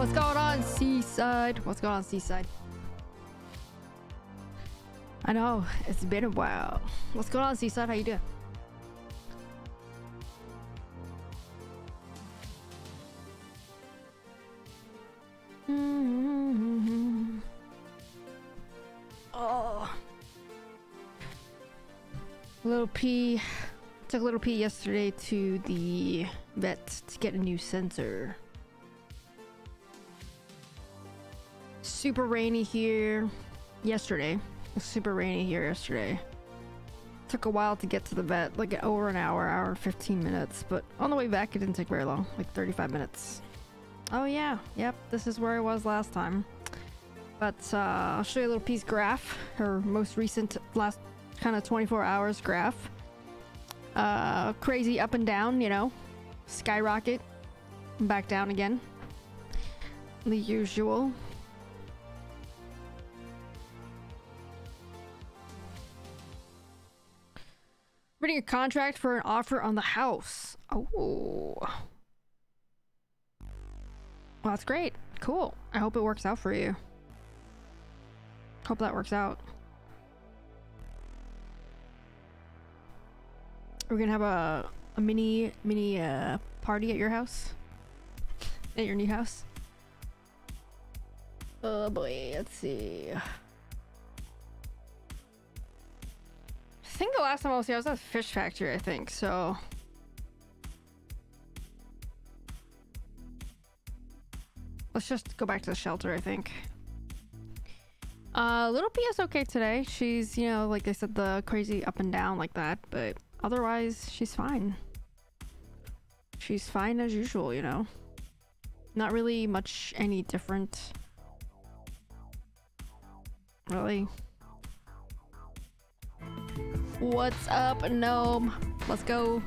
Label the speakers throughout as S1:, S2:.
S1: What's going on, Seaside? What's going on, Seaside? I know, it's been a while. What's going on, Seaside? How you doing? Oh. Little P. Took Little P yesterday to the vet to get a new sensor. Super rainy here yesterday. Super rainy here yesterday. Took a while to get to the vet, like over an hour and 15 minutes, but on the way back it didn't take very long, like 35 minutes. Oh yeah, yep, this is where I was last time. But I'll show you a little piece graph, her most recent last kind of 24 hours graph. Crazy up and down, you know, skyrocket, back down again. The usual. Reading a contract for an offer on the house. Oh. Well, that's great. Cool. I hope it works out for you. Hope that works out. We're gonna have a mini party at your house? At your new house? Oh boy, let's see. I think the last time I was here, I was at a fish factory, I think, so... Let's just go back to the shelter, I think. Little P is okay today. She's, you know, like I said, the crazy up and down like that, but otherwise, she's fine. She's fine as usual, you know? Not really much any different. Really. What's up, gnome? Let's go.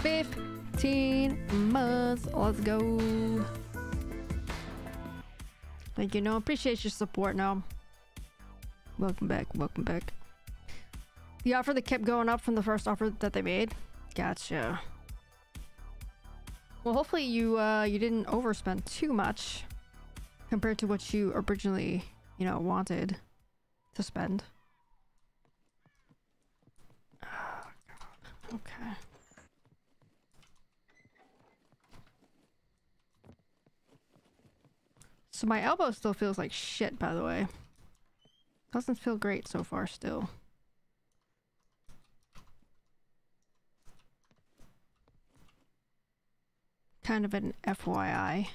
S1: 15 months. Let's go. Thank you, gnome. Appreciate your support, gnome. Welcome back. Welcome back. The offer that kept going up from the first offer that they made. Gotcha. Well, hopefully you didn't overspend too much compared to what you originally, you know, wanted to spend. Okay. So my elbow still feels like shit, by the way. Doesn't feel great so far still. Kind of an FYI.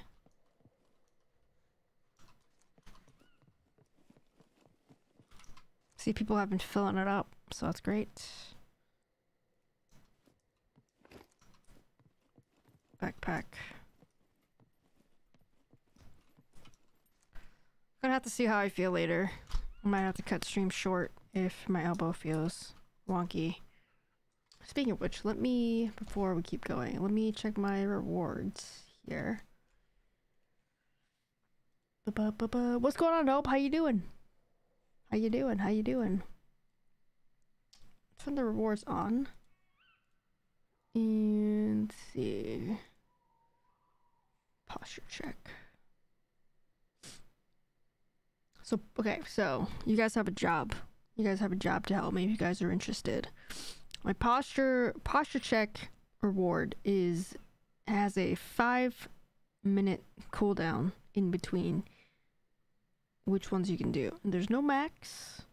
S1: See, people have been filling it up, so that's great. Backpack. Gonna have to see how I feel later. I might have to cut stream short if my elbow feels wonky. Speaking of which, let me, before we keep going, let me check my rewards here. What's going on, Nope? How you doing? How you doing? How you doing? Turn the rewards on. And let's see. Posture check. So, okay, so you guys have a job. You guys have a job to help me if you guys are interested. My posture check reward has a 5-minute cooldown in between which ones you can do. There's no max.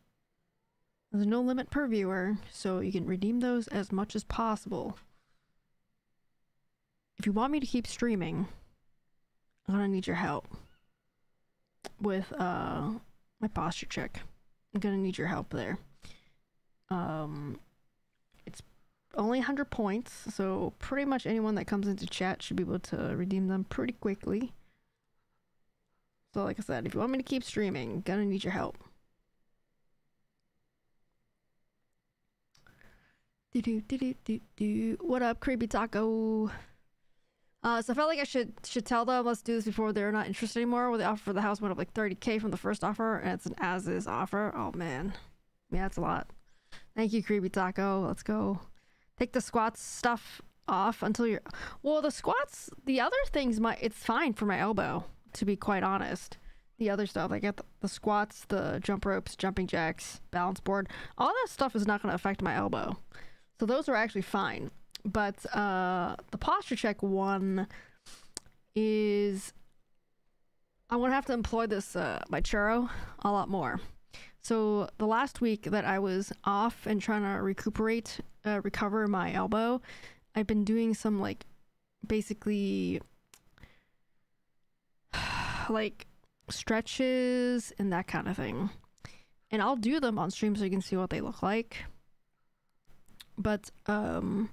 S1: There's no limit per viewer, so you can redeem those as much as possible. If you want me to keep streaming, I'm gonna need your help with my posture check. I'm gonna need your help there. It's only 100 points, so pretty much anyone that comes into chat should be able to redeem them pretty quickly. So like I said, if you want me to keep streaming, I'm gonna need your help. What up, Creepy Taco? So I felt like I should tell them, let's do this before they're not interested anymore. Where the offer for the house went up like 30k from the first offer, and it's an as-is offer. Oh man, yeah, that's a lot. Thank you, Creepy Taco. Let's go. Take the squats stuff off until you're. Well, the squats, the other things, it's fine for my elbow. to be quite honest. The other stuff, like the squats, the jump ropes, jumping jacks, balance board, all that stuff is not going to affect my elbow. So those are actually fine. But the posture check one is, I want to have to employ this my churro a lot more. So the last week that I was off and trying to recover my elbow, I've been doing some like basically like stretches and that kind of thing, and I'll do them on stream so you can see what they look like, but they're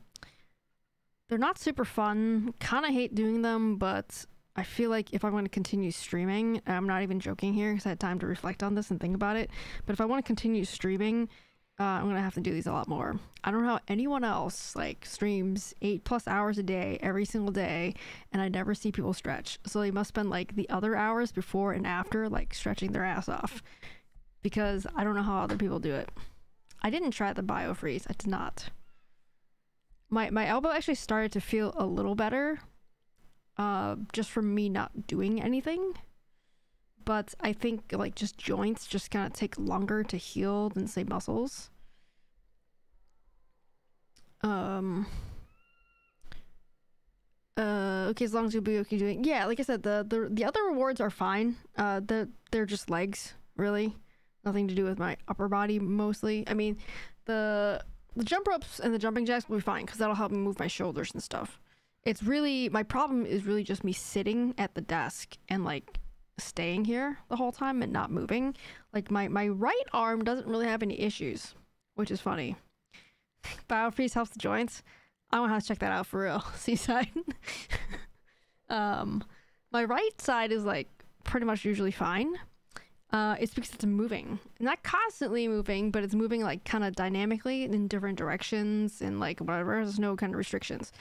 S1: not super fun. Kind of hate doing them, but I feel like if I want to continue streaming, I'm not even joking here because I had time to reflect on this and think about it, but if I want to continue streaming, I'm gonna have to do these a lot more. I don't know how anyone else like streams 8+ hours a day every single day, and I never see people stretch. So they must spend like the other hours before and after like stretching their ass off, because I don't know how other people do it. I didn't try the BioFreeze. I did not. My elbow actually started to feel a little better, just from me not doing anything. But I think like just joints just kind of take longer to heal than say muscles. Okay, as long as you'll be okay doing, yeah, like I said, the other rewards are fine. They're just legs, really, nothing to do with my upper body mostly. I mean, the jump ropes and the jumping jacks will be fine because that'll help me move my shoulders and stuff. It's really, my problem is really just me sitting at the desk and like staying here the whole time and not moving. Like my right arm doesn't really have any issues, which is funny. BioFreeze helps the joints. I want to have to check that out for real. Seaside. My right side is like pretty much usually fine. It's because it's moving, not constantly moving, but it's moving like kind of dynamically in different directions and like whatever. There's no kind of restrictions.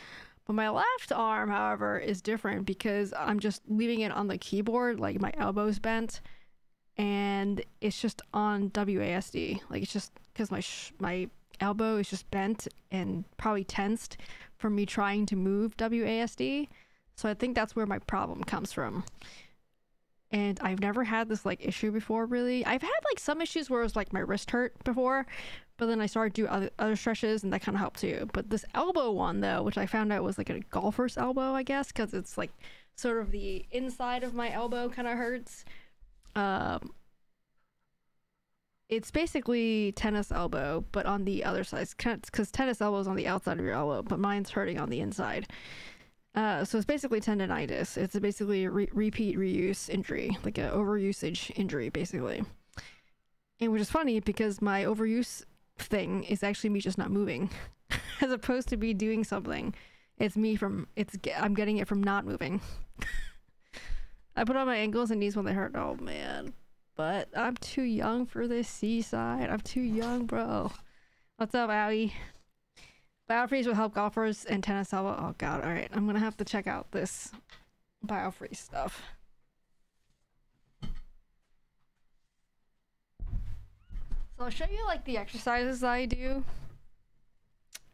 S1: But my left arm, however, is different because I'm just leaving it on the keyboard, like my elbow's bent, and it's just on WASD. Like it's just because my elbow is just bent and probably tensed from me trying to move WASD. So I think that's where my problem comes from. And I've never had this like issue before, really. I've had like some issues where it was like my wrist hurt before, but then I started to do other stretches and that kind of helped too. But this elbow one though, which I found out was like a golfer's elbow, I guess, because it's like sort of the inside of my elbow kind of hurts. It's basically tennis elbow, but on the other side, because tennis elbow is on the outside of your elbow, but mine's hurting on the inside. So it's basically tendonitis. It's basically a repeat reuse injury, like an overusage injury, basically. And which is funny because my overuse thing is actually me just not moving, as opposed to me doing something. It's me from I'm getting it from not moving. I put on my ankles and knees when they hurt. Oh man, but I'm too young for this, Seaside. I'm too young, bro. What's up, Owie? BioFreeze will help golfers and tennis elbow. Oh god, alright. I'm gonna have to check out this BioFreeze stuff. So I'll show you like the exercises I do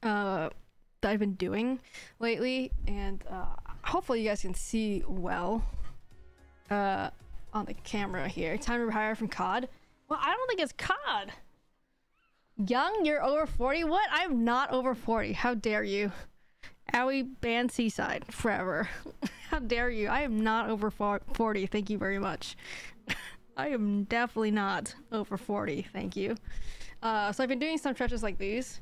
S1: that I've been doing lately, and hopefully you guys can see well on the camera here. Time to retire from COD. Well, I don't think it's COD. Young, you're over 40? What? I'm not over 40. How dare you? Owie, ban Seaside forever. How dare you? I am not over 40. Thank you very much. I am definitely not over 40. Thank you. So I've been doing some stretches like these.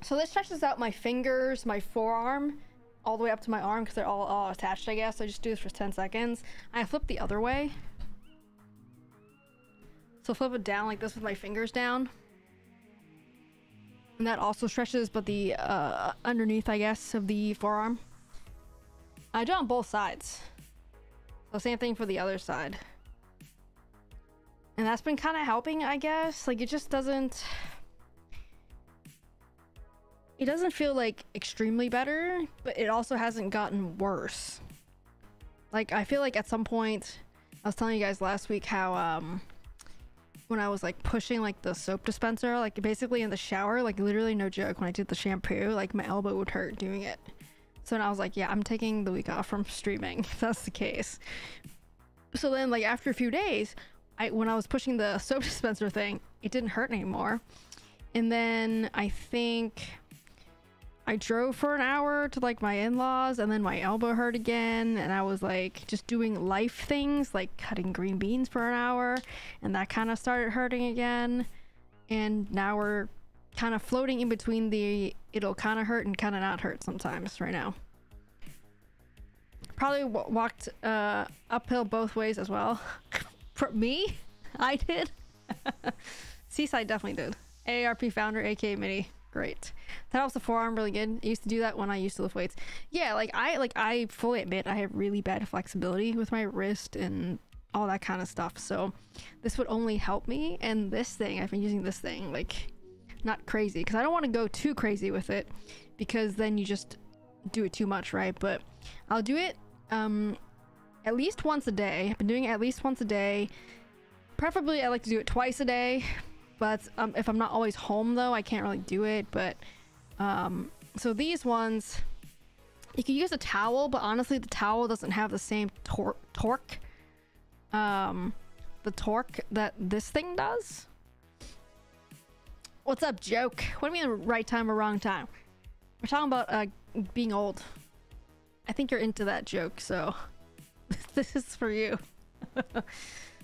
S1: So this stretches out my fingers, my forearm, all the way up to my arm because they're all attached, I guess. So I just do this for 10 seconds. I flip the other way. So flip it down like this with my fingers down. And that also stretches, but the underneath, I guess, of the forearm. I do it on both sides. So same thing for the other side. And that's been kind of helping, I guess. Like, it just doesn't... It doesn't feel, like, extremely better, but it also hasn't gotten worse. Like, I feel like at some point... I was telling you guys last week how, when I was like pushing like the soap dispenser, like basically in the shower, like literally no joke, when I did the shampoo, like my elbow would hurt doing it. So then I was like, yeah, I'm taking the week off from streaming if that's the case. So then, like, after a few days, when I was pushing the soap dispenser thing, it didn't hurt anymore. And then I think I drove for an hour to like my in-laws, and then my elbow hurt again, and I was like just doing life things like cutting green beans for an hour, and that kind of started hurting again. And now we're kind of floating in between the it'll kind of hurt and kind of not hurt sometimes right now. Probably walked uphill both ways as well. For me, I did. Seaside definitely did. AARP founder, aka Mini, great. That helps the forearm really good. I used to do that when I used to lift weights. Yeah, I fully admit I have really bad flexibility with my wrist and all that kind of stuff. So this would only help me. And this thing, I've been using this thing like not crazy because I don't want to go too crazy with it because then you just do it too much, right? But I'll do it at least once a day. I've been doing it at least once a day. Preferably I like to do it twice a day, but if I'm not always home though, I can't really do it. But so these ones, you can use a towel, but honestly the towel doesn't have the same torque that this thing does. What's up, joke? What do you mean the right time or wrong time? We're talking about being old. I think you're into that joke, so this is for you.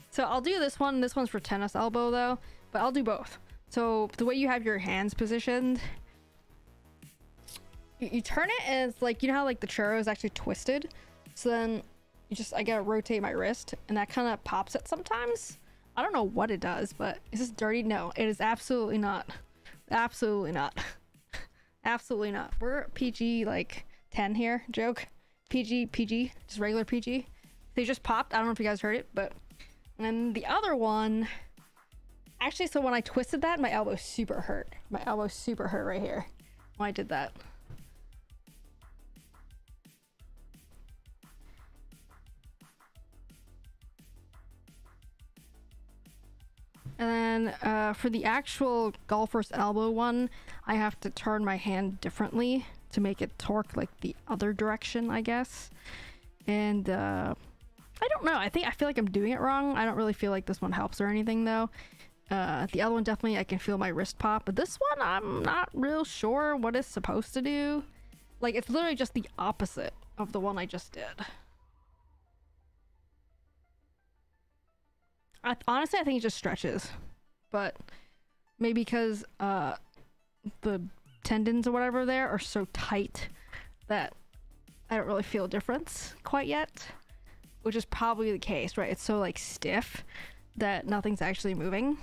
S1: So I'll do this one. This one's for tennis elbow though, but I'll do both. So the way you have your hands positioned, you turn it and it's like, you know how like the churro is actually twisted? So then I gotta rotate my wrist and that kind of pops it sometimes. I don't know what it does, but is this dirty? No, it is absolutely not. Absolutely not. Absolutely not. We're PG like 10 here, joke. PG, just regular PG. They just popped. I don't know if you guys heard it, but and the other one, actually, so when I twisted that, my elbow super hurt. My elbow super hurt right here when I did that. And then for the actual golfer's elbow one, I have to turn my hand differently to make it torque like the other direction, I guess. And I don't know. I feel like I'm doing it wrong. I don't really feel like this one helps or anything though. The other one definitely I can feel my wrist pop, but this one I'm not real sure what it's supposed to do. Like it's literally just the opposite of the one I just did. Honestly, I think it just stretches, but maybe because the tendons or whatever there are so tight that I don't really feel a difference quite yet, which is probably the case, right? It's so like stiff that nothing's actually moving.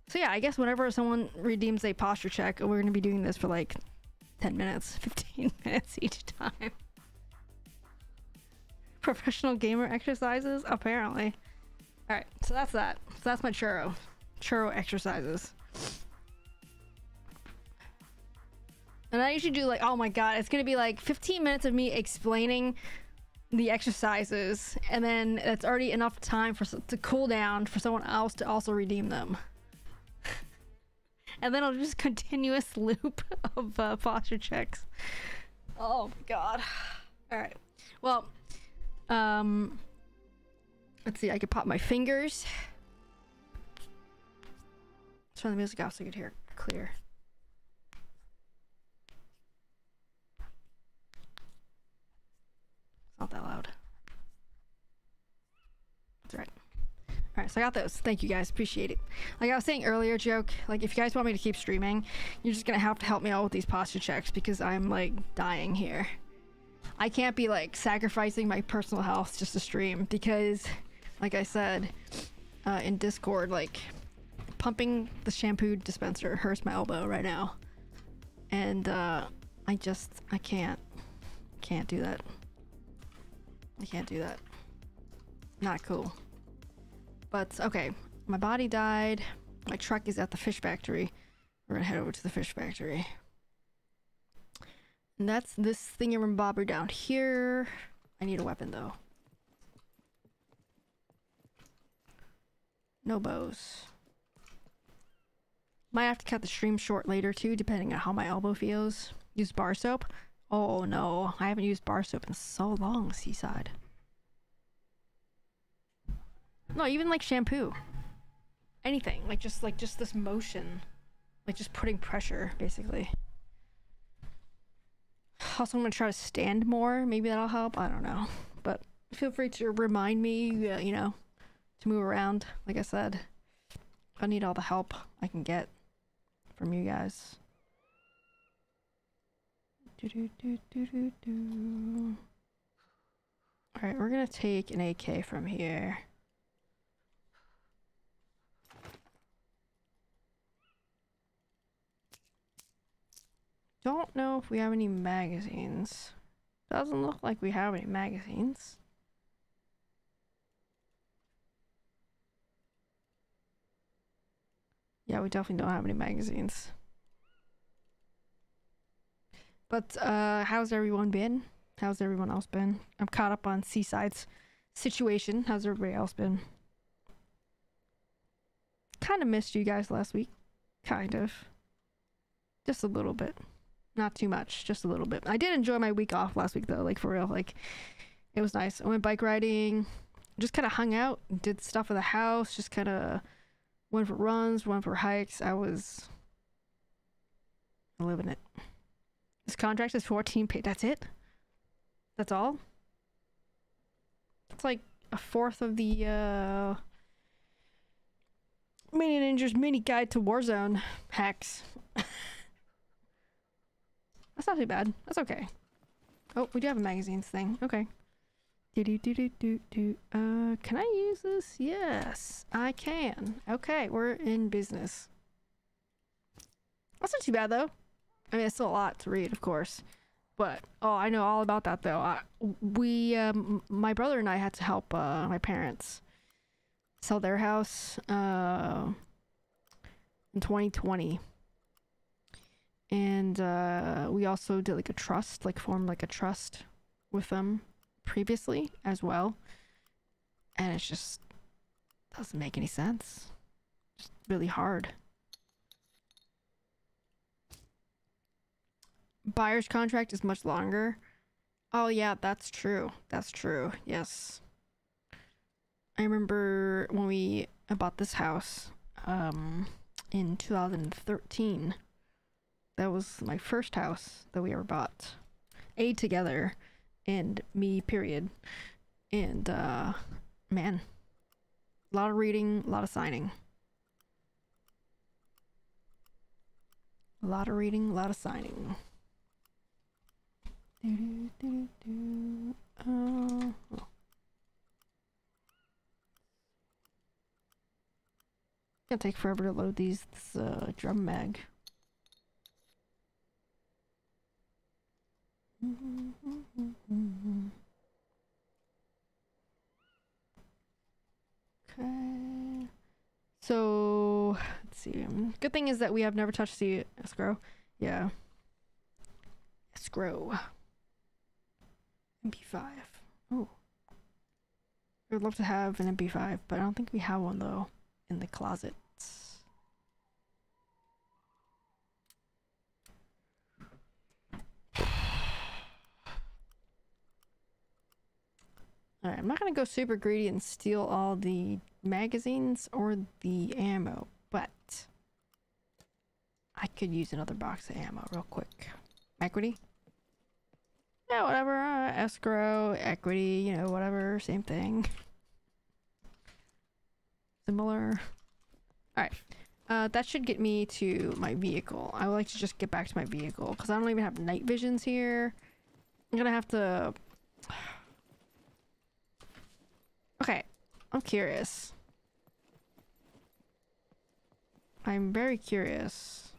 S1: So yeah, I guess whenever someone redeems a posture check, we're going to be doing this for like 10 minutes, 15 minutes each time. Professional gamer exercises, apparently. All right, so that's that. So that's my churro exercises. And I usually do like, oh my god, it's gonna be like 15 minutes of me explaining the exercises, and then it's already enough time to cool down for someone else to also redeem them. And then it'll just continuous loop of posture checks. Oh my god. All right. Well, let's see. I could pop my fingers. Turn the music off so you could hear clear. It's not that loud. That's right. Alright, so I got those. Thank you guys. Appreciate it. Like I was saying earlier, joke, like if you guys want me to keep streaming, you're just gonna have to help me out with these posture checks because I'm like dying here. I can't be like sacrificing my personal health just to stream because, like I said in Discord, like pumping the shampoo dispenser hurts my elbow right now. And I can't do that. I can't do that. Not cool. But okay, my body died. My truck is at the fish factory. We're gonna head over to the fish factory. And that's this thingamabobber down here. I need a weapon though. No bows. Might have to cut the stream short later too, depending on how my elbow feels. Use bar soap? Oh no, I haven't used bar soap in so long, Seaside. No, even like shampoo. Anything. Like just this motion. Like just putting pressure, basically. Also, I'm gonna try to stand more. Maybe that'll help. I don't know. But feel free to remind me, you know, to move around. Like I said, I need all the help I can get from you guys. Alright, we're gonna take an AK from here. Don't know if we have any magazines. Doesn't look like we have any magazines. Yeah, we definitely don't have any magazines. But how's everyone been? How's everyone else been? I'm caught up on Seaside's situation. How's everybody else been? Kind of missed you guys last week. Kind of. Just a little bit. Not too much, just a little bit. I did enjoy my week off last week though, like for real. Like, it was nice. I went bike riding, just kind of hung out, did stuff at the house, just kind of went for runs, went for hikes. I was living it. This contract is 14 pay. That's it? That's all? That's like a fourth of the minininjer's mini guide to Warzone hacks. That's not too bad. That's okay. Oh, we do have a magazines thing. Okay. Can I use this? Yes, I can. Okay, we're in business. That's not too bad though. I mean, it's still a lot to read, of course. But, oh, I know all about that though. My brother and I had to help my parents sell their house in 2020. And we also did like a trust, like formed like a trust with them previously as well. And it just doesn't make any sense. Just really hard. Buyer's contract is much longer. Oh yeah, that's true. That's true. Yes. I remember when we bought this house in 2013. That was my first house that we ever bought. A together and me, period. And man, a lot of reading, a lot of signing. A lot of reading, a lot of signing. Oh. Gonna take forever to load this drum mag. Okay. So, let's see. Good thing is that we have never touched the escrow. Yeah. Escrow. MP5. Oh. I would love to have an MP5, but I don't think we have one though in the closet. Alright, I'm not gonna go super greedy and steal all the magazines or the ammo, but I could use another box of ammo real quick. Equity? Yeah, whatever. Escrow, equity, you know, whatever. Same thing. Similar. Alright. That should get me to my vehicle. I would like to just get back to my vehicle because I don't even have night visions here. I'm gonna have to... Okay, I'm curious. I'm very curious.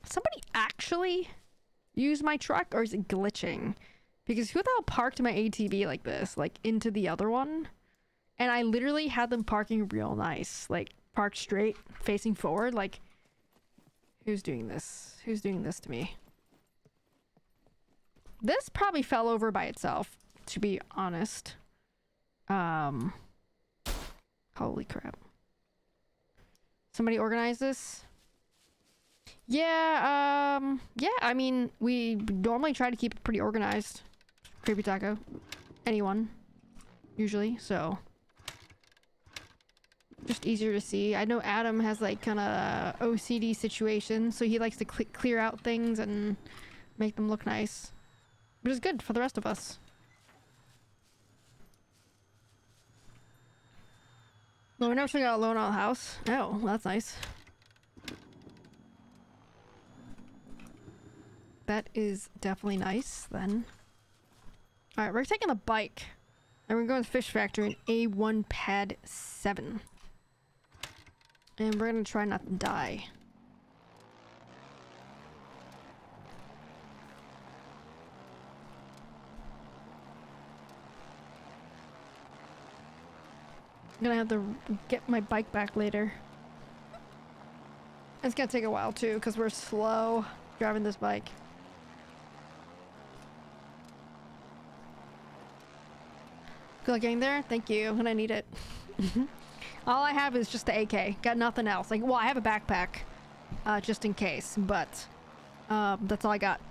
S1: Somebody actually use my truck or is it glitching? Because who the hell parked my ATV like this? Like into the other one? And I literally had them parking real nice. Like parked straight, facing forward. Like, who's doing this? Who's doing this to me? This probably fell over by itself, to be honest. Holy crap. Somebody organize this? Yeah, yeah, I mean, we normally try to keep it pretty organized. Creepy Taco. Anyone. Usually, so. Just easier to see. I know Adam has like kind of OCD situation, so he likes to clear out things and make them look nice. Which is good for the rest of us. Well, we never got a loan on the house. Oh, well, that's nice. That is definitely nice, then. Alright, we're taking the bike. And we're going to the fish factory in A1 pad 7. And we're gonna try not to die. I'm gonna have to get my bike back later. It's gonna take a while too, because we're slow driving this bike. Good luck getting there. Thank you, and I need it. All I have is just the AK. Got nothing else. Like, well, I have a backpack, just in case, but that's all I got.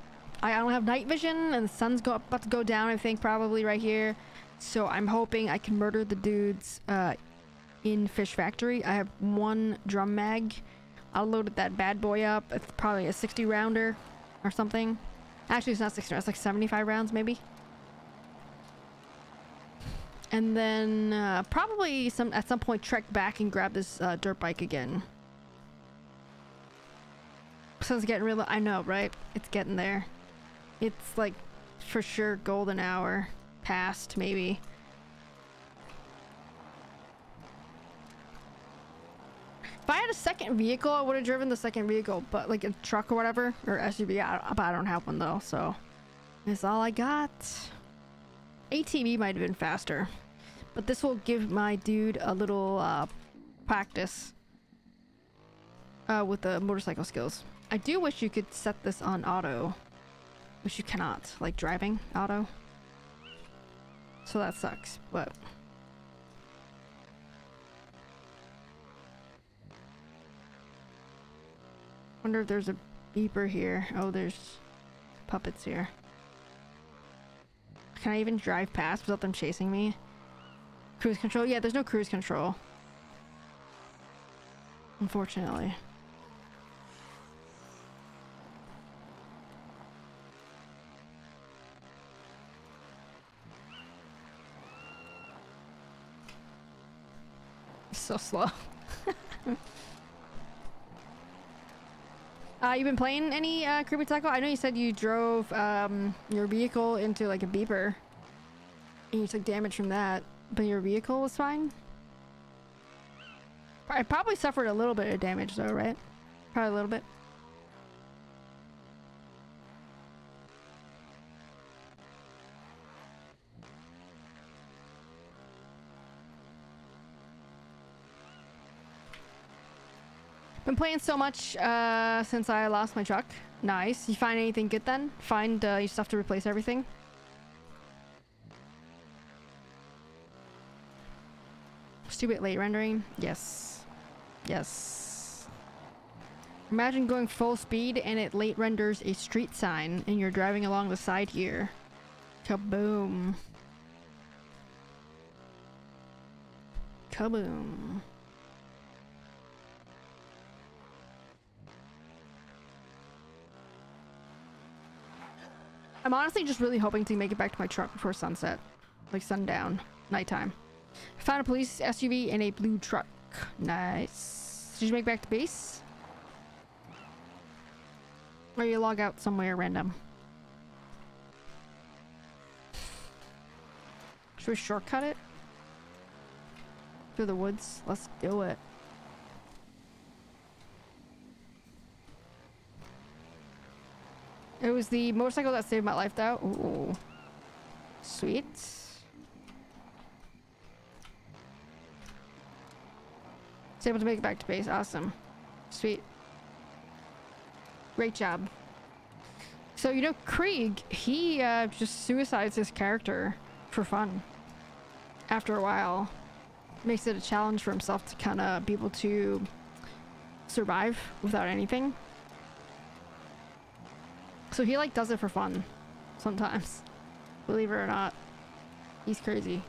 S1: I don't have night vision, and the sun's about to go down, I think, probably right here. So I'm hoping I can murder the dudes in Fish Factory. I have one drum mag. I loaded that bad boy up. It's probably a 60 rounder or something. Actually, it's not 60 rounds. It's like 75 rounds, maybe. And then probably at some point trek back and grab this dirt bike again. So it's getting real. I know, right? It's getting there. It's like for sure golden hour past, maybe. If I had a second vehicle, I would have driven the second vehicle, but like a truck or whatever, or SUV. I don't have one though, so that's all I got. ATV might have been faster, but this will give my dude a little practice with the motorcycle skills. I do wish you could set this on auto, which you cannot, like driving auto. So that sucks, but wonder if there's a beeper here. Oh, there's puppets here. Can I even drive past without them chasing me? Cruise control? Yeah, there's no cruise control. Unfortunately. So slow. You been playing any Creepy Tackle? I know you said you drove your vehicle into like a beeper and you took damage from that, but your vehicle was fine? I probably suffered a little bit of damage though, right? Probably a little bit. Been playing so much since I lost my truck. Nice. You find anything good then? Find your stuff to replace everything? Stupid late rendering? Yes. Yes. Imagine going full speed and it late renders a street sign and you're driving along the side here. Kaboom. Kaboom. I'm honestly just really hoping to make it back to my truck before sunset. Like sundown. Nighttime. I found a police SUV and a blue truck. Nice. Did you make it back to base? Or you log out somewhere random? Should we shortcut it? Through the woods? Let's do it. It was the motorcycle that saved my life though. Ooh. Sweet. It's able to make it back to base. Awesome. Sweet. Great job. So, you know, Krieg, he just suicides his character for fun. After a while. Makes it a challenge for himself to kind of be able to survive without anything. So he like does it for fun sometimes. Believe it or not. He's crazy.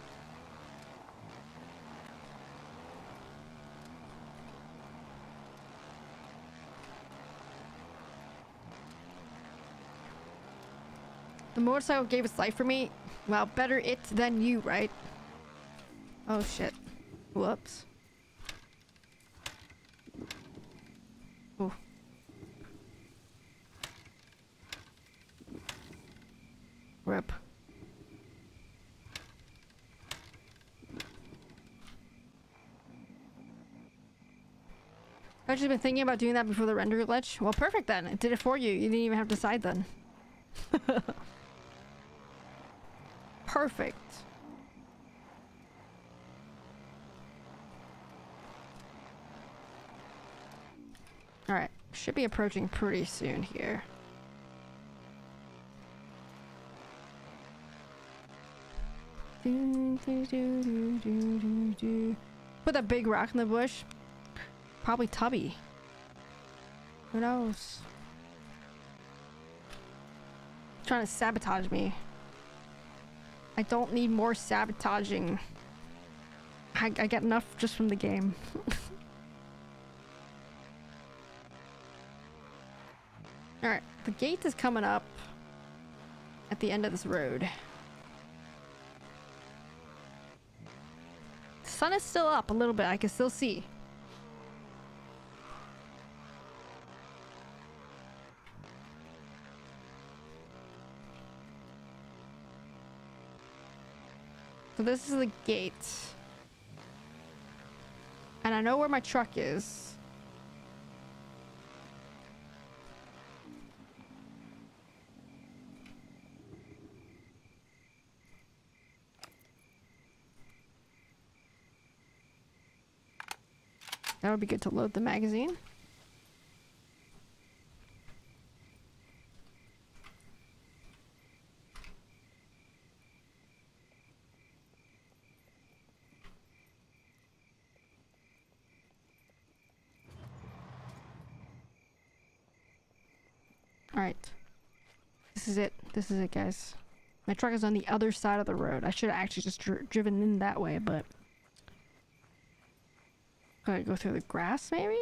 S1: The motorcycle gave its life for me. Well, better it than you, right? Oh shit. Whoops. Oh. Rip. I've just been thinking about doing that before the render glitch. Well, perfect then. It did it for you. You didn't even have to decide then. Perfect. Alright. Should be approaching pretty soon here. Put that big rock in the bush. Probably Tubby. Who knows? Trying to sabotage me. I don't need more sabotaging. I get enough just from the game. Alright, the gate is coming up at the end of this road. The sun is still up a little bit, I can still see. So this is the gate. And I know where my truck is. That would be good to load the magazine. Alright. This is it. This is it, guys. My truck is on the other side of the road. I should have actually just driven in that way, but... Gotta go through the grass, maybe?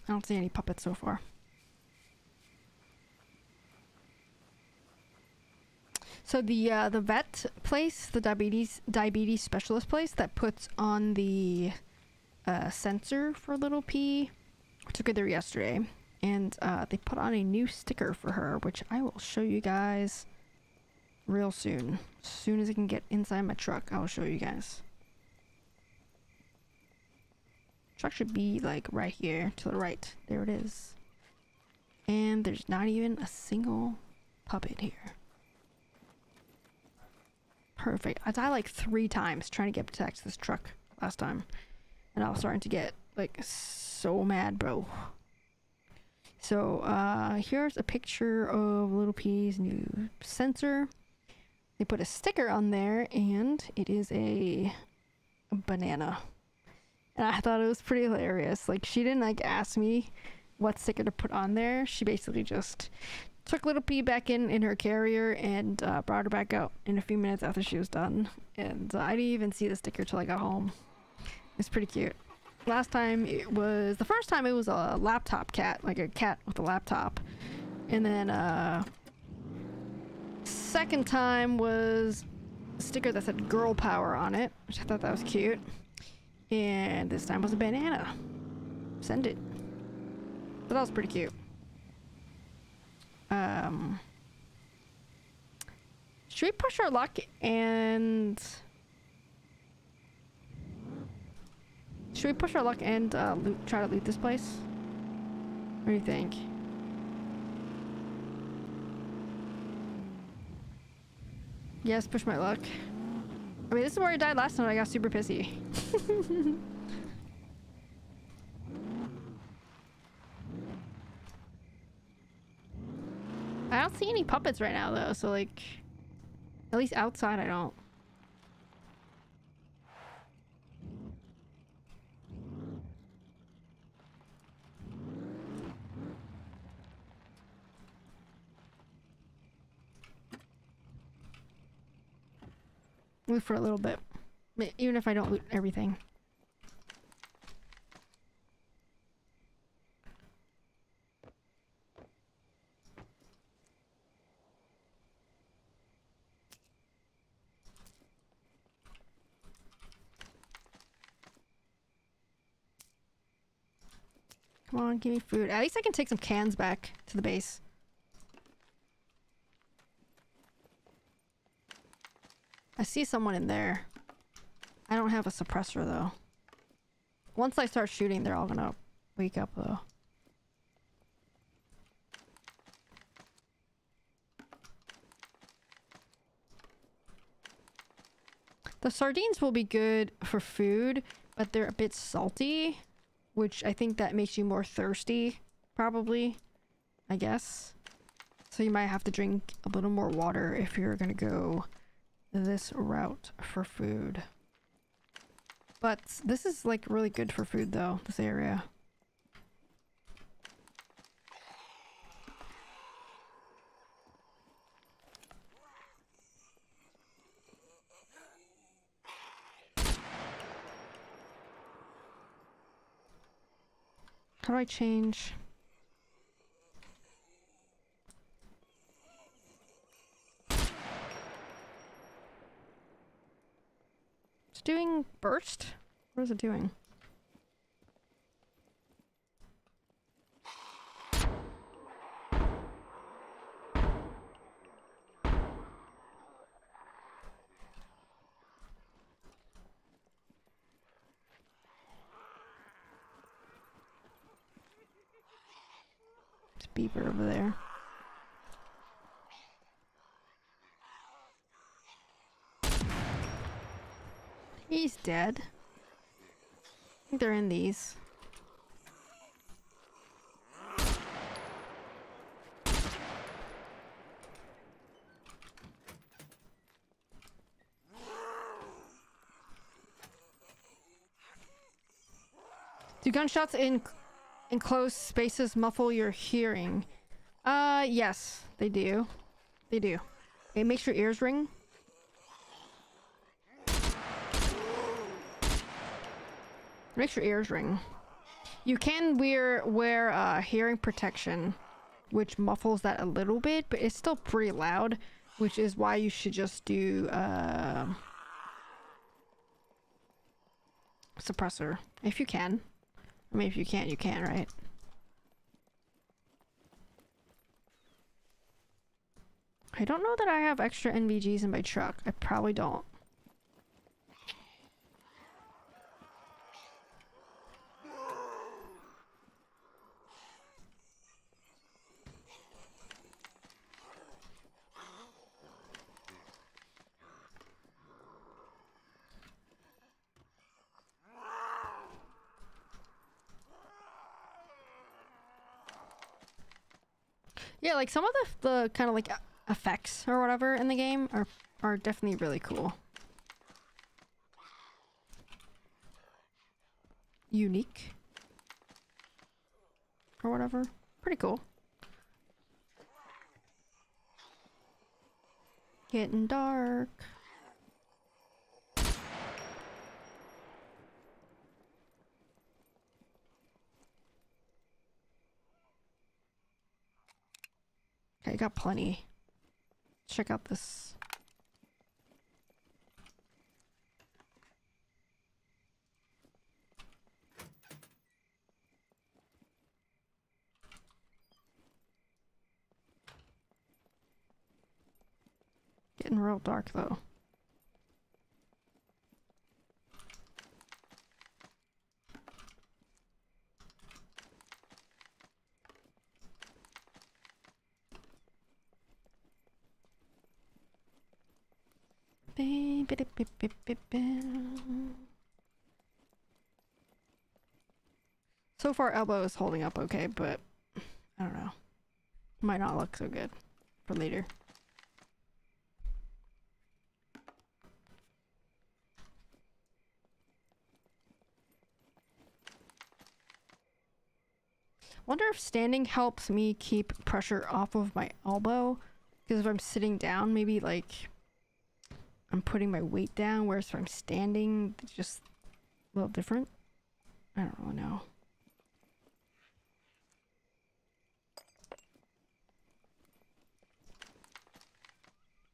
S1: I don't see any puppets so far. So the vet place, the diabetes specialist place that puts on the sensor for little P, I took her there yesterday, and they put on a new sticker for her, which I will show you guys real soon. As soon as I can get inside my truck, I will show you guys. Truck should be like right here to the right. There it is. And there's not even a single puppet here. Perfect. I died like 3 times trying to get back to this truck last time. And I was starting to get like so mad, bro. So here's a picture of Little P's new sensor. They put a sticker on there and it is a banana. And I thought it was pretty hilarious. Like, she didn't like ask me what sticker to put on there. She basically just took Little P back in her carrier and brought her back out in a few minutes after she was done. And I didn't even see the sticker till I got home. It's pretty cute. Last time it was, the first time it was a laptop cat, like a cat with a laptop. And then second time was a sticker that said girl power on it, which I thought that was cute. And this time was a banana. Send it. But that was pretty cute. Should we push our luck and... Should we push our luck and try to loot this place? What do you think? Yes, push my luck. I mean, this is where I died last time. I got super pissy. I don't see any puppets right now, though. So, like, at least outside, I don't. Loot for a little bit. Even if I don't loot everything. Come on, give me food. At least I can take some cans back to the base. I see someone in there. I don't have a suppressor though. Once I start shooting, they're all gonna wake up though. The sardines will be good for food, but they're a bit salty, which I think that makes you more thirsty, probably, I guess. So you might have to drink a little more water if you're gonna go this route for food. But this is like really good for food though, this area. How do I change? It's doing burst? What is it doing? There's beaver over there. He's dead. I think they're in these. Do gunshots in enclosed spaces muffle your hearing? Yes, they do. They do. It makes your ears ring. Makes your ears ring. You can wear hearing protection, which muffles that a little bit, but it's still pretty loud, which is why you should just do suppressor if you can. I mean, if you can't, you can, right? I don't know that I have extra NVGs in my truck. I probably don't. Yeah, like some of the kind of like effects or whatever in the game are definitely really cool. Unique. Or whatever. Pretty cool. Getting dark. Okay, I got plenty. Check out this. Getting real dark though. Baby, So far, elbow is holding up okay, but I don't know. Might not look so good for later. Wonder if standing helps me keep pressure off of my elbow. Because if I'm sitting down, maybe like I'm putting my weight down, whereas if I'm standing, it's just a little different. I don't really know.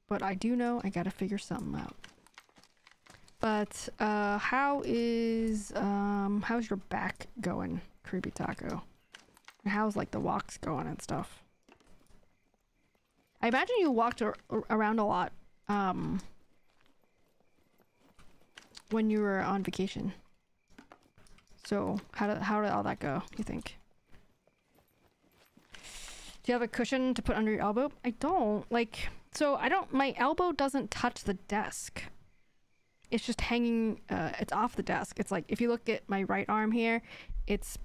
S1: But I do know I gotta figure something out. But how's your back going, Creepy Taco? And how's like the walks going and stuff? I imagine you walked around a lot when you were on vacation. So how did all that go, you think? Do you have a cushion to put under your elbow? I don't. Like, so I don't, my elbow doesn't touch the desk. It's just hanging, it's off the desk. It's like, if you look at my right arm here,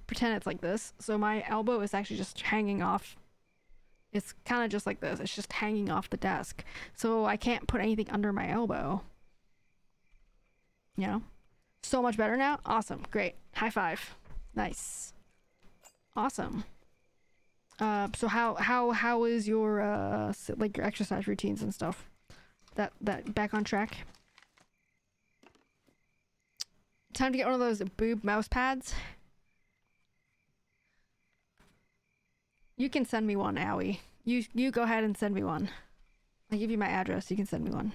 S1: pretend it's like this. So my elbow is actually just hanging off. It's kind of just like this. It's just hanging off the desk. So I can't put anything under my elbow. You know? So much better now? Awesome. Great. High five. Nice. Awesome. So how is your like your exercise routines and stuff? That back on track? Time to get one of those boob mouse pads. You can send me one, Owie. You go ahead and send me one. I'll give you my address. You can send me one.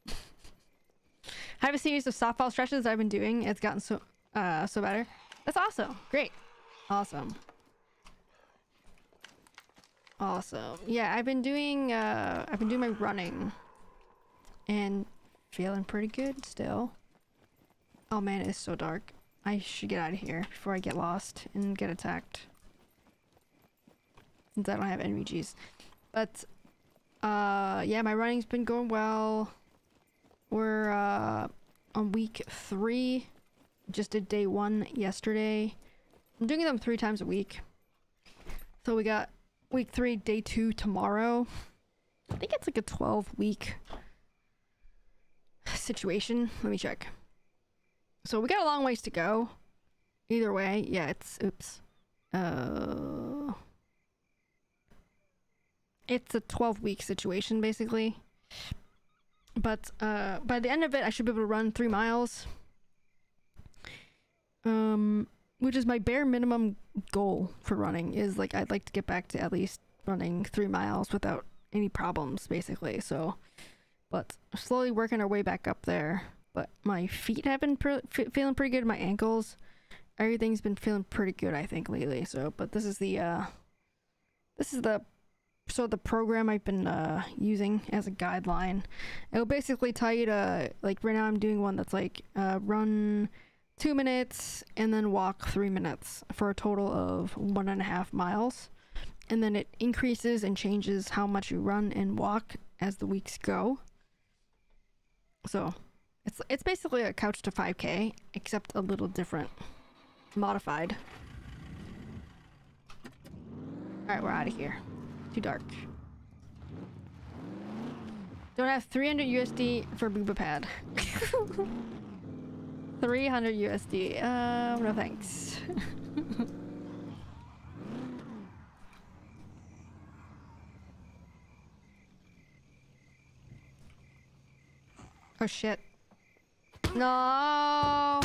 S1: I have a series of softball stretches that I've been doing. It's gotten so better. That's awesome. Great. Awesome. Awesome. Yeah, I've been doing my running and feeling pretty good still. Oh man, it is so dark. I should get out of here before I get lost and get attacked. Since I don't have NVGs. But yeah, my running's been going well. We're on week 3. Just did day 1 yesterday. I'm doing them 3 times a week. So we got week 3, day 2 tomorrow. I think it's like a 12-week situation. Let me check. So we got a long ways to go. Either way, yeah, oops. It's a 12-week situation, basically. But by the end of it, I should be able to run 3 miles. Which is my bare minimum goal for running, is like I'd like to get back to at least running 3 miles without any problems, basically. So, but slowly working our way back up there. But my feet have been feeling pretty good. My ankles, everything's been feeling pretty good, I think, lately. So, but this is the program I've been using as a guideline. It'll basically tell you to, like, right now I'm doing one that's like run 2 minutes and then walk 3 minutes for a total of 1.5 miles. And then it increases and changes how much you run and walk as the weeks go. So it's basically a couch to 5K, except a little different, modified. Alright, we're out of here. Too dark. Don't have 300 USD for booba pad. 300 USD. No thanks. Oh shit. No.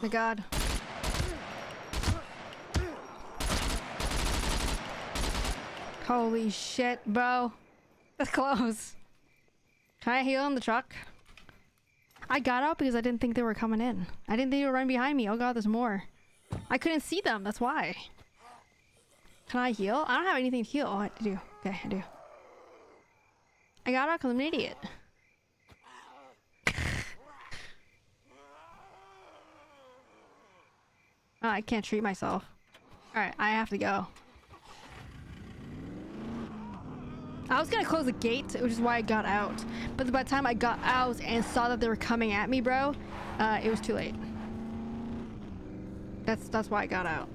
S1: My god. Holy shit, bro. That's close. Can I heal in the truck? I got out because I didn't think they were coming in. I didn't think they were running behind me. Oh god, there's more. I couldn't see them, that's why. Can I heal? I don't have anything to heal. Oh, I do. Okay, I do. I got out because I'm an idiot. Oh, I can't treat myself. Alright, I have to go. I was gonna close the gate, which is why I got out. But by the time I got out and saw that they were coming at me, bro, it was too late. That's why I got out.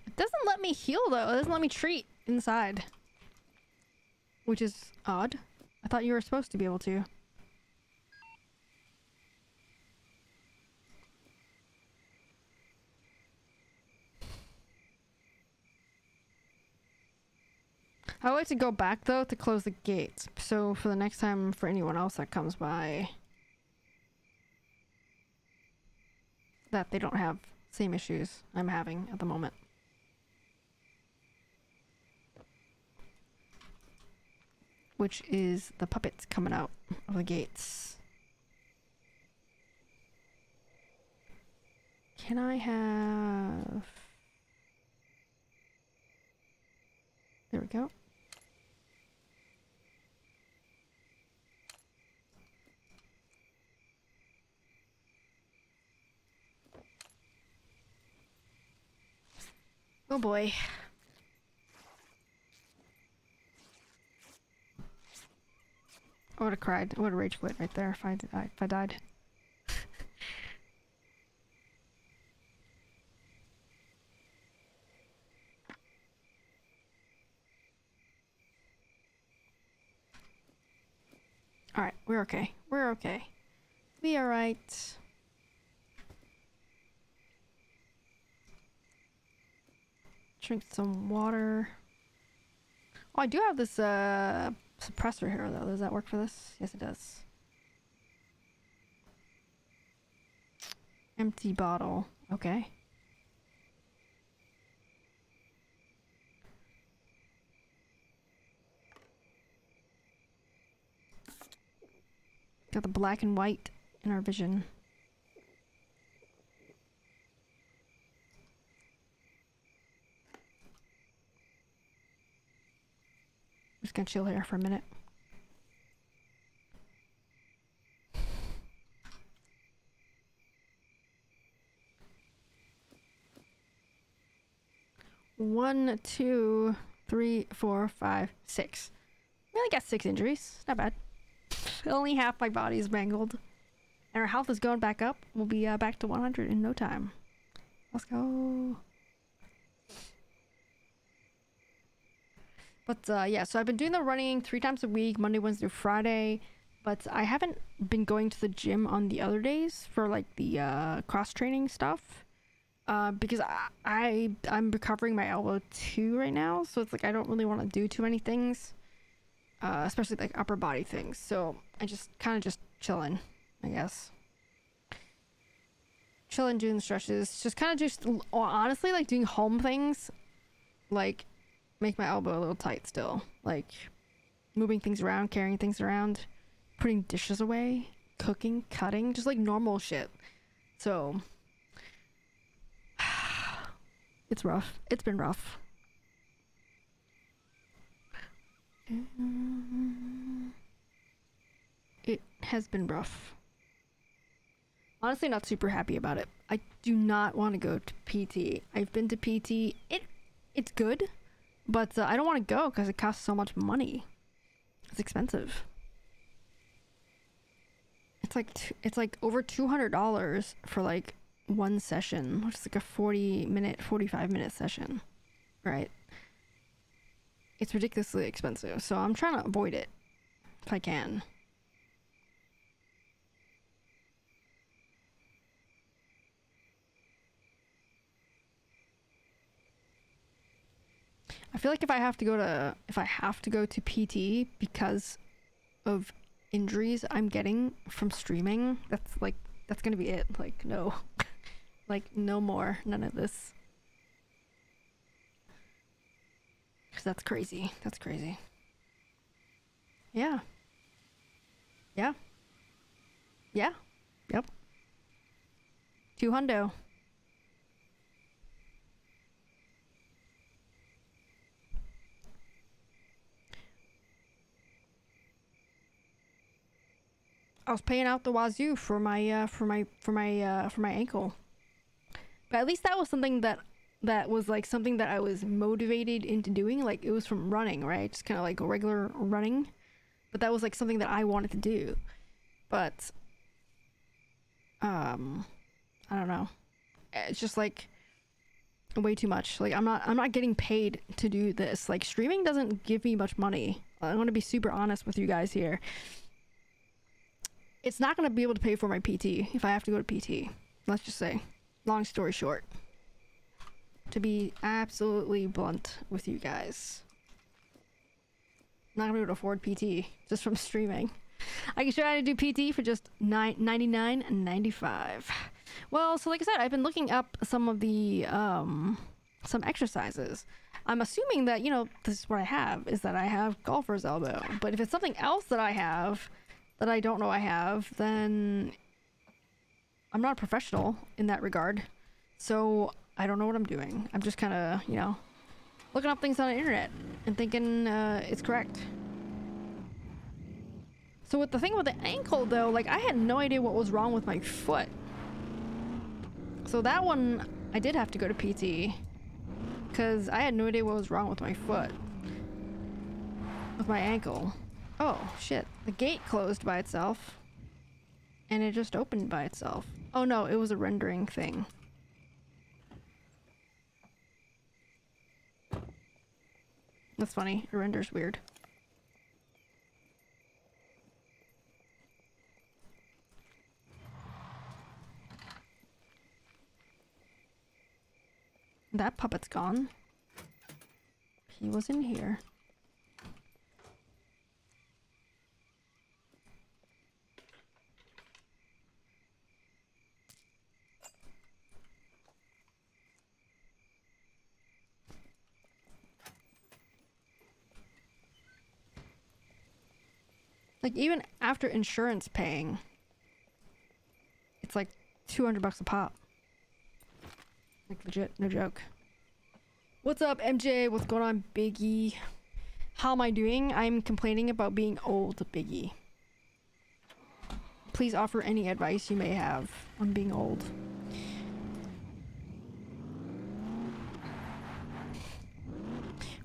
S1: It doesn't let me heal though. It doesn't let me treat inside. Which is odd. I thought you were supposed to be able to. I like to go back though to close the gates. So for the next time for anyone else that comes by, that they don't have same issues I'm having at the moment. Which is the puppets coming out of the gates. Can I have... There we go. Oh boy. I would have cried. I would have rage quit right there if I died. Alright, we're okay. We're okay. We are right. Drink some water. Oh, I do have this suppressor here though. Does that work for this? Yes, it does. Empty bottle. Okay. Got the black and white in our vision. Just gonna chill here for a minute. One, two, three, four, five, six. We only got 6 injuries. Not bad. Only half my body is mangled. And our health is going back up. We'll be back to 100 in no time. Let's go. But yeah, so I've been doing the running 3 times a week, Monday, Wednesday, Friday. But I haven't been going to the gym on the other days for like the cross training stuff. Because I'm recovering my elbow too right now. So it's like I don't really want to do too many things. Especially like upper body things. So I just kind of just chilling, I guess. Chilling, doing the stretches. Just kind of just, honestly, like doing home things. Like, make my elbow a little tight still. Like, moving things around, carrying things around, putting dishes away, cooking, cutting, just like normal shit. So, it's rough. It's been rough. It has been rough. Honestly, not super happy about it. I do not want to go to PT. I've been to PT. It's good, but I don't want to go because it costs so much money. It's expensive. It's like over $200 for like one session, which is like a 45-minute session, right? It's ridiculously expensive, so I'm trying to avoid it if I can. I feel like if I have to go to PT because of injuries I'm getting from streaming, that's gonna be it. Like, no. Like, no more. None of this. Because that's crazy. That's crazy. Yeah. Yeah. Yeah. Yep. 200. I was paying out the wazoo for my ankle. But at least that was something that was like something that I was motivated into doing. Like it was from running, right? Just kind of like regular running. But that was like something that I wanted to do. But I don't know. It's just like way too much. Like I'm not getting paid to do this. Like streaming doesn't give me much money. I want to be super honest with you guys here. It's not going to be able to pay for my PT if I have to go to PT. Let's just say. Long story short. To be absolutely blunt with you guys. Not going to be able to afford PT just from streaming. I can try to do PT for just $99.95. Well, so like I said, I've been looking up some of the some exercises. I'm assuming that, you know, this is what I have, is that I have golfer's elbow. But if it's something else that I have that I don't know I have, then I'm not a professional in that regard. So I don't know what I'm doing. I'm just kind of, you know, looking up things on the internet and thinking it's correct. So with the thing with the ankle though, like I had no idea what was wrong with my foot. So that one, I did have to go to PT because I had no idea what was wrong with my foot. With my ankle. Oh, shit. The gate closed by itself. And it just opened by itself. Oh no, it was a rendering thing. That's funny. It renders weird. That puppet's gone. He was in here. Like even after insurance paying, it's like $200 a pop. Like legit, no joke. What's up, MJ? What's going on, Biggie? How am I doing? I'm complaining about being old, Biggie. Please offer any advice you may have on being old.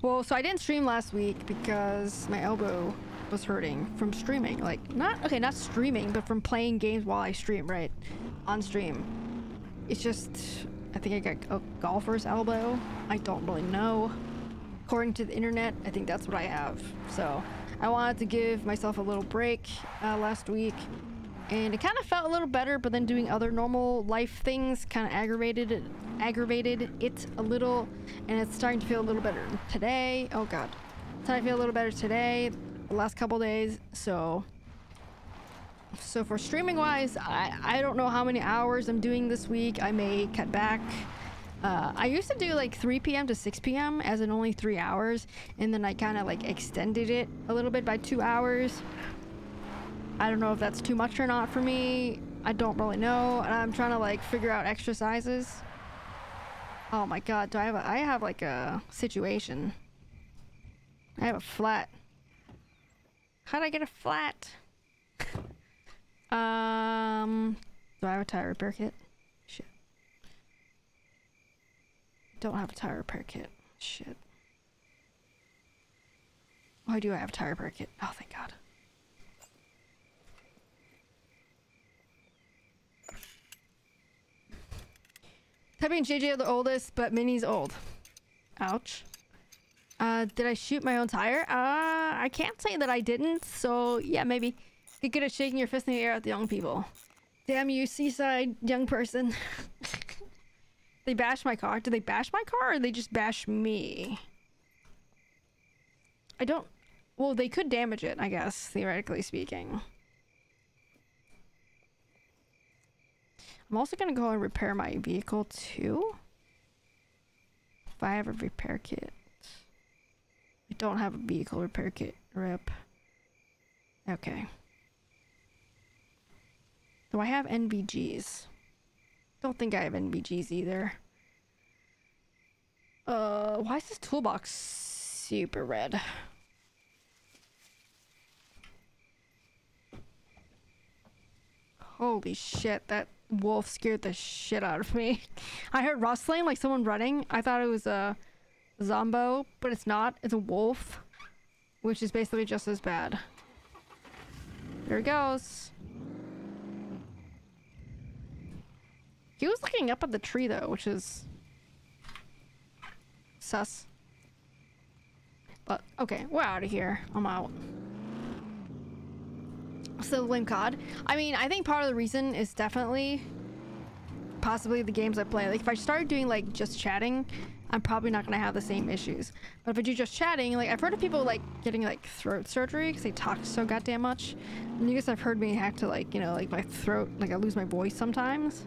S1: Well, so I didn't stream last week because my elbow was hurting from streaming. Like, not streaming, but from playing games while I stream, right? On stream. It's just, I think I got a golfer's elbow. I don't really know. According to the internet, I think that's what I have. So I wanted to give myself a little break last week. And it kind of felt a little better, but then doing other normal life things kind of aggravated it a little. And it's starting to feel a little better today. Oh god. It's starting to feel a little better today, the last couple days. So for streaming wise, I don't know how many hours I'm doing this week. I may cut back. I used to do like 3 p.m. to 6 p.m. as in only 3 hours, and then I kind of like extended it a little bit by 2 hours. I don't know if that's too much or not for me. I don't really know. And I'm trying to like figure out exercises. Oh my god, I have like a situation. I have a flat. How'd I get a flat? Do I have a tire repair kit? Shit. Don't have a tire repair kit. Shit. Why do I have a tire repair kit? Oh, thank god. Tubby and JJ are the oldest, but Minnie's old. Ouch. Did I shoot my own tire? I can't say that I didn't, so yeah, maybe. Get good at shaking your fist in the air at the young people. Damn you, seaside young person. They bashed my car. Did they bash my car, or they just bash me? I don't... Well, they could damage it, I guess, theoretically speaking. I'm also gonna go and repair my vehicle, too. If I have a repair kit. I don't have a vehicle repair kit. Rip. Okay. Do I have NVGs? Don't think I have NVGs either. Why is this toolbox super red? Holy shit, that wolf scared the shit out of me. I heard rustling, like someone running. I thought it was a zombo, but it's not. It's a wolf, which is basically just as bad. There he goes. He was looking up at the tree though, which is sus. But okay, we're out of here. I'm out. Still blame COD. I mean, I think part of the reason is definitely possibly the games I play. Like if I started doing like just chatting, I'm probably not gonna have the same issues. But if I do just chatting, like I've heard of people like getting like throat surgery because they talk so goddamn much. And you guys have heard me have to like, you know, like my throat, like I lose my voice sometimes.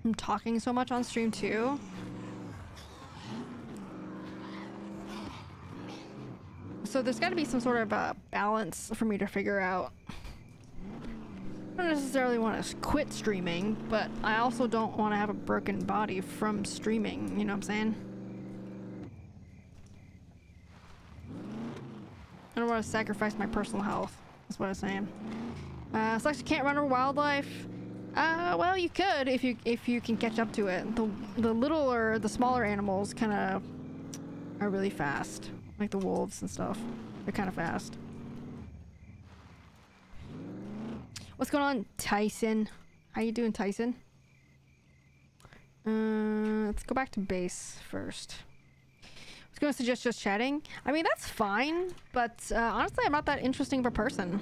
S1: I'm talking so much on stream too. So there's got to be some sort of balance for me to figure out. I don't necessarily want to quit streaming, but I also don't want to have a broken body from streaming, you know what I'm saying? I don't want to sacrifice my personal health. That's what I'm saying. Sucks you can't run over wildlife. Well, you could if you can catch up to it. The littler, the smaller animals kind of are really fast, like the wolves and stuff. They're kind of fast. What's going on, Tyson? How you doing, Tyson? Let's go back to base first. I was going to suggest just chatting. I mean, that's fine, but honestly, I'm not that interesting of a person,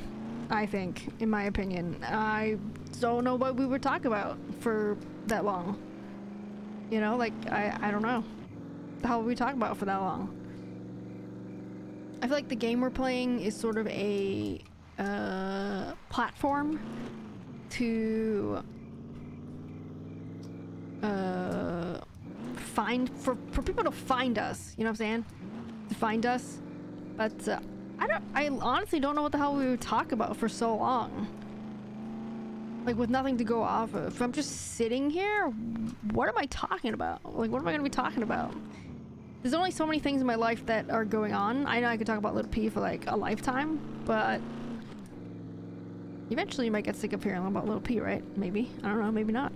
S1: I think, in my opinion. I don't know what we would talk about for that long. You know, like, I don't know. The hell would we talk about for that long? I feel like the game we're playing is sort of a platform to find for people to find us, you know what I'm saying? To find us. But I honestly don't know what the hell we would talk about for so long. Like with nothing to go off of. If I'm just sitting here, what am I talking about? Like what am I gonna be talking about? There's only so many things in my life that are going on. I know I could talk about Little P for like a lifetime, but eventually you might get sick of hearing about Little P, right? Maybe. I don't know, maybe not.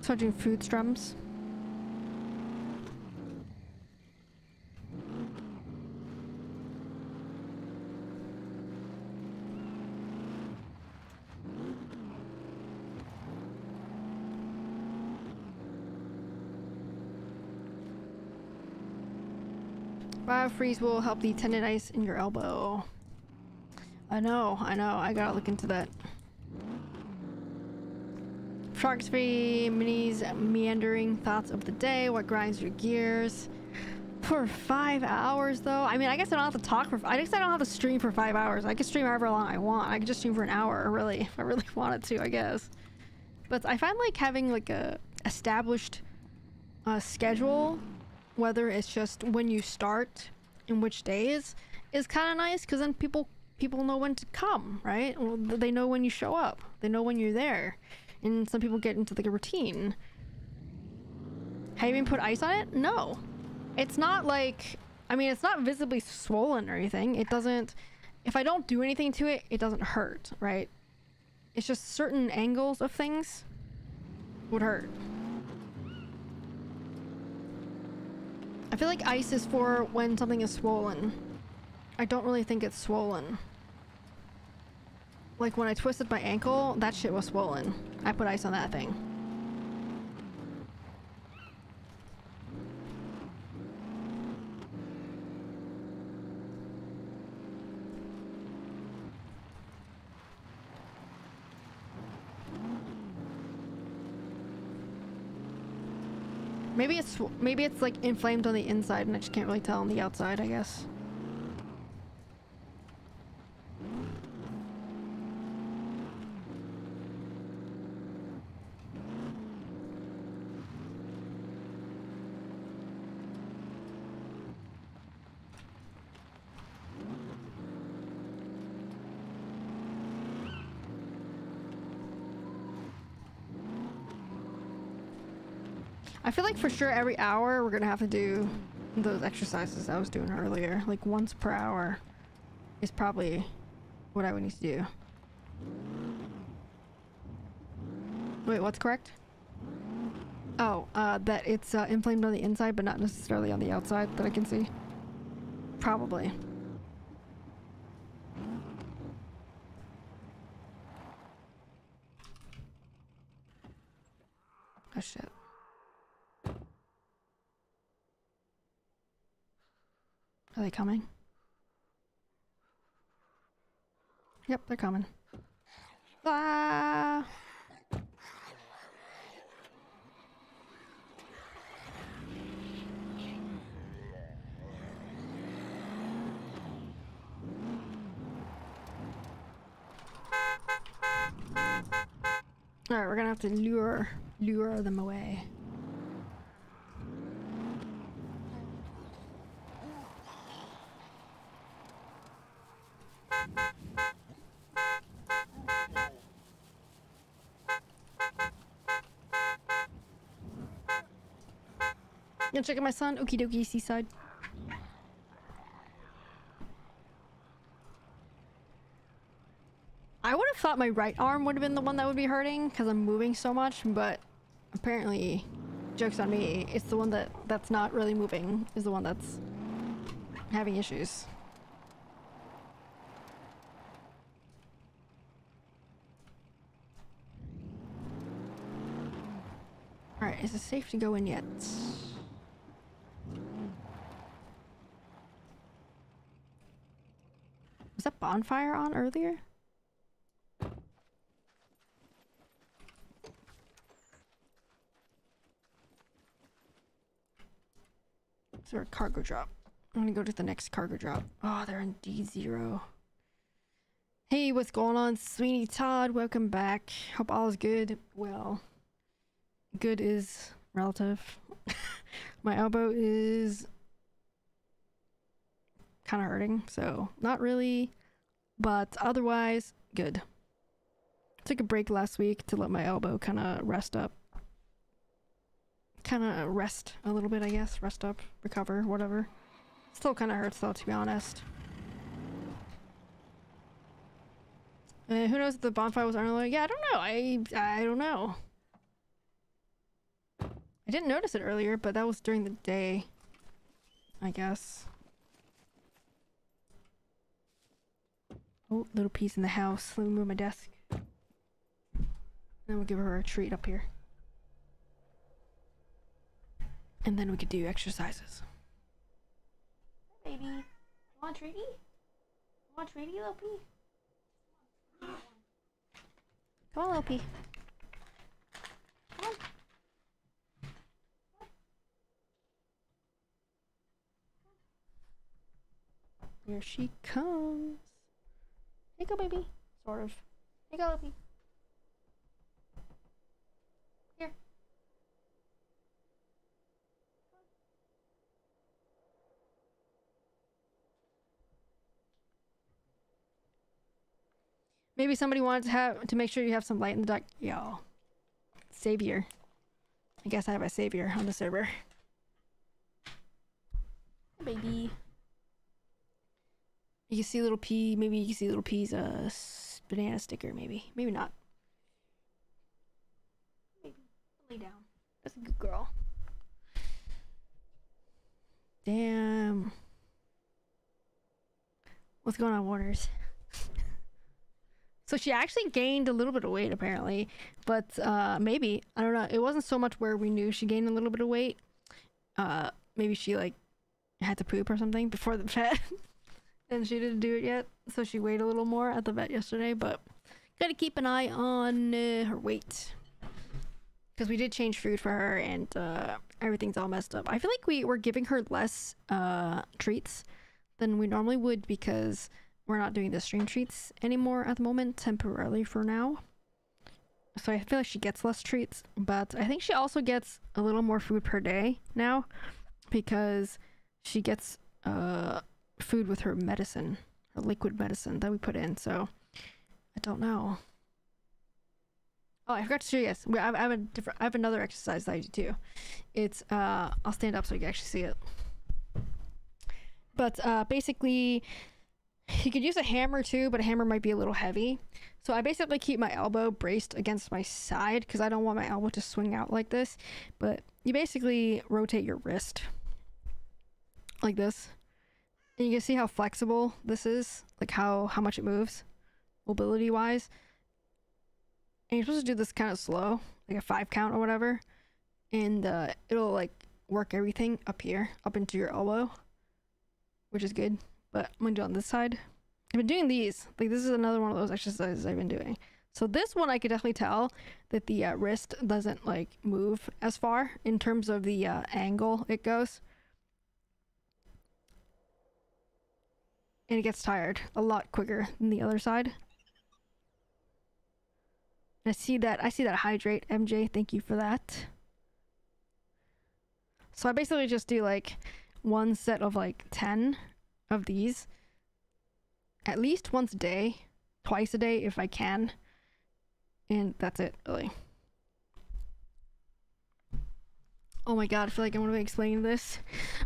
S1: Charging food strums. Biofreeze will help the tendonitis in your elbow. I know. I gotta look into that. Photography, minis, meandering thoughts of the day. What grinds your gears? For 5 hours, though. I mean, I guess I don't have to talk for. I guess I don't have to stream for 5 hours. I could stream however long I want. I could just stream for an hour, really, if I really wanted to. I guess. But I find like having like a established schedule, whether it's just when you start and which days, is kind of nice because then people know when to come, right? Well, they know when you show up. They know when you're there. And some people get into like a routine. Have you even put ice on it? No. It's not like, I mean, it's not visibly swollen or anything. It doesn't, if I don't do anything to it, it doesn't hurt, right? It's just certain angles of things would hurt. I feel like ice is for when something is swollen. I don't really think it's swollen. Like when I twisted my ankle, that shit was swollen. I put ice on that thing. Maybe it's like inflamed on the inside and I just can't really tell on the outside, I guess. I feel like for sure every hour we're gonna have to do those exercises I was doing earlier. Like once per hour is probably what I would need to do. Wait, what's correct? Oh, that it's inflamed on the inside but not necessarily on the outside that I can see. Probably. Oh shit. Are they coming? Yep, they're coming. Ah! Alright, we're gonna have to lure them away. You check out my son? Okie dokie, seaside. I would have thought my right arm would have been the one that would be hurting because I'm moving so much, but apparently, joke's on me, it's the one that's not really moving is the one that's having issues. Alright, is it safe to go in yet? Was that bonfire on earlier? Is there a cargo drop? I'm gonna go to the next cargo drop. Oh, they're in D0. Hey, what's going on, Sweeney Todd? Welcome back. Hope all is good. Well, good is relative. My elbow is kind of hurting, so not really, but otherwise good. Took a break last week to let my elbow kind of rest up. Kind of rest a little bit, I guess. Rest up, recover, whatever. Still kind of hurts though, to be honest. Who knows if the bonfire was earlier? Yeah, I don't know. I don't know. I didn't notice it earlier, but that was during the day, I guess. Oh, little piece in the house. Let me move my desk. Then we'll give her a treat up here. And then we could do exercises. Hey, baby. You want a treaty? You want a treaty, little pea? Come on, little pea. Come on. Here she comes. Here you go, baby. Sort of. Here you go, little pea. Here. Maybe somebody wanted to make sure you have some light in the dark. Yo. Savior. I guess I have a savior on the server. Baby. You can see little pea. Maybe you can see little pea's banana sticker. Maybe not. Maybe lay down. That's a good girl. Damn. What's going on, Waters? So she actually gained a little bit of weight apparently, but maybe, I don't know. It wasn't so much where we knew she gained a little bit of weight. Maybe she like had to poop or something before the vet. And she didn't do it yet, so she weighed a little more at the vet yesterday, but gotta keep an eye on her weight. Because we did change food for her, and everything's all messed up. I feel like we're giving her less treats than we normally would because we're not doing the stream treats anymore at the moment, temporarily for now. So I feel like she gets less treats, but I think she also gets a little more food per day now because she gets food with her medicine, her liquid medicine that we put in, so I don't know. Oh, I forgot to show you guys. I have another exercise that I do too. It's I'll stand up so you can actually see it. But basically, you could use a hammer too, but a hammer might be a little heavy. So I basically keep my elbow braced against my side because I don't want my elbow to swing out like this. But you basically rotate your wrist like this. And you can see how flexible this is, like how much it moves, mobility wise. And you're supposed to do this kind of slow, like a 5 count or whatever. And it'll like work everything up here, up into your elbow, which is good. But I'm gonna do it on this side. I've been doing these. Like this is another one of those exercises I've been doing. So this one I could definitely tell that the wrist doesn't like move as far in terms of the angle it goes. And it gets tired a lot quicker than the other side. I see that hydrate, MJ. Thank you for that. So I basically just do like one set of like 10 of these at least once a day, twice a day if I can. And that's it, really. Oh my god, I feel like I'm gonna be explaining this.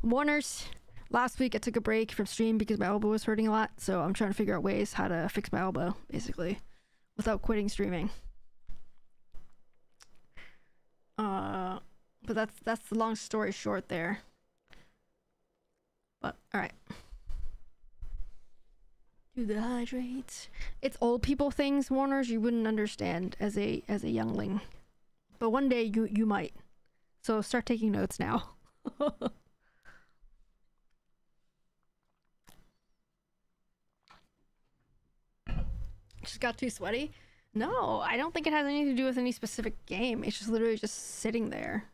S1: Warners, last week I took a break from stream because my elbow was hurting a lot, so I'm trying to figure out ways how to fix my elbow, basically, without quitting streaming. But that's the long story short there. But alright. Do the hydrates. It's old people things, Warners, you wouldn't understand as a youngling. But one day you might. So start taking notes now. Just got too sweaty? No, I don't think it has anything to do with any specific game. It's just literally just sitting there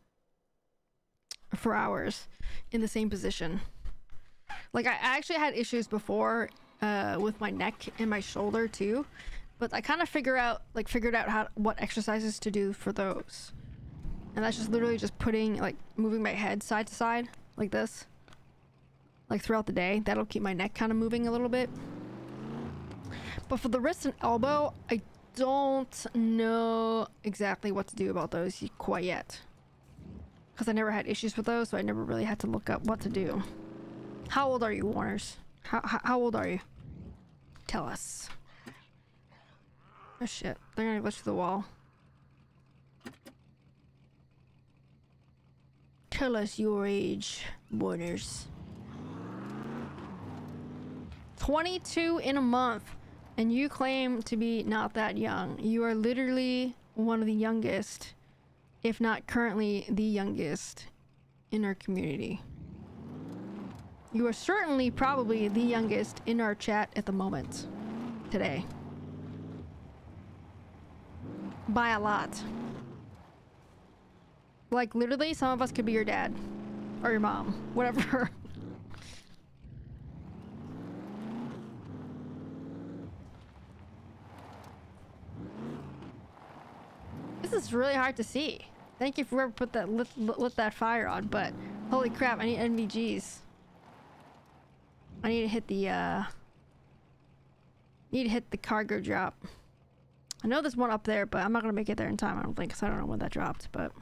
S1: for hours in the same position. Like I actually had issues before with my neck and my shoulder too, but I kind of figured out what exercises to do for those. And that's just literally just moving my head side to side like this, like throughout the day. That'll keep my neck kind of moving a little bit. But for the wrist and elbow, I don't know exactly what to do about those quite yet, because I never had issues with those, so I never really had to look up what to do. How old are you, Warners? How old are you? Tell us. Oh shit, they're gonna glitch through the wall. Tell us your age, Warners. 22 in a month. And you claim to be not that young. You are literally one of the youngest, if not currently the youngest, in our community. You are certainly probably the youngest in our chat at the moment. Today. By a lot. Like literally, some of us could be your dad. Or your mom. Whatever. This is really hard to see. Thank you for whoever put that lit that fire on, but holy crap, I need NVGs. I need to hit the cargo drop. I know there's one up there, but I'm not gonna make it there in time, I don't think, because I don't know when that dropped, but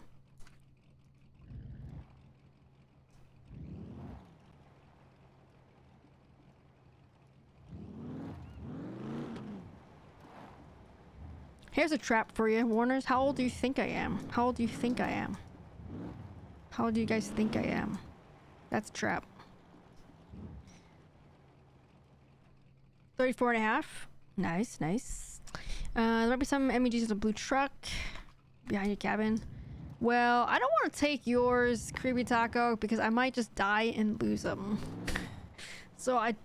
S1: here's a trap for you, Warners. How old do you think I am? How old do you think I am? How old do you guys think I am? That's a trap. 34 and a half. Nice, nice. There might be some MEGs in a blue truck behind your cabin. Well, I don't want to take yours, Creepy Taco, because I might just die and lose them. So I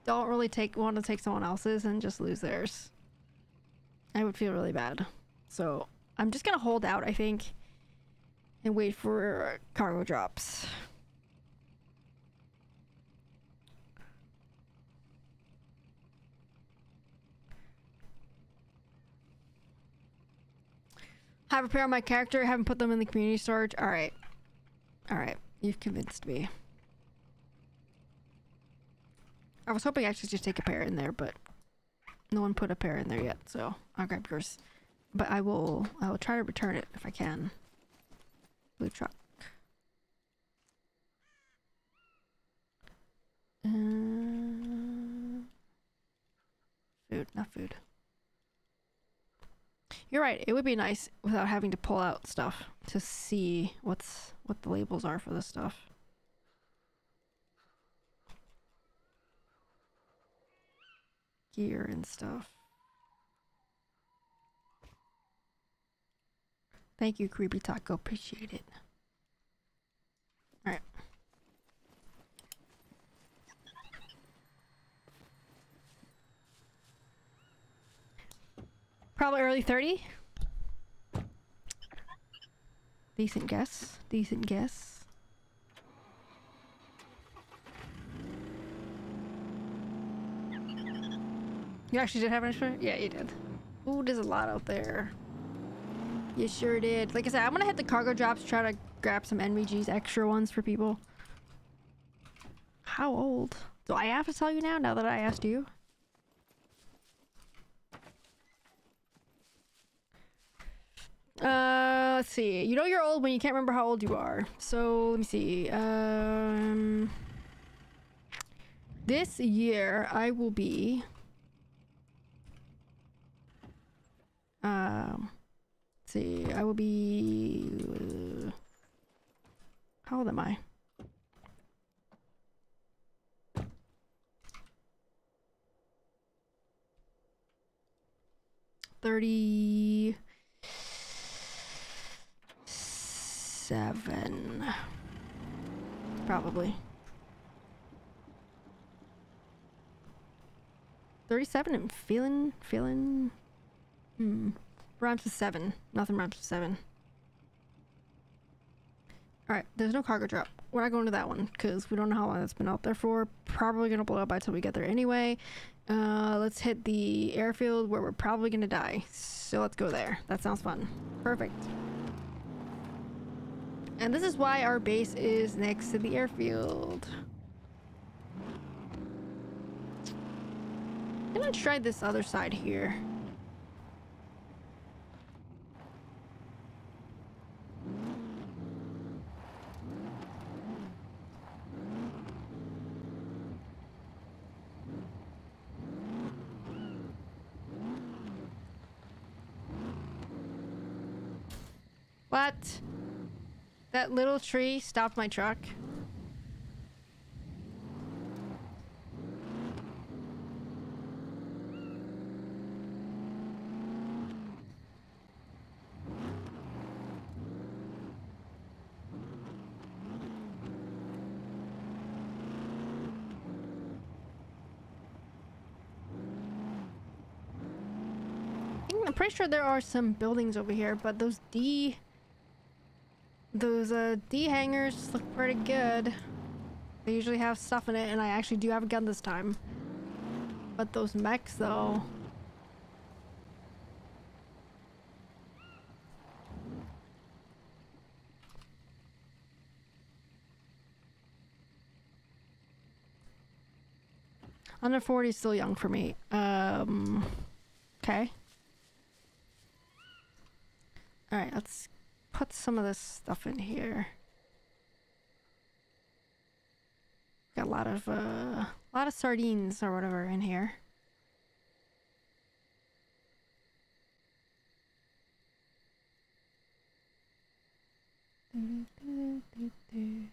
S1: don't really want to take someone else's and just lose theirs. I would feel really bad. So I'm just gonna hold out, I think, and wait for cargo drops. Have repaired my character, haven't put them in the community storage. Alright. Alright, you've convinced me. I was hoping I should just take a pair in there, but no one put a pair in there yet, so I'll grab yours. But I will try to return it if I can. Blue truck. Food, not food. You're right, it would be nice without having to pull out stuff to see what the labels are for this stuff. Gear and stuff. Thank you, Creepy Taco. Appreciate it. Alright. Probably early 30. Decent guess. Decent guess. You actually did have an extra? Yeah, you did. Ooh, there's a lot out there. You sure did. Like I said, I'm gonna hit the cargo drops, try to grab some NVGs, extra ones for people. How old? Do I have to tell you now that I asked you? Let's see. You know you're old when you can't remember how old you are. So, let me see. This year, I will be... let's see. I will be... how old am I? $37. Probably. 37 and feeling... Rhymes with 7. Nothing rhymes with 7. Alright, there's no cargo drop. We're not going to that one, because we don't know how long it's been out there for. Probably gonna blow up by the time we get there anyway. Let's hit the airfield where we're probably gonna die. So let's go there. That sounds fun. Perfect. And this is why our base is next to the airfield. I'm gonna try this other side here. What? That little tree stopped my truck. I'm pretty sure there are some buildings over here, but those D hangars look pretty good. They usually have stuff in it, and I actually do have a gun this time. But those mechs, though... Under 40 is still young for me. Okay. Alright, let's put some of this stuff in here. Got a lot of sardines or whatever in here. Okay.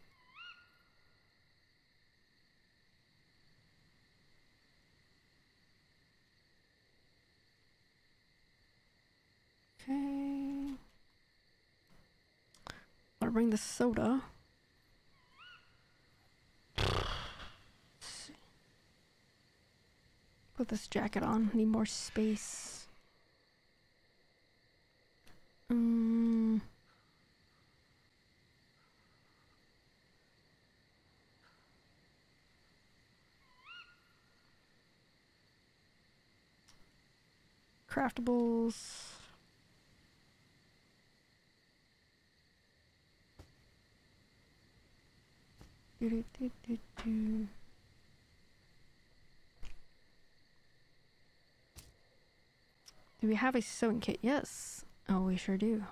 S1: Gotta bring the soda. Put this jacket on. Need more space. Craftables. Do we have a sewing kit? Yes. Oh, we sure do.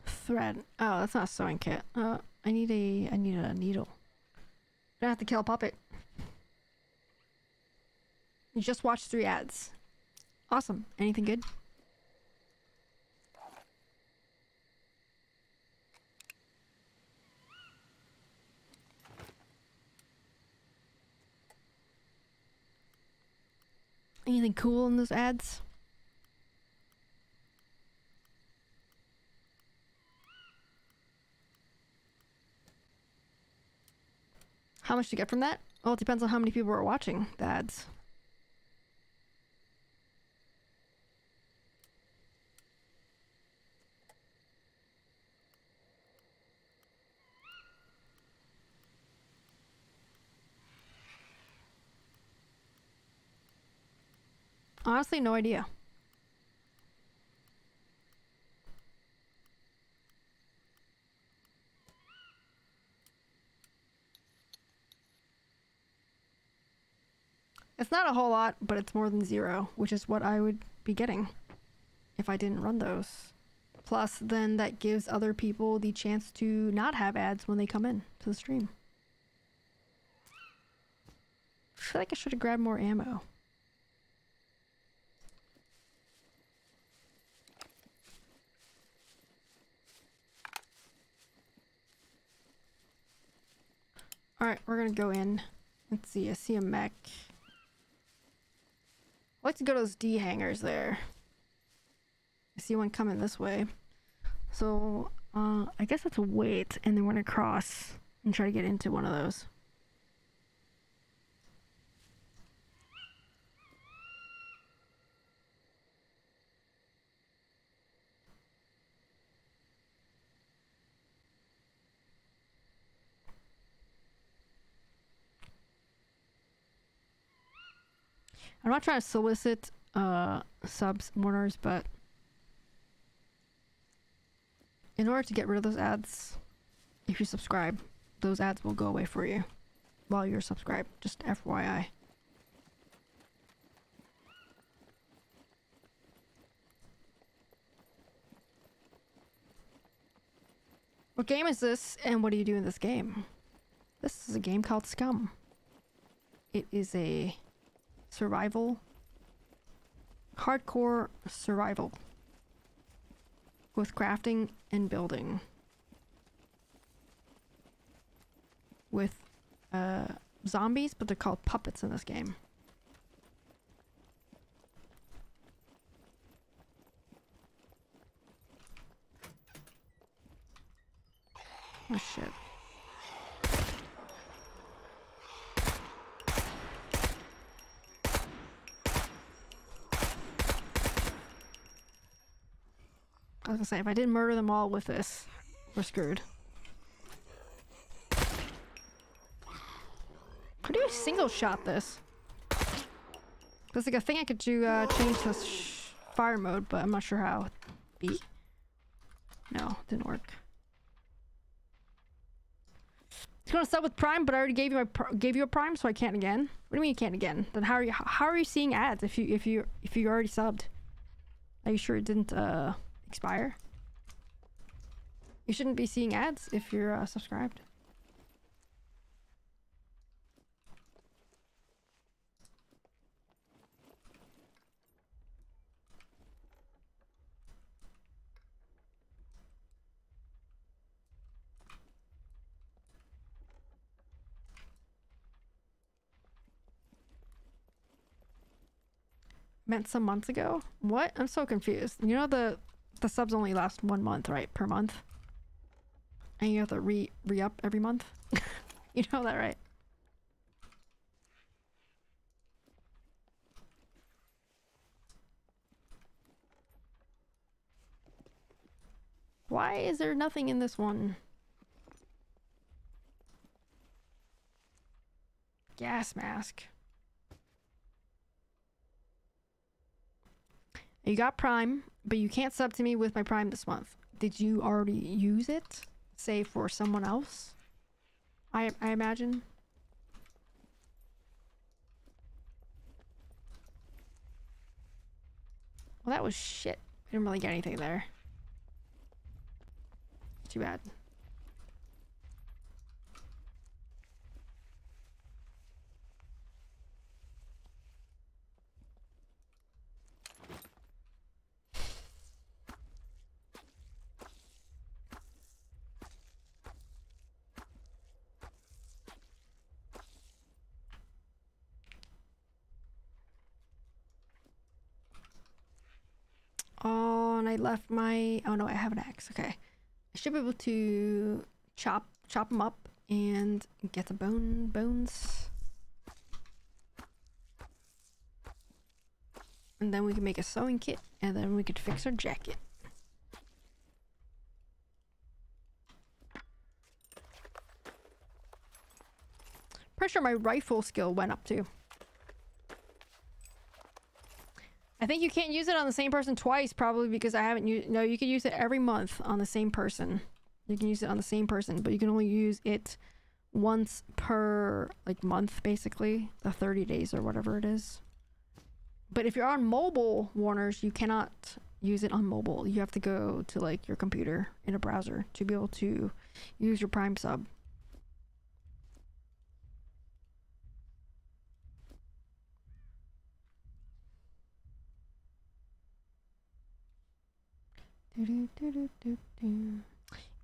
S1: Thread. Oh, that's not a sewing kit. I need a needle. I have to kill a puppet. You just watched 3 ads. Awesome. Anything good? Anything cool in those ads? How much to get from that? Well, it depends on how many people are watching the ads. Honestly, no idea. It's not a whole lot, but it's more than 0, which is what I would be getting if I didn't run those. Plus, then that gives other people the chance to not have ads when they come in to the stream. I feel like I should have grabbed more ammo. Alright, we're gonna go in. Let's see, I see a mech. I like to go to those D hangars there. I see one coming this way. So, I guess let's wait and then we're gonna cross and try to get into one of those. I'm not trying to solicit subs warners, but in order to get rid of those ads, if you subscribe, those ads will go away for you while you're subscribed. Just FYI. What game is this, and what do you do in this game? This is a game called Scum. It is a survival, hardcore survival with crafting and building with zombies, but they're called puppets in this game. Oh shit. I was gonna say, if I didn't murder them all with this, we're screwed. How do you single shot this? There's like a thing I could do, change to fire mode, but I'm not sure how. B? No, didn't work. It's gonna sub with Prime, but I already gave you a Prime, so I can't again. What do you mean you can't again? Then how are you seeing ads if you already subbed? Are you sure it didn't expire? You shouldn't be seeing ads if you're subscribed. Meant some months ago? What? I'm so confused. You know the subs only last 1 month, right? Per month? And you have to re-up every month? You know that, right? Why is there nothing in this one? Gas mask. You got Prime, but you can't sub to me with my Prime this month. Did you already use it? Say for someone else? I imagine. Well, that was shit. I didn't really get anything there. Too bad. Oh, and I left my... Oh no, I have an axe. Okay. I should be able to chop them up and get the bones. And then we can make a sewing kit, and then we could fix our jacket. Pretty sure my rifle skill went up too. I think you can't use it on the same person twice, probably because I haven't used... No, you can use it every month on the same person. You can use it on the same person, but you can only use it once per, like, month, basically. The 30 days or whatever it is. But if you're on mobile, Warners, you cannot use it on mobile. You have to go to, like, your computer in a browser to be able to use your Prime sub.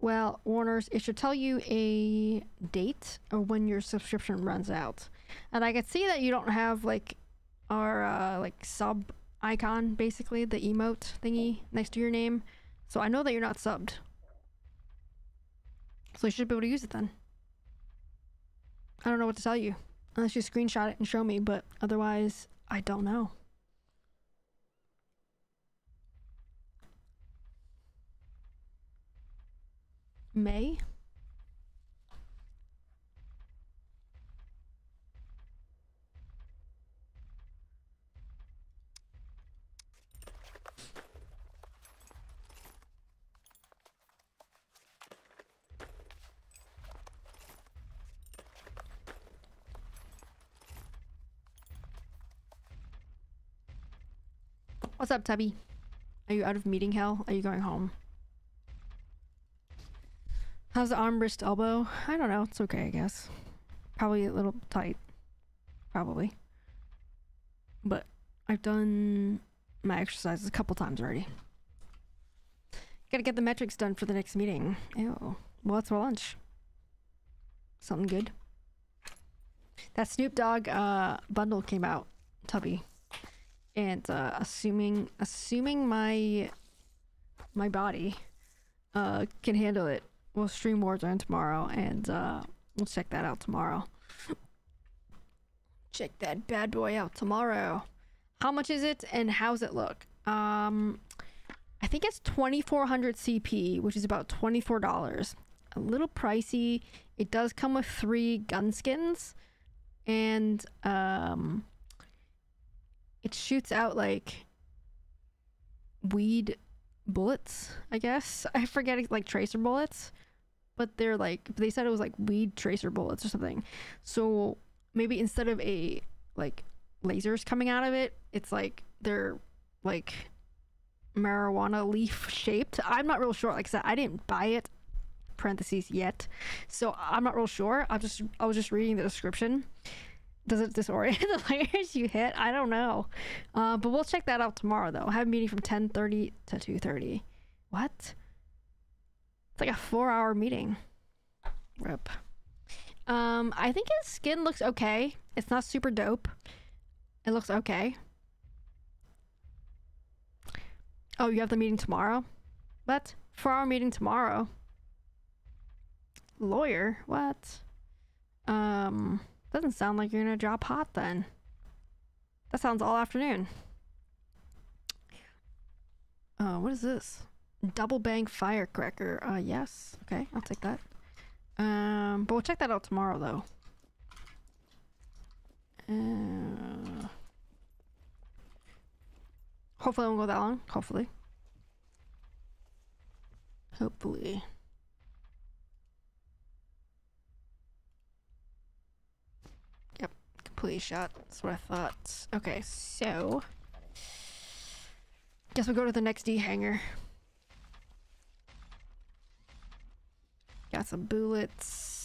S1: Well, Warners, it should tell you a date of when your subscription runs out. And I can see that you don't have, like, our, like, sub icon, basically, the emote thingy next to your name. So I know that you're not subbed. So you should be able to use it then. I don't know what to tell you. Unless you screenshot it and show me, but otherwise, I don't know. May? What's up, Tubby? Are you out of meeting hell? Are you going home? How's the arm, wrist, elbow? I don't know. It's okay, I guess. Probably a little tight. Probably. But I've done my exercises a couple times already. Gotta get the metrics done for the next meeting. Ew. Well, what's for lunch? Something good. That Snoop Dogg bundle came out, Tubby. And assuming my body can handle it, we'll stream Warzone tomorrow, and we'll check that out tomorrow. Check that bad boy out tomorrow. How much is it, and how's it look? I think it's 2400 CP, which is about $24. A little pricey. It does come with 3 gun skins, and it shoots out like weed bullets, I guess. I forget, like tracer bullets, but they're like, they said it was like weed tracer bullets or something. So maybe instead of a like lasers coming out of it, it's like they're like marijuana leaf shaped. I'm not real sure. Like I said, I didn't buy it, parentheses, yet, so I'm not real sure. I was just reading the description. Does it disorient the layers you hit? I don't know. But we'll check that out tomorrow, though. I have a meeting from 10:30 to 2:30. What? It's like a 4-hour meeting. Rip. I think his skin looks okay. It's not super dope. It looks okay. Oh, you have the meeting tomorrow? What? 4-hour meeting tomorrow? Lawyer? What? Doesn't sound like you're gonna drop hot then. That sounds all afternoon. What is this? Double bang firecracker. Yes. Okay, I'll take that. But we'll check that out tomorrow though. Hopefully it won't go that long. Hopefully. Hopefully. Yep, completely shot. That's what I thought. Okay, so guess we'll go to the next D hangar. Got some bullets.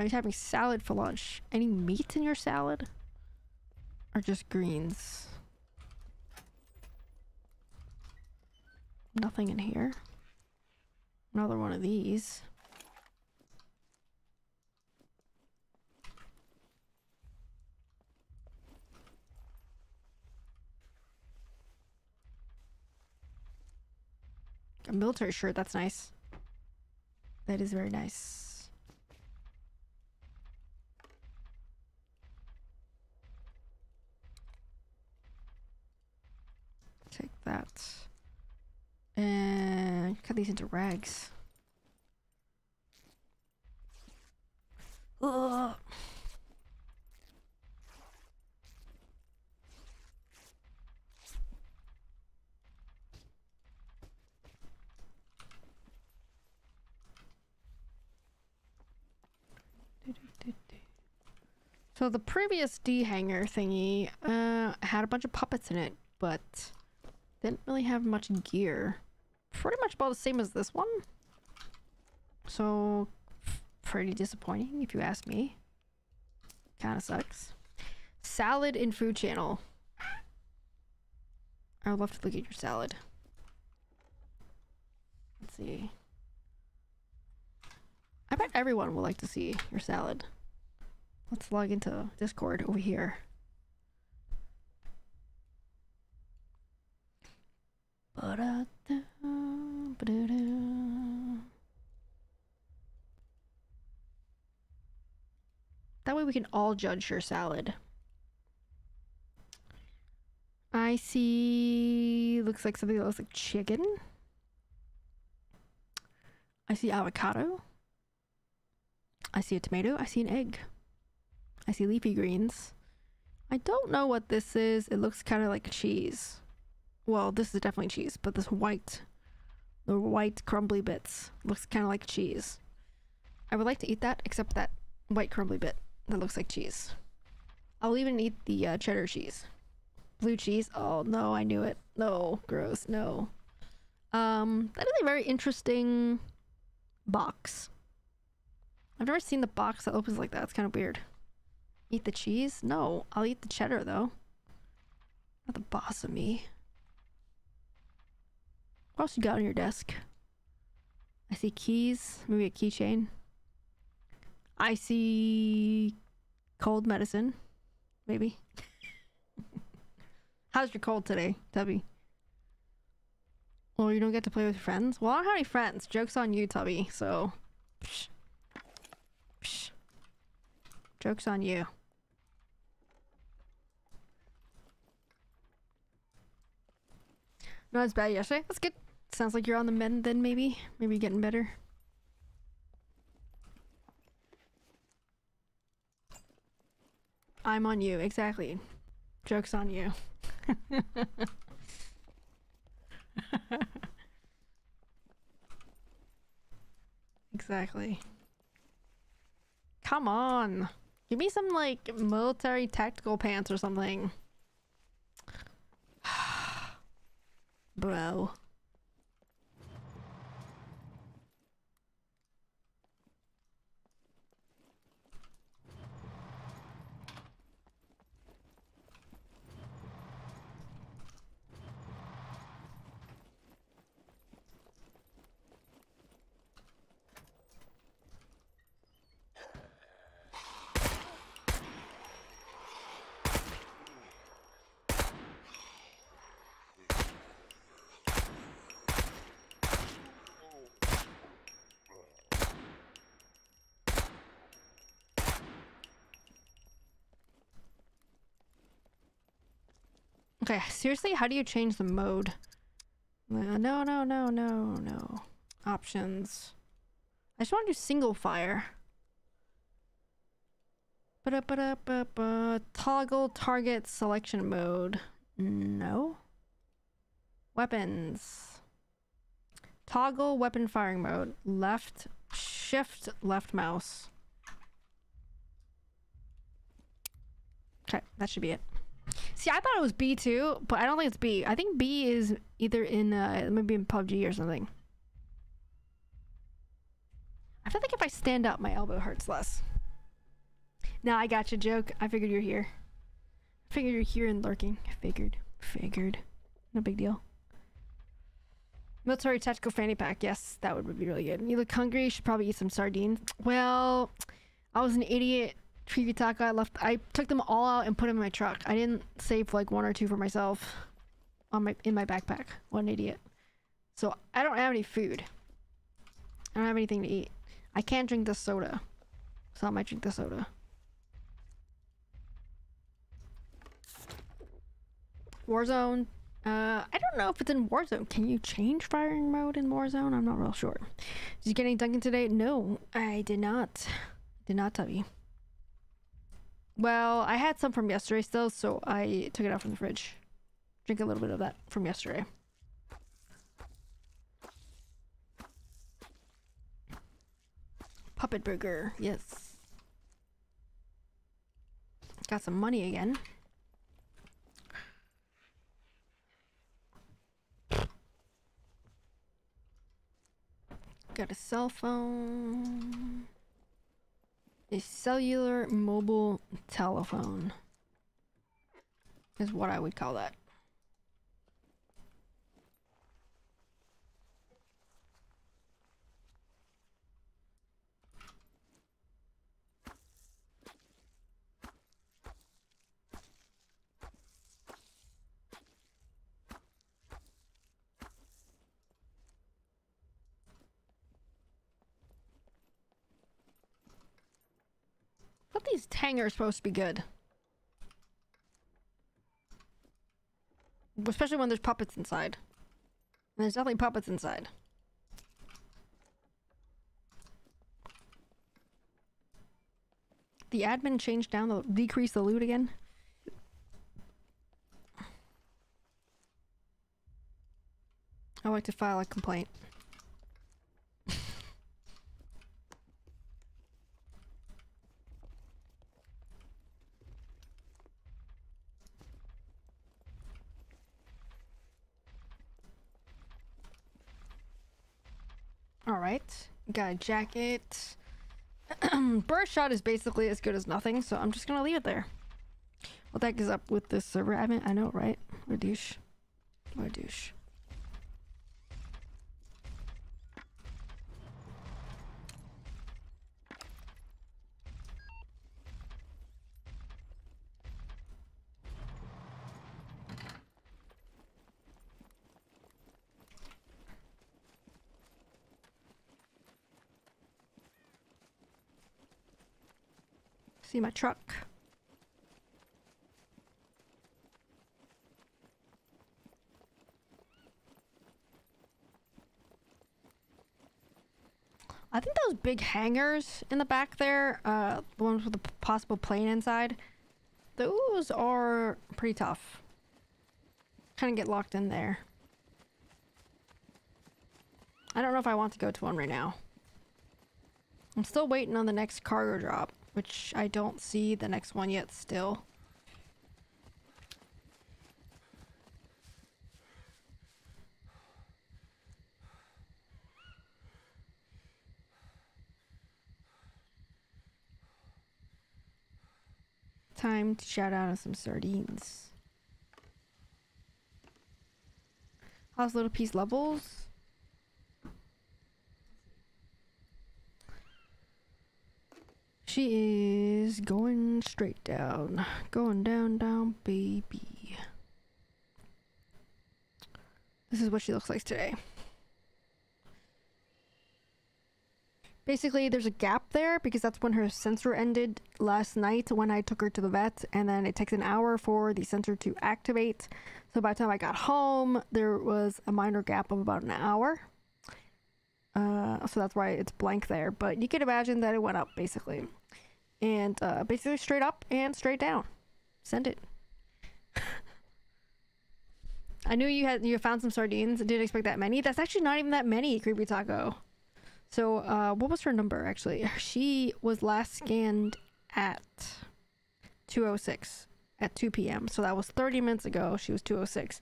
S1: He's having salad for lunch. Any meat in your salad? Or just greens? Nothing in here. Another one of these. A military shirt, that's nice. That is very nice. Take that. And cut these into rags. Ugh. So the previous D hangar thingy had a bunch of puppets in it, but didn't really have much gear. Pretty much about the same as this one. So pretty disappointing if you ask me. Kinda sucks. Salad in food channel. I would love to look at your salad. Let's see. I bet everyone would like to see your salad. Let's log into Discord over here. That way we can all judge your salad. I see... looks like something that looks like chicken. I see avocado. I see a tomato. I see an egg. I see leafy greens. I don't know what this is. It looks kind of like cheese. Well, this is definitely cheese, but the white crumbly bits looks kind of like cheese. I would like to eat that, except that white crumbly bit that looks like cheese. I'll even eat the cheddar cheese. Blue cheese. Oh no, I knew it. No, gross. No. That is a very interesting box. I've never seen the box that opens like that. It's kind of weird. Eat the cheese? No, I'll eat the cheddar though. Not the boss of me. What else you got on your desk? I see keys, maybe a keychain. I see cold medicine, maybe. How's your cold today, Tubby? Well, you don't get to play with your friends? Well, I don't have any friends. Joke's on you, Tubby, so... Psh. Psh. Joke's on you. Not as bad yesterday. That's good. Sounds like you're on the mend then, maybe. Maybe you're getting better. I'm on you, exactly. Joke's on you. Exactly. Come on. Give me some, like, military tactical pants or something. Bro. Okay, seriously, how do you change the mode? No. Options. I just want to do single fire. Toggle target selection mode. No. Weapons. Toggle weapon firing mode. Left shift left mouse. Okay, that should be it. See, I thought it was B too, but I don't think it's B. I think B is either in maybe in PUBG or something. I feel like if I stand up, my elbow hurts less. Nah, I got you, joke. I figured you're here. I figured you're here and lurking. Figured. No big deal. Military tactical fanny pack. Yes, that would be really good. You look hungry. You should probably eat some sardines. Well, I was an idiot. Trivitaka. I took them all out and put them in my truck. I didn't save like 1 or 2 for myself in my backpack. What an idiot. So I don't have any food. I don't have anything to eat. I can't drink the soda. So I might drink the soda. Warzone. I don't know if it's in Warzone. Can you change firing mode in Warzone? I'm not real sure. Did you get any Dunkin' today? No, I did not. Did not, Tubby. Well, I had some from yesterday still, so I took it out from the fridge. Drink a little bit of that from yesterday. Puppet burger, yes. Got some money again. Got a cell phone. A cellular mobile telephone is what I would call that. I thought these hangers are supposed to be good. Especially when there's puppets inside. And there's definitely puppets inside. The admin changed down the decrease the loot again. I'd like to file a complaint. Alright, got a jacket. Burst shot is basically as good as nothing, so I'm just gonna leave it there. What the heck is up with this server admin? I know, right? What a douche. What a douche. See my truck. I think those big hangars in the back there, the ones with the possible plane inside, those are pretty tough. Kind of get locked in there. I don't know if I want to go to one right now. I'm still waiting on the next cargo drop, which I don't see the next one yet still. Time to shout out on some sardines. How's Little Piece levels? She is going straight down. Going down, down, baby. This is what she looks like today. Basically, there's a gap there because that's when her sensor ended last night when I took her to the vet, and then it takes an hour for the sensor to activate. So by the time I got home, there was a minor gap of about an hour. So that's why it's blank there. But you can imagine that it went up, basically. And basically straight up and straight down. Send it. I knew you found some sardines. I didn't expect that many. That's actually not even that many, Creepy Taco. So, what was her number, actually? She was last scanned at 2:06 at 2 p.m. So that was 30 minutes ago. She was 2:06.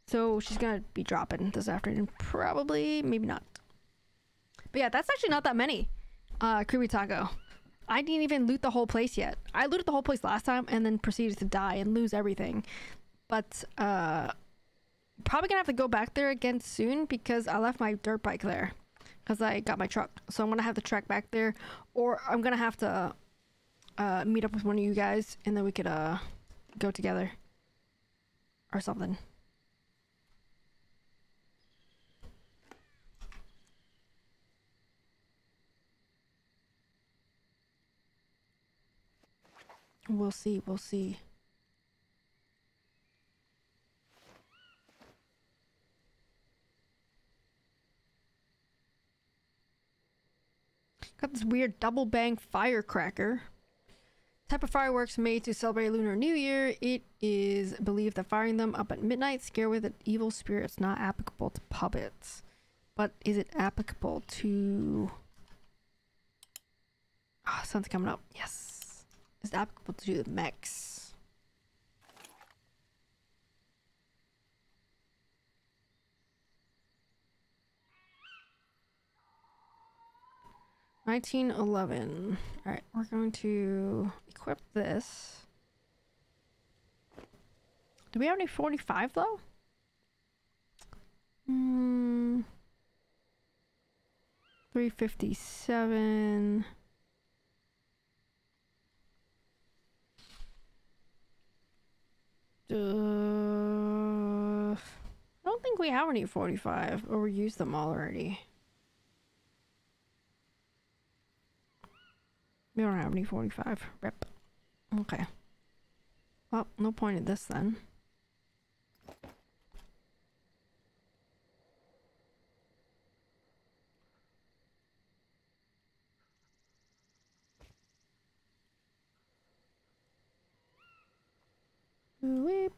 S1: So she's gonna be dropping this afternoon. Probably, maybe not. But yeah, that's actually not that many. Creepy Taco. I didn't even loot the whole place yet. I looted the whole place last time and then proceeded to die and lose everything. But, probably gonna have to go back there again soon because I left my dirt bike there. Because I got my truck. So I'm gonna have to track back there. Or I'm gonna have to meet up with one of you guys and then we could go together. Or something. We'll see, we'll see. Got this weird double bang firecracker. Type of fireworks made to celebrate Lunar New Year. It is believed that firing them up at midnight scare away the evil spirits. Not applicable to puppets. But is it applicable to... Ah, oh, sun's coming up. Yes. Is it applicable to the mechs? $19.11. Alright, we're going to equip this. Do we have any 45 though? 357. I don't think we have any 45, or we used them already. We don't have any 45. Rip. Okay. Well, no point in this then. Weep.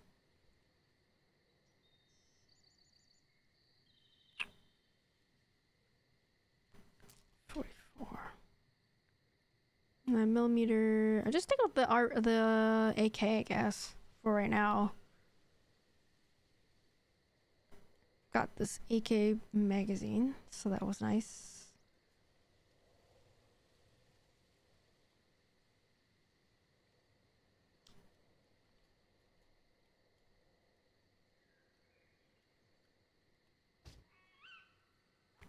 S1: Millimeter. I just take out the AK, I guess, for right now. Got this AK magazine, so that was nice.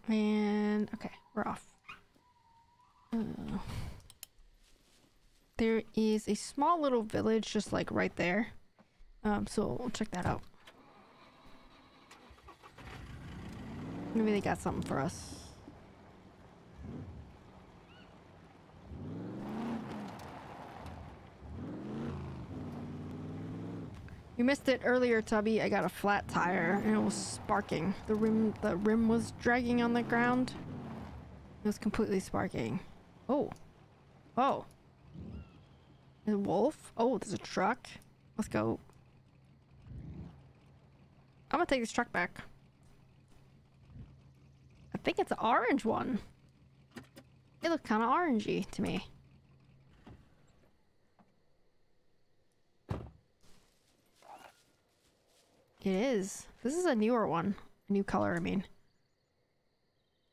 S1: And okay, we're off. There is a small little village just like right there. So we'll check that out. Maybe they got something for us. You missed it earlier, Tubby. I got a flat tire and it was sparking. The rim was dragging on the ground. It was completely sparking. Oh. Oh. There's a wolf? Oh, there's a truck. Let's go. I'm gonna take this truck back. I think it's an orange one. It looks kind of orangey to me. It is. This is a newer one. A new color, I mean.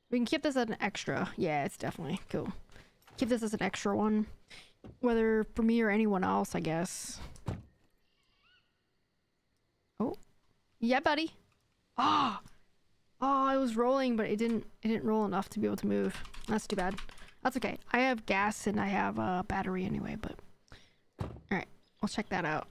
S1: We can keep this as an extra. Yeah, it's definitely cool. Keep this as an extra one. Whether for me or anyone else, I guess. Oh. Yeah, buddy. Ah! Oh, I was rolling, but it didn't roll enough to be able to move. That's too bad. That's okay. I have gas and I have a battery anyway, but... Alright, we'll check that out.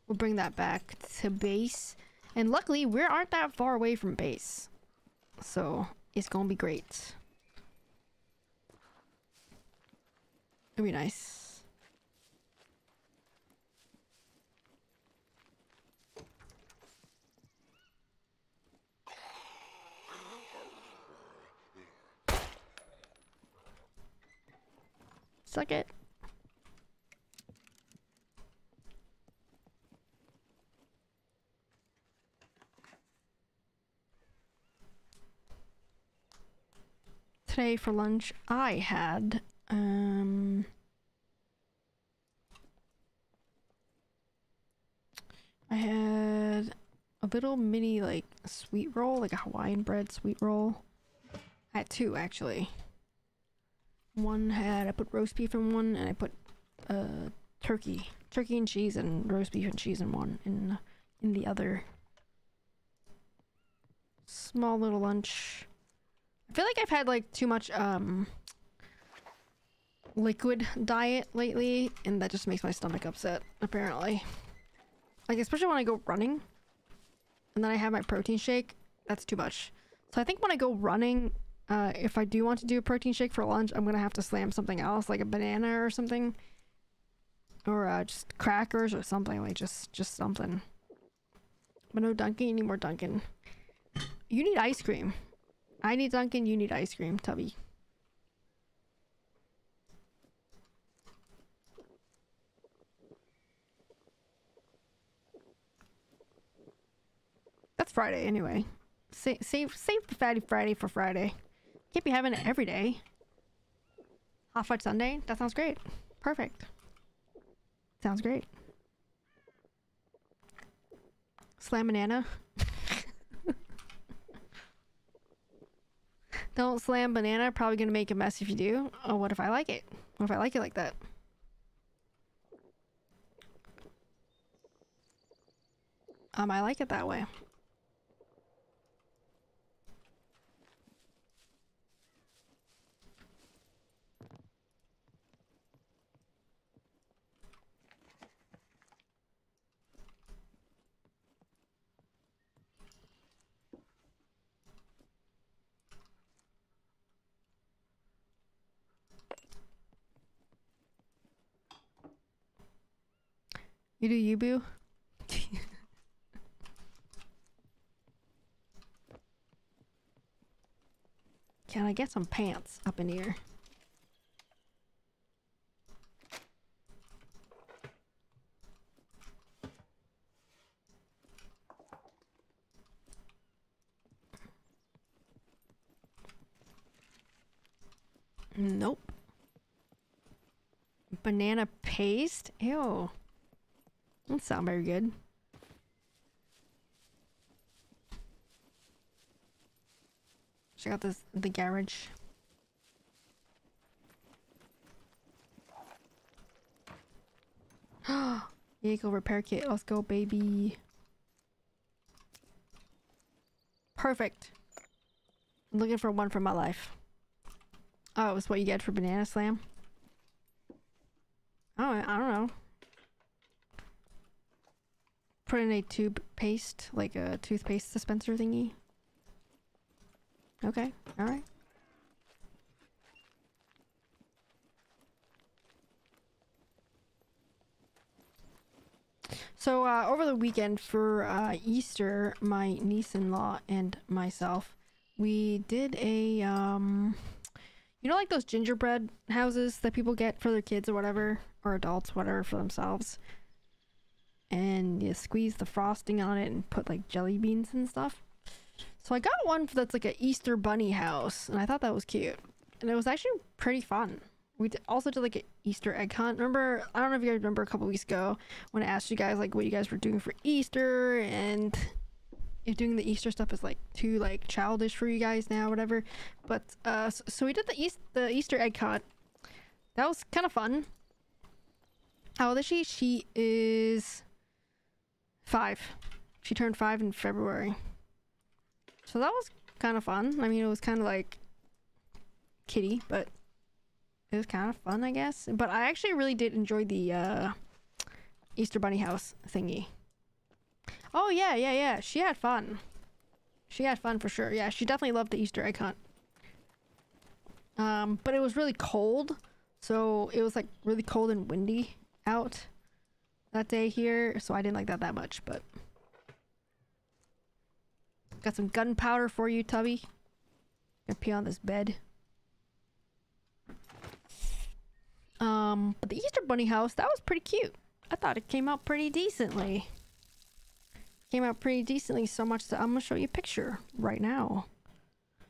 S1: We'll bring that back to base. And luckily, we aren't that far away from base. so it's gonna be great. It'll be nice. Suck it. Today for lunch I had I had a little mini like sweet roll, like a Hawaiian bread sweet roll. I had two actually. One had, I put roast beef in one, and I put turkey and cheese and roast beef and cheese in one in the other. Small little lunch. I feel like I've had like too much liquid diet lately, and that just makes my stomach upset, apparently. Like, especially when I go running and then I have my protein shake, that's too much. So I think when I go running, if I do want to do a protein shake for lunch, I'm gonna have to slam something else, like a banana or something, or just crackers or something, like just something. But no Dunkin', you need more Dunkin'. You need ice cream. I need Dunkin', you need ice cream, Tubby. That's Friday anyway. Save the Fatty Friday for Friday. Can't be having it every day. Hot Fudge Sunday? That sounds great. Perfect. Sounds great. Slam banana. Don't slam banana. Probably gonna make a mess if you do. Oh, what if I like it? What if I like it like that? I like it that way. You do you, boo? Can I get some pants up in here? Nope. Banana paste? Ew. Doesn't sound very good. Check out the garage. Vehicle repair kit. Let's go, baby. Perfect. I'm looking for one for my life. Oh, it was what you get for Banana Slam? Oh, I don't know. Put in a tube paste, like a toothpaste dispenser thingy. Okay, alright. So, over the weekend for Easter, my niece-in-law and myself, we did a, you know, like those gingerbread houses that people get for their kids or whatever, or adults, whatever, for themselves. And you squeeze the frosting on it and put like jelly beans and stuff. So I got one that's like an Easter bunny house, and I thought that was cute. And it was actually pretty fun. We also did like an Easter egg hunt. Remember, I don't know if you guys remember a couple weeks ago when I asked you guys like what you guys were doing for Easter, and if doing the Easter stuff is like too like childish for you guys now, whatever. But so we did the Easter egg hunt. That was kind of fun. How old is she? She is 5. She turned 5 in February. So that was kind of fun. I mean, it was kind of like kiddie, but it was kind of fun, I guess. But I actually really did enjoy the Easter bunny house thingy. Oh yeah. She had fun. She had fun for sure. Yeah, she definitely loved the Easter egg hunt. But it was really cold, so it was like really cold and windy out that day here, so I didn't like that much. But got some gunpowder for you, Tubby. Gonna pee on this bed. But the Easter Bunny house, that was pretty cute. I thought it came out pretty decently. Came out pretty decently, so much that I'm gonna show you a picture right now.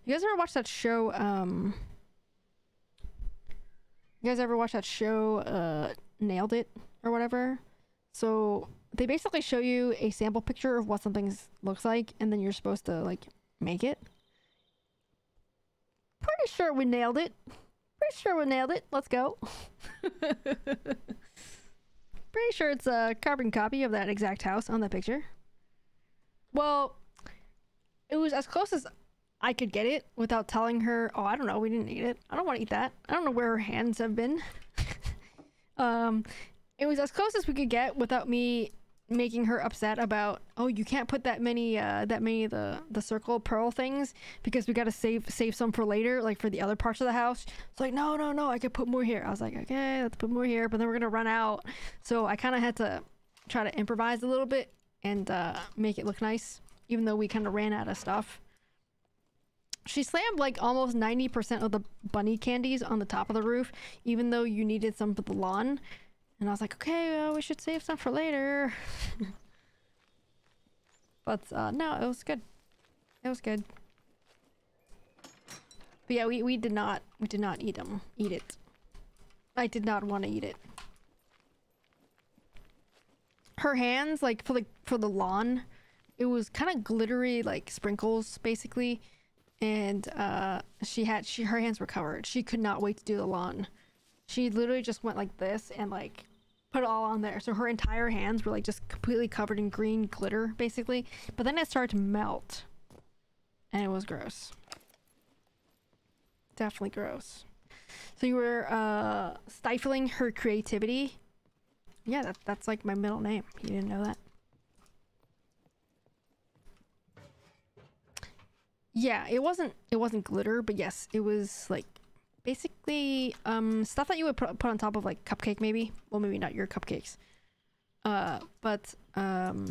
S1: You guys ever watch that show, Nailed It or whatever? So they basically show you a sample picture of what something looks like, and then you're supposed to like make it. Pretty sure we nailed it. Pretty sure we nailed it. Let's go. Pretty sure it's a carbon copy of that exact house on that picture. Well, it was as close as I could get it without telling her, oh, I don't know, we didn't eat it. I don't want to eat that. I don't know where her hands have been. It was as close as we could get without me making her upset about, oh, you can't put that many of the circle pearl things because we got to save some for later, like for the other parts of the house. It's like, no, I could put more here. I was like, okay, let's put more here, but then we're gonna run out. So I kind of had to try to improvise a little bit and make it look nice, even though we kind of ran out of stuff. She slammed like almost 90% of the bunny candies on the top of the roof, even though you needed some for the lawn. And I was like, okay, well, we should save some for later. But no, it was good. It was good. But yeah, we did not eat it. I did not want to eat it. Her hands, like for the lawn, it was kind of glittery, like sprinkles basically. And her hands were covered. She could not wait to do the lawn. She literally just went like this and like put it all on there. So her entire hands were like just completely covered in green glitter basically. But then it started to melt. And it was gross. Definitely gross. So you were stifling her creativity. Yeah, that's like my middle name. You didn't know that? Yeah, it wasn't glitter, but yes, it was like basically stuff that you would put on top of like cupcake maybe. Well, maybe not your cupcakes. But they're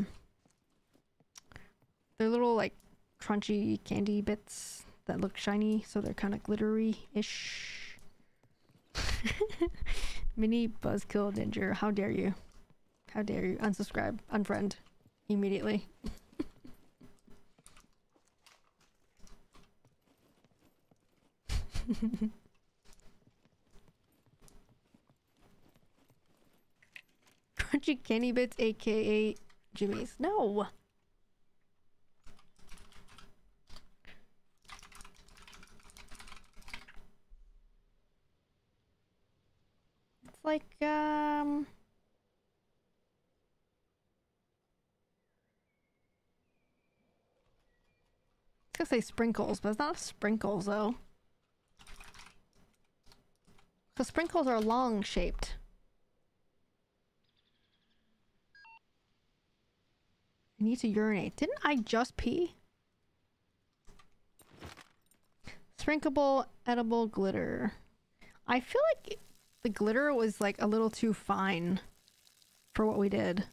S1: little like crunchy candy bits that look shiny, so they're kind of glittery-ish. Mini buzzkill ninja. How dare you? How dare you? Unsubscribe. Unfriend. Immediately. Crunchy candy bits, aka Jimmy's. No! It's like, I was gonna say sprinkles, but it's not sprinkles though. The sprinkles are long shaped. I need to urinate. Didn't I just pee? Sprinkable edible glitter. I feel like the glitter was like a little too fine for what we did.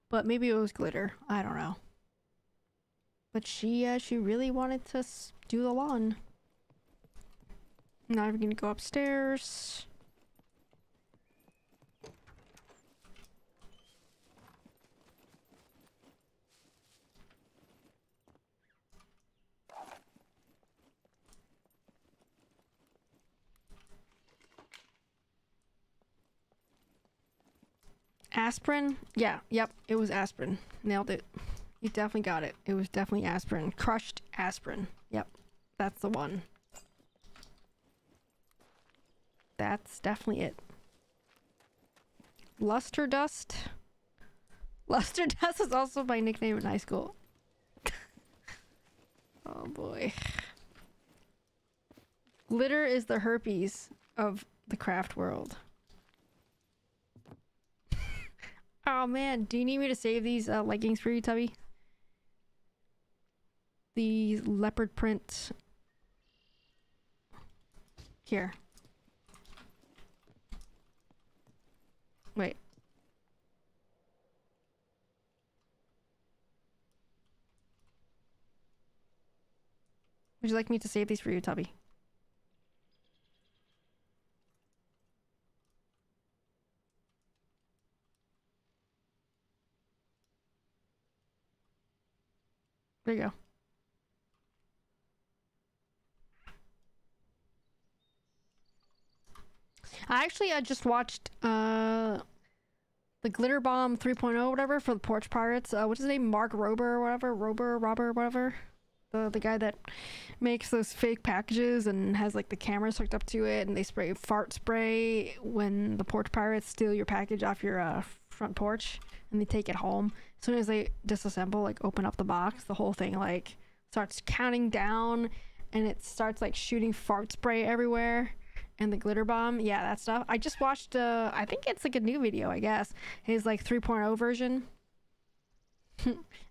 S1: But maybe it was glitter. I don't know. But she really wanted to do the lawn. Now we're gonna go upstairs. Aspirin? Yeah, yep, it was aspirin. Nailed it. You definitely got it. It was definitely aspirin. Crushed aspirin. Yep, that's the one. That's definitely it. Luster Dust. Luster Dust is also my nickname in high school. Oh boy. Glitter is the herpes of the craft world. Oh man, do you need me to save these leggings for you, Tubby? the leopard print here. Wait. Would you like me to save these for you, Tubby? There you go. I actually just watched the Glitter Bomb 3.0 whatever for the Porch Pirates. What's his name? Mark Rober or whatever? Robber, whatever. The guy that makes those fake packages and has like the cameras hooked up to it, and they spray fart spray when the Porch Pirates steal your package off your front porch and they take it home. As soon as they disassemble, like open up the box, the whole thing like starts counting down and it starts like shooting fart spray everywhere. And the glitter bomb, yeah, that stuff. I just watched I think it's like a new video, I guess, his like 3.0 version.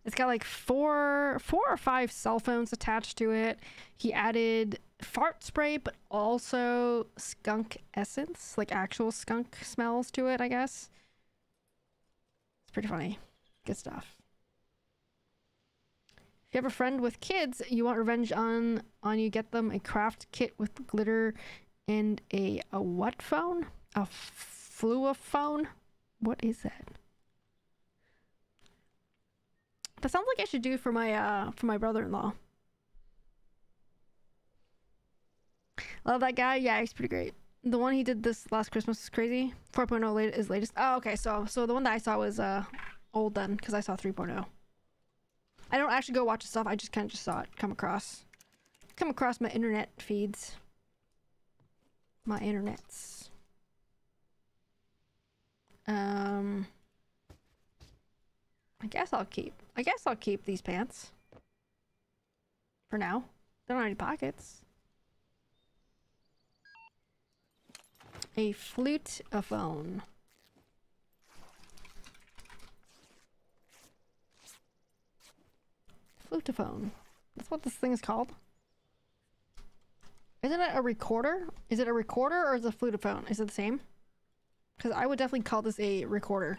S1: It's got like four or five cell phones attached to it. He added fart spray but also skunk essence, like actual skunk smells to it, I guess. It's pretty funny. Good stuff. If you have a friend with kids you want revenge on you, get them a craft kit with glitter and a what phone? A fluophone? What is that? That sounds like I should do for my brother-in-law. Love that guy. Yeah, he's pretty great. The one he did this last Christmas is crazy. 4.0 is latest. Oh, okay. So the one that I saw was old then, because I saw 3.0. I don't actually go watch the stuff. I just kind of just saw it come across my internet feeds. My internets. I guess I'll keep these pants. For now. They don't have any pockets. A flute-a-phone. Flute-a-phone. That's what this thing is called. Isn't it a recorder? Is it a recorder or is it a flute-a-phone? Is it the same? Because I would definitely call this a recorder.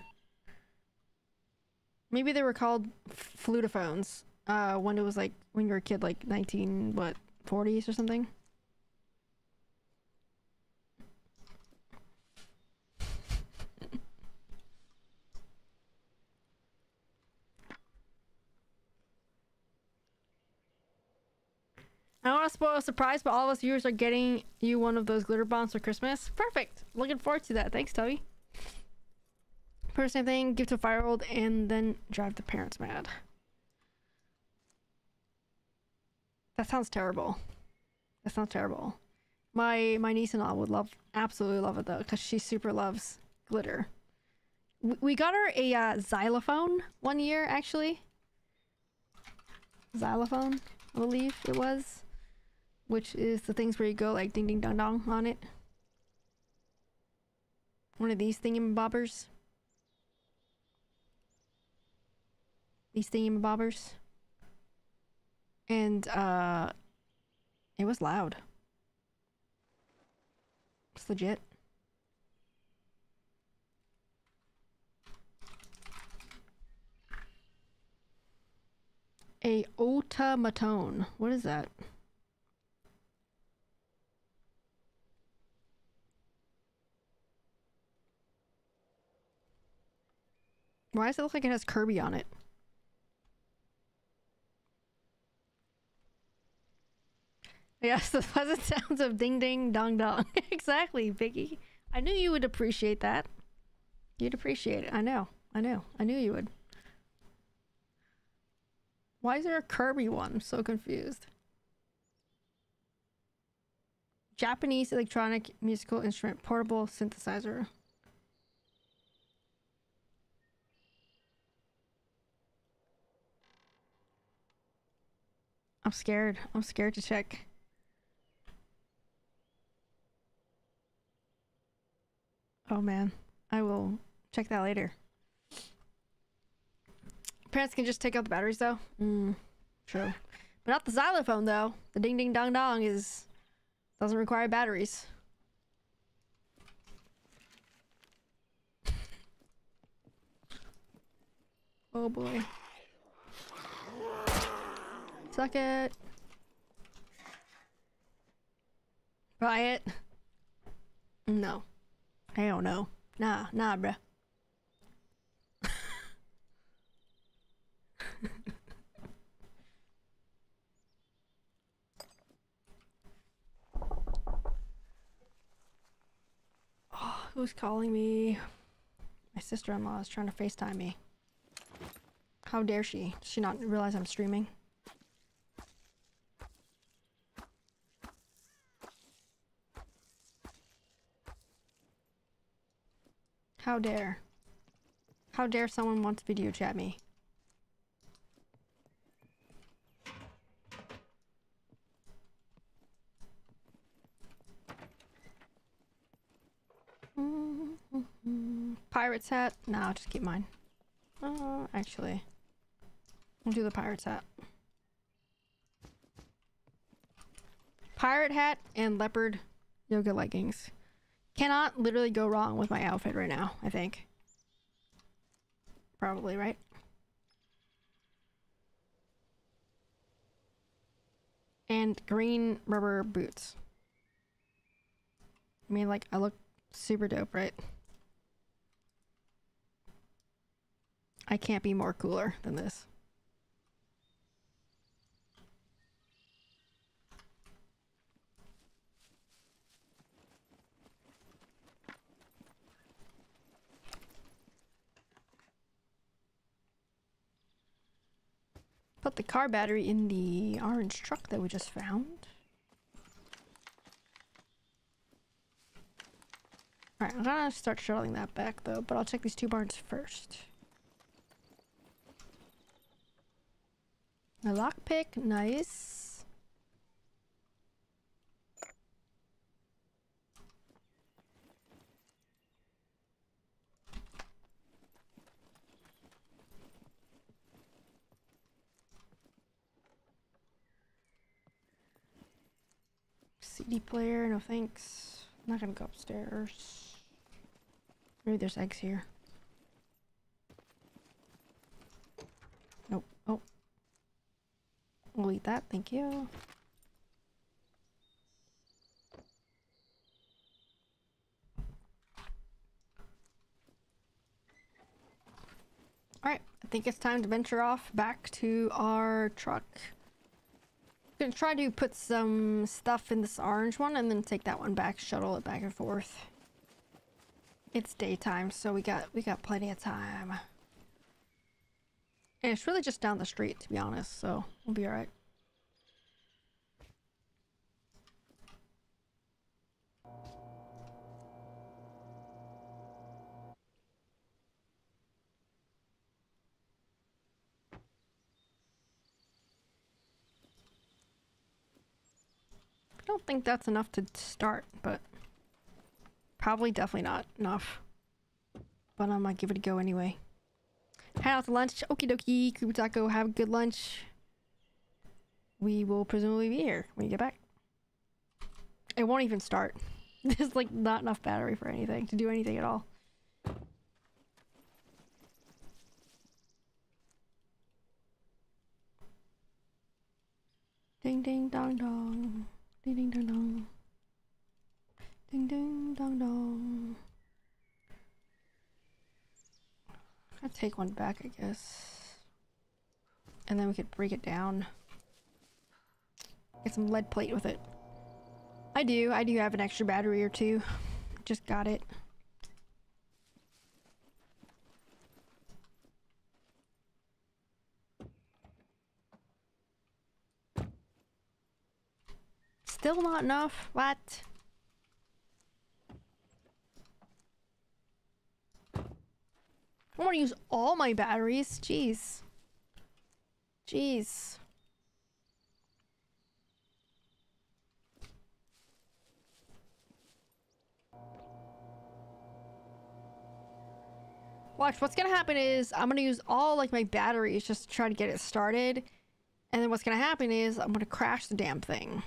S1: Maybe they were called flutophones when it was like when you were a kid, like 40s or something. I don't want to spoil a surprise, but all of us viewers are getting you one of those glitter bombs for Christmas. Perfect. Looking forward to that. Thanks, Toby. First same thing, give to a 5-year-old and then drive the parents mad. That sounds terrible. That sounds terrible. My niece-in-law would absolutely love it though, because she super loves glitter. We got her a xylophone one year, actually. Xylophone, I believe it was. Which is the things where you go like ding ding dong dong on it. One of these thingamabobbers. These thingamabobbers. And it was loud. It's legit. A automaton. What is that? Why does it look like it has Kirby on it? Yes, the pleasant sounds of ding ding dong dong. Exactly, Biggie. I knew you would appreciate that. You'd appreciate it. I know. I knew you would. Why is there a Kirby one? I'm so confused. Japanese electronic musical instrument, portable synthesizer. I'm scared. I'm scared to check. Oh man. I will check that later. Parents can just take out the batteries though. True. But not the xylophone though. The ding ding dong dong doesn't require batteries. Oh boy. Suck it. Buy it. No. Hell no. Nah, bruh. Oh, who's calling me? My sister-in-law is trying to FaceTime me. How dare she? Does she not realize I'm streaming? How dare? How dare someone want to video chat me? Pirate's hat? No, I'll just keep mine. Actually, we'll do the pirate's hat. Pirate hat and leopard yoga leggings. Cannot literally go wrong with my outfit right now, I think. Probably, right? And green rubber boots. I mean, like, I look super dope, right? I can't be more cooler than this. Put the car battery in the orange truck that we just found. Alright, I'm gonna start shuttling that back though, but I'll check these two barns first. A lockpick, nice. CD player, no thanks. I'm not gonna go upstairs. Maybe there's eggs here. Nope. Oh. We'll eat that, thank you. Alright, I think it's time to venture off back to our truck. I'm gonna try to put some stuff in this orange one and then take that one back, shuttle it back and forth. It's daytime, so we got plenty of time. And it's really just down the street, to be honest, so we'll be alright. I don't think that's enough to start, but probably definitely not enough. But I might give it a go anyway. Head out to lunch. Okie dokie. Creepy Taco, have a good lunch. We will presumably be here when you get back. It won't even start. There's like not enough battery for anything to do anything at all. Ding ding dong dong. Ding ding dong dong. Ding ding dong dong. I'll take one back, I guess. And then we could break it down. Get some lead plate with it. I do have an extra battery or two. Just got it. Still not enough? What? I want to use all my batteries. Jeez. Jeez. Watch, what's gonna happen is I'm gonna use all like my batteries just to try to get it started. And then what's gonna happen is I'm gonna crash the damn thing.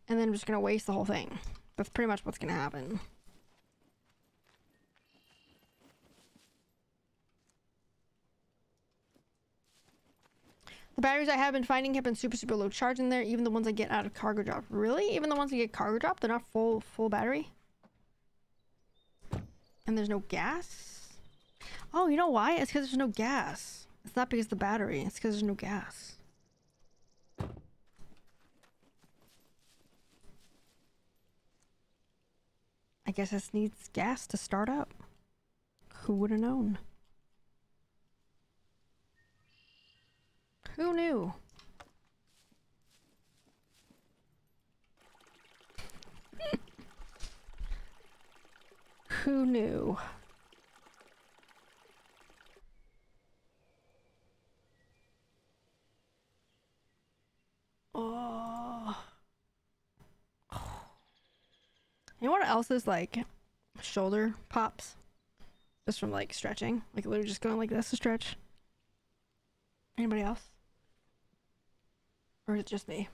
S1: And then I'm just gonna waste the whole thing. That's pretty much what's gonna happen. The batteries I have been finding have been super low charge in there, even the ones I get out of cargo drop. Really? Even the ones I get cargo drop, they're not full battery? And there's no gas? Oh, you know why? It's because there's no gas. It's not because of the battery, it's because there's no gas. I guess this needs gas to start up. Who would have known? Who knew? Who knew? Oh. You know what else is like shoulder pops? Just from like stretching. Like literally just going like this to stretch. Anybody else? Or is it just me?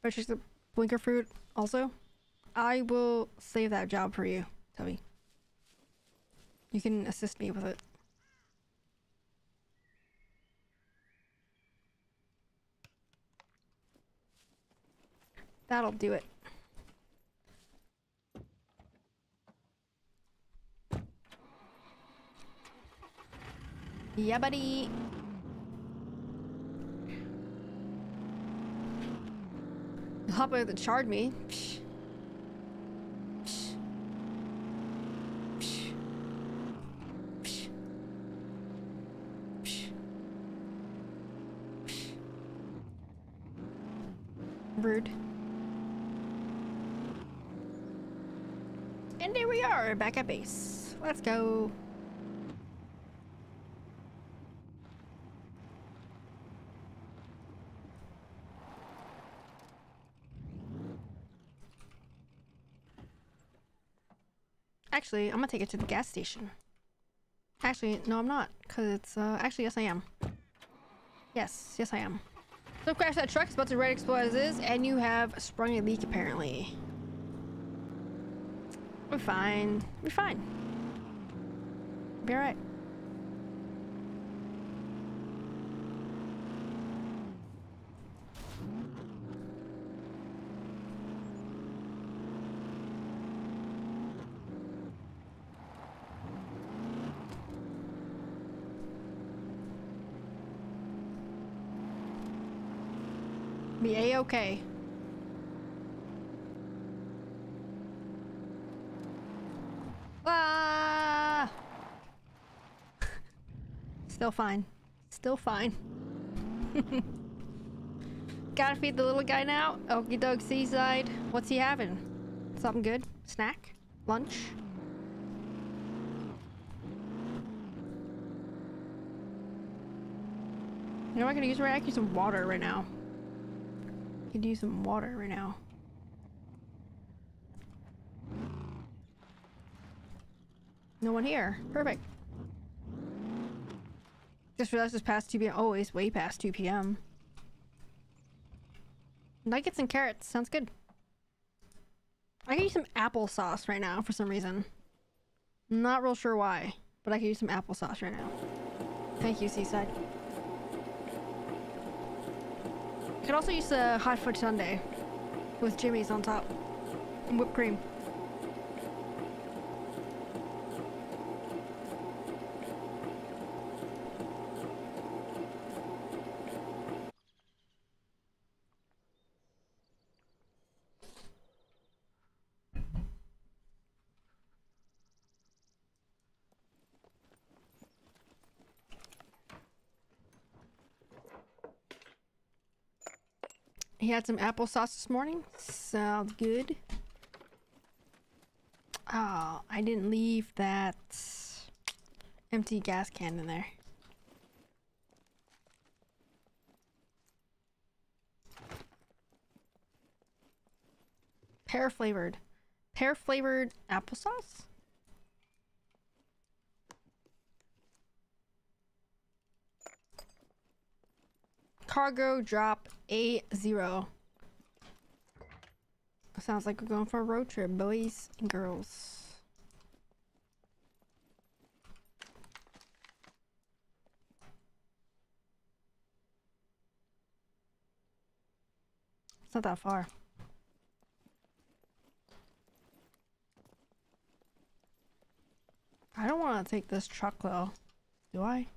S1: Purchase the blinker fruit also. I will save that job for you, Toby. You can assist me with it. That'll do it. Yeah, buddy. Hop over the charge me. Psh. Psh. Psh. Psh. Psh. Psh. Rude. And there we are, back at base. Let's go. Actually, I'm gonna take it to the gas station. Actually, no, I'm not, because it's, actually, yes, I am. Yes, I am. So crash that truck, it's about to ready to explode as is, and you have sprung a leak, apparently. We're fine. We're fine. Be alright. Be a-okay. Ah! Still fine. Still fine. Gotta feed the little guy now. Okie doke, seaside. What's he having? Something good? Snack? Lunch? You know what I can use right now? I can use some water right now. I could use some water right now. No one here. Perfect. Just realized it's past 2 p.m. Oh, it's way past 2 p.m. Nuggets and carrots. Sounds good. I can use some applesauce right now for some reason. Not real sure why, but I can use some applesauce right now. Thank you, Seaside. I could also use a hot fudge sundae with Jimmy's on top and whipped cream. He had some applesauce this morning. Sounds good. Oh, I didn't leave that empty gas can in there. Pear flavored. Pear flavored applesauce? Cargo drop A0. Sounds like we're going for a road trip, boys and girls. It's not that far. I don't want to take this truck though, do I?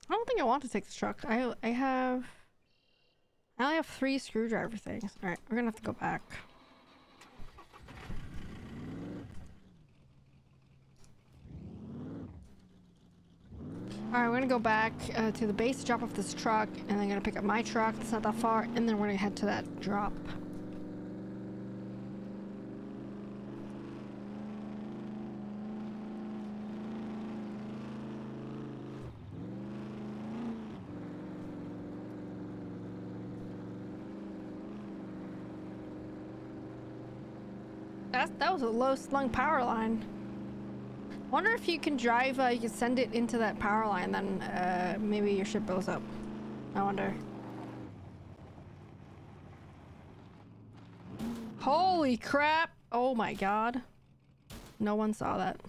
S1: I don't think I want to take this truck. I only have 3 screwdriver things. Alright, we're gonna have to go back. Alright, we're gonna go back to the base to drop off this truck, and then I'm gonna pick up my truck that's not that far, and then we're gonna head to that drop. That was a low slung power line. Wonder if you can drive, you can send it into that power line, then maybe your ship blows up. I wonder. Holy crap! Oh my god. No one saw that.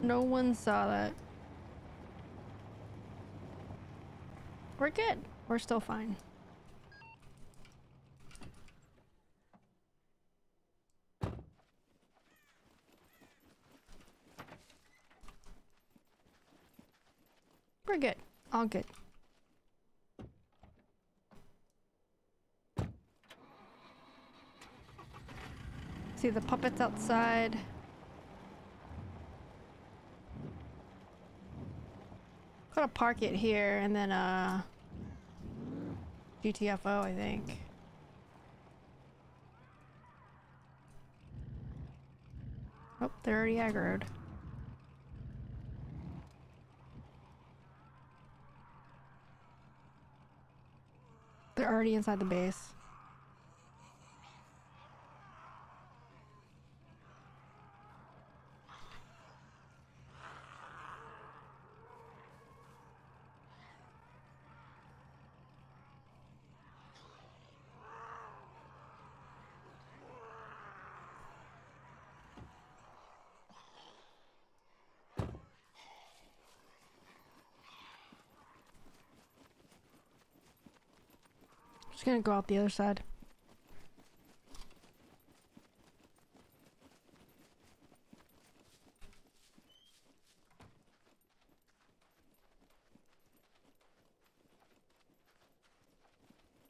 S1: No one saw that. We're good. We're still fine. We're good. All good. See the puppets outside. Gotta park it here and then GTFO, I think. Oh, they're already aggroed. They're already inside the base. Just gonna go out the other side.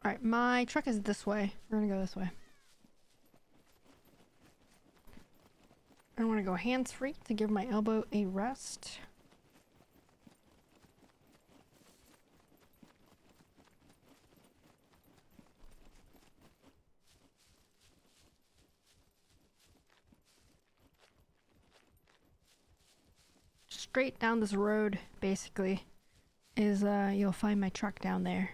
S1: Alright, my truck is this way. We're gonna go this way. I want to go hands-free to give my elbow a rest. Straight down this road, basically, is you'll find my truck down there.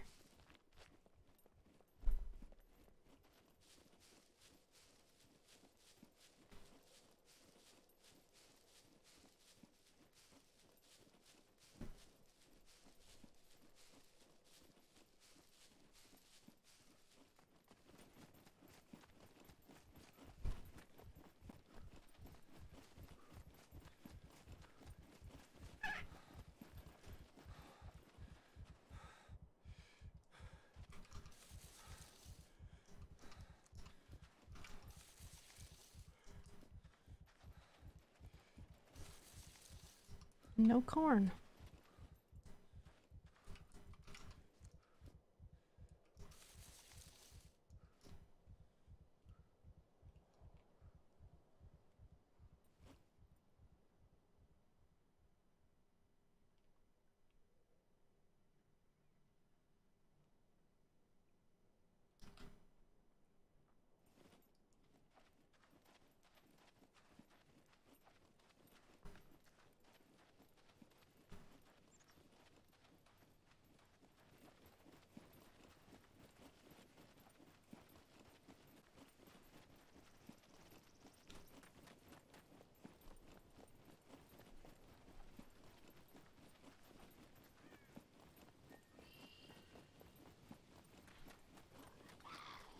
S1: No corn.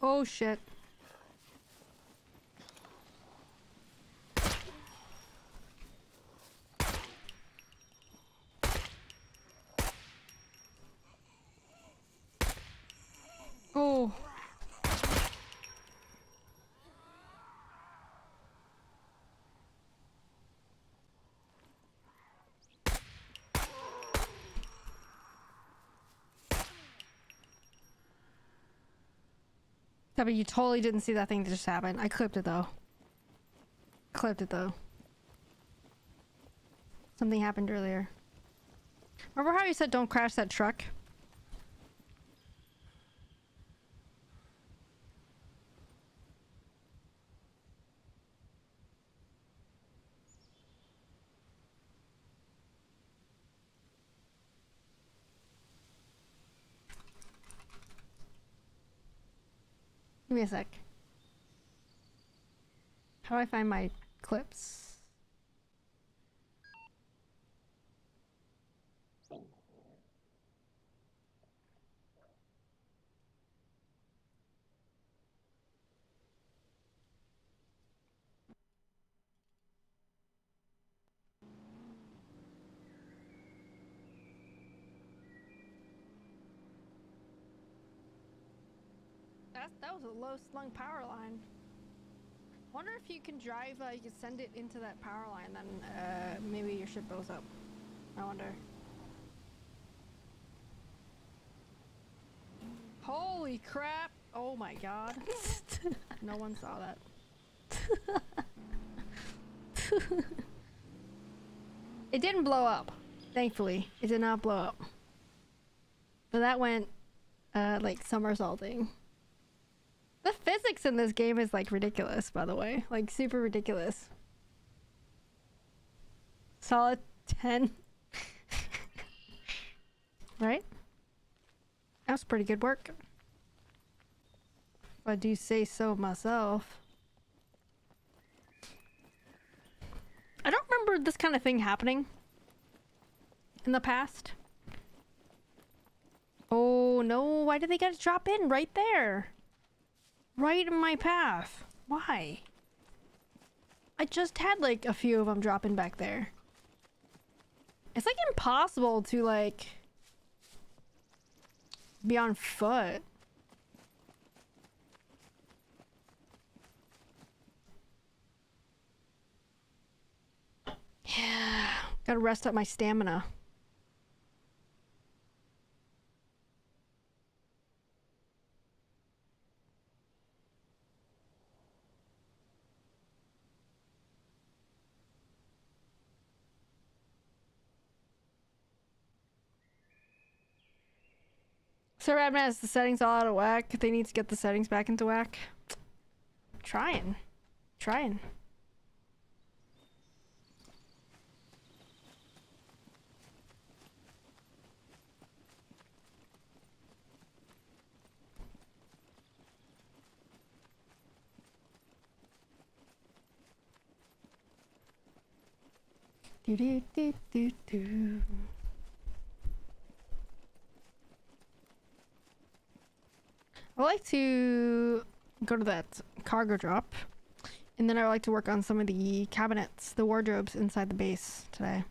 S1: Oh shit. Oh. Yeah, but you totally didn't see that thing that just happened. I clipped it though. Clipped it though. Something happened earlier. Remember how you said don't crash that truck? Give me a sec. How do I find my clips? That was a low slung power line. Wonder if you can drive, you can send it into that power line, then maybe your ship goes up. I wonder. Holy crap! Oh my god. No one saw that. It didn't blow up. Thankfully. It did not blow up. But that went, like, somersaulting. The physics in this game is, like, ridiculous, by the way. Like, super ridiculous. Solid 10. Right? That was pretty good work. If I do say so myself. I don't remember this kind of thing happening in the past. Oh no, why did they get to drop in right there? Right in my path. Why? I just had like a few of them dropping back there. It's like impossible to like be on foot. Yeah, gotta rest up my stamina. Sir Admin has the settings all out of whack. They need to get the settings back into whack. Trying. Trying. Do do do do do. I like to go to that cargo drop, and then I like to work on some of the cabinets, the wardrobes inside the base today.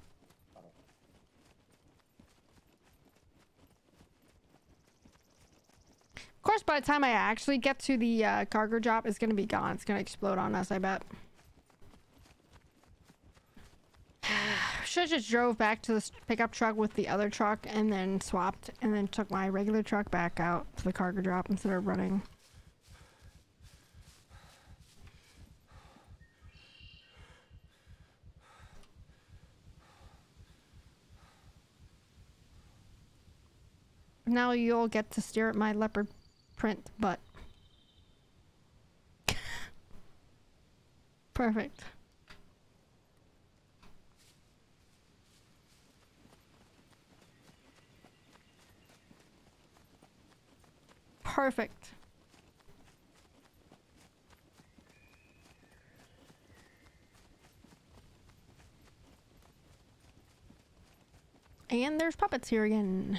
S1: Of course, by the time I actually get to the cargo drop, it's gonna be gone. It's gonna explode on us, I bet. Should I just drove back to the pickup truck with the other truck and then swapped and then took my regular truck back out to the cargo drop instead of running. Now you'll get to stare at my leopard print butt. Perfect. Perfect. And there's puppets here again.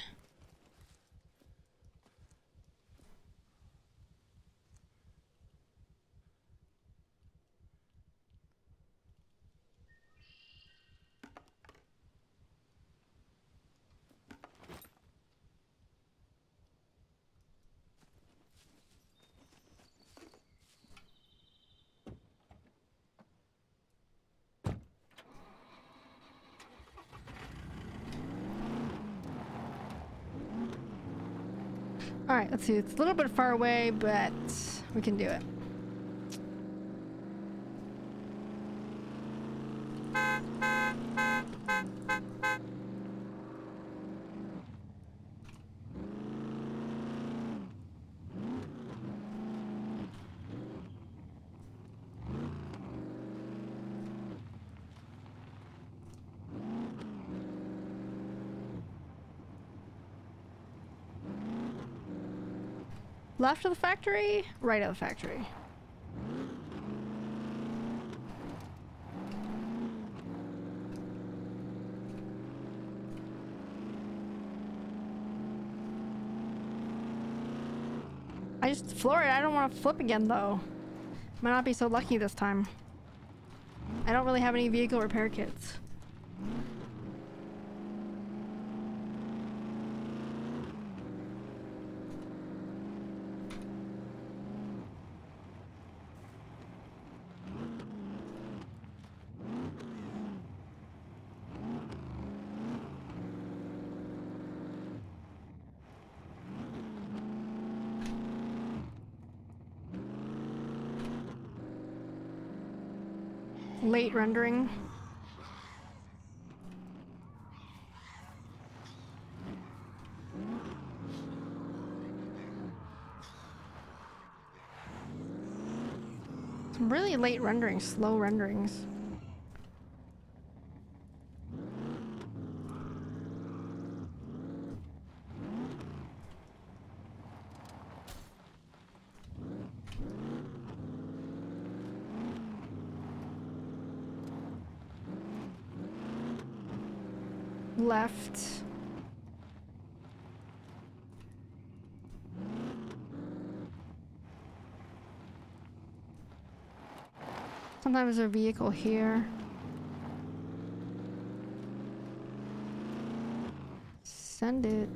S1: Alright, let's see. It's a little bit far away, but we can do it. Left of the factory, right of the factory. I just floor it. I don't want to flip again though. Might not be so lucky this time. I don't really have any vehicle repair kits. Late rendering. Some really late renderings, slow renderings. Left. Sometimes there's a vehicle here. Send it.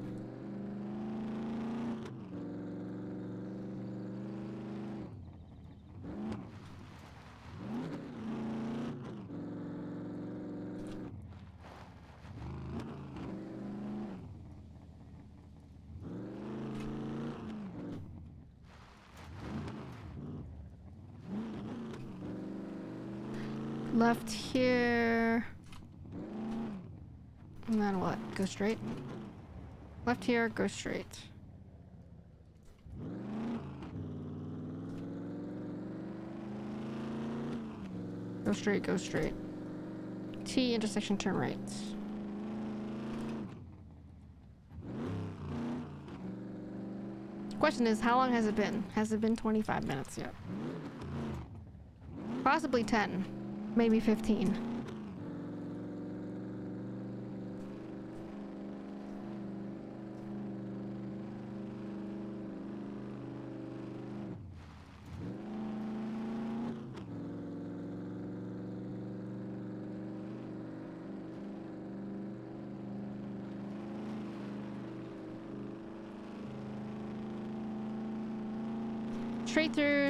S1: Left here. And then what? Go straight? Left here, go straight. Go straight, go straight. T, intersection, turn right. Question is, how long has it been? Has it been 25 minutes yet? Possibly 10. Maybe 15.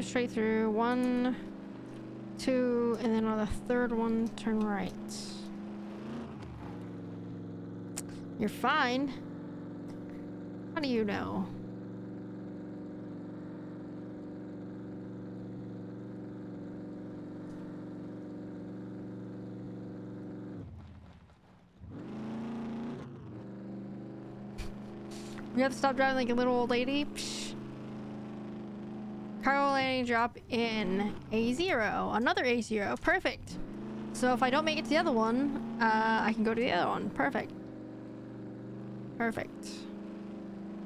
S1: Straight through. 1, 2, and then on the third one, turn right. You're fine. How do you know? You have to stop driving like a little old lady? Psh. Cargo landing drop in A0. Another A0. Perfect. So if I don't make it to the other one, I can go to the other one. Perfect. Perfect.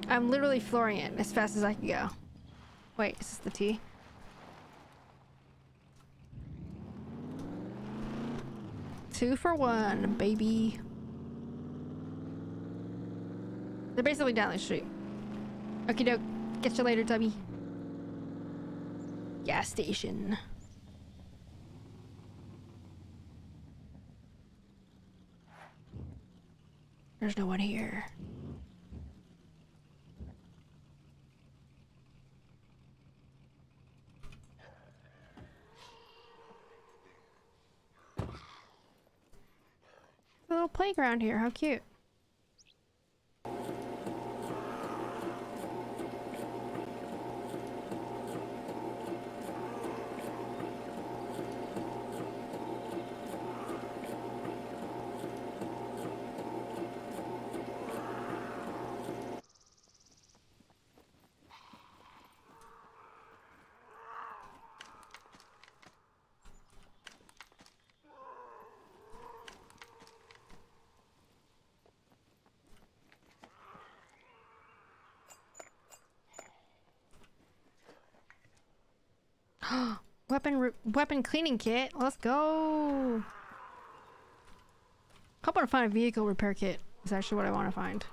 S1: I'm literally flooring it as fast as I can go. Wait, is this the T? Two for one, baby. They're basically down the street. Okie doke. Catch you later, Tubby. Gas station. There's no one here. A little playground here. How cute. Weapon cleaning kit. Let's go. Hoping to find a vehicle repair kit is actually what I want to find.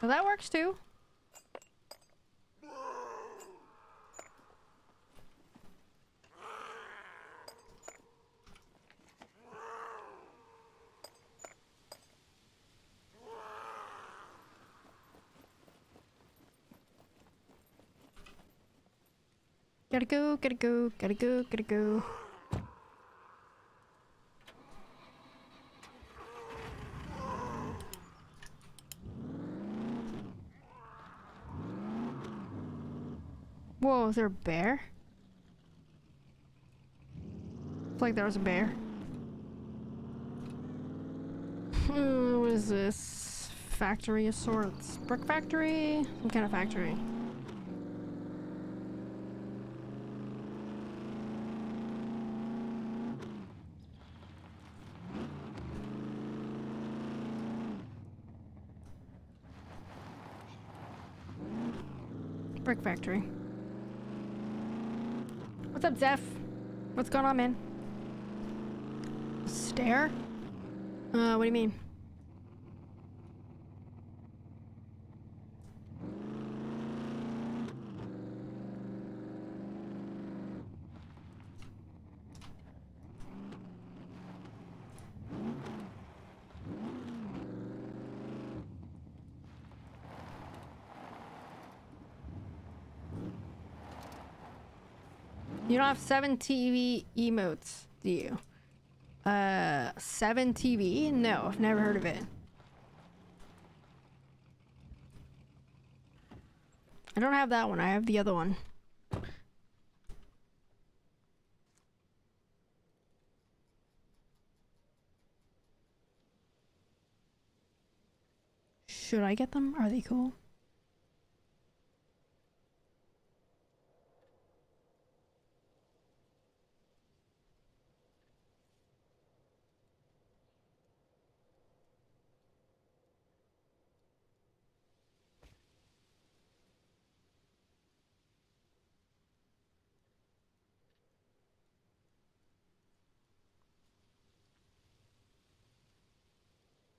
S1: Well, that works too. Gotta go, gotta go, gotta go, gotta go. Whoa, is there a bear? It's like there was a bear. What is this? Factory of sorts. Brick factory? Some kind of factory. Brick factory. What's up, Zeph? What's going on, man? Stair? What do you mean? You don't have 7 TV emotes, do you? 7 TV? No, I've never heard of it. I don't have that one, I have the other one. Should I get them? Are they cool?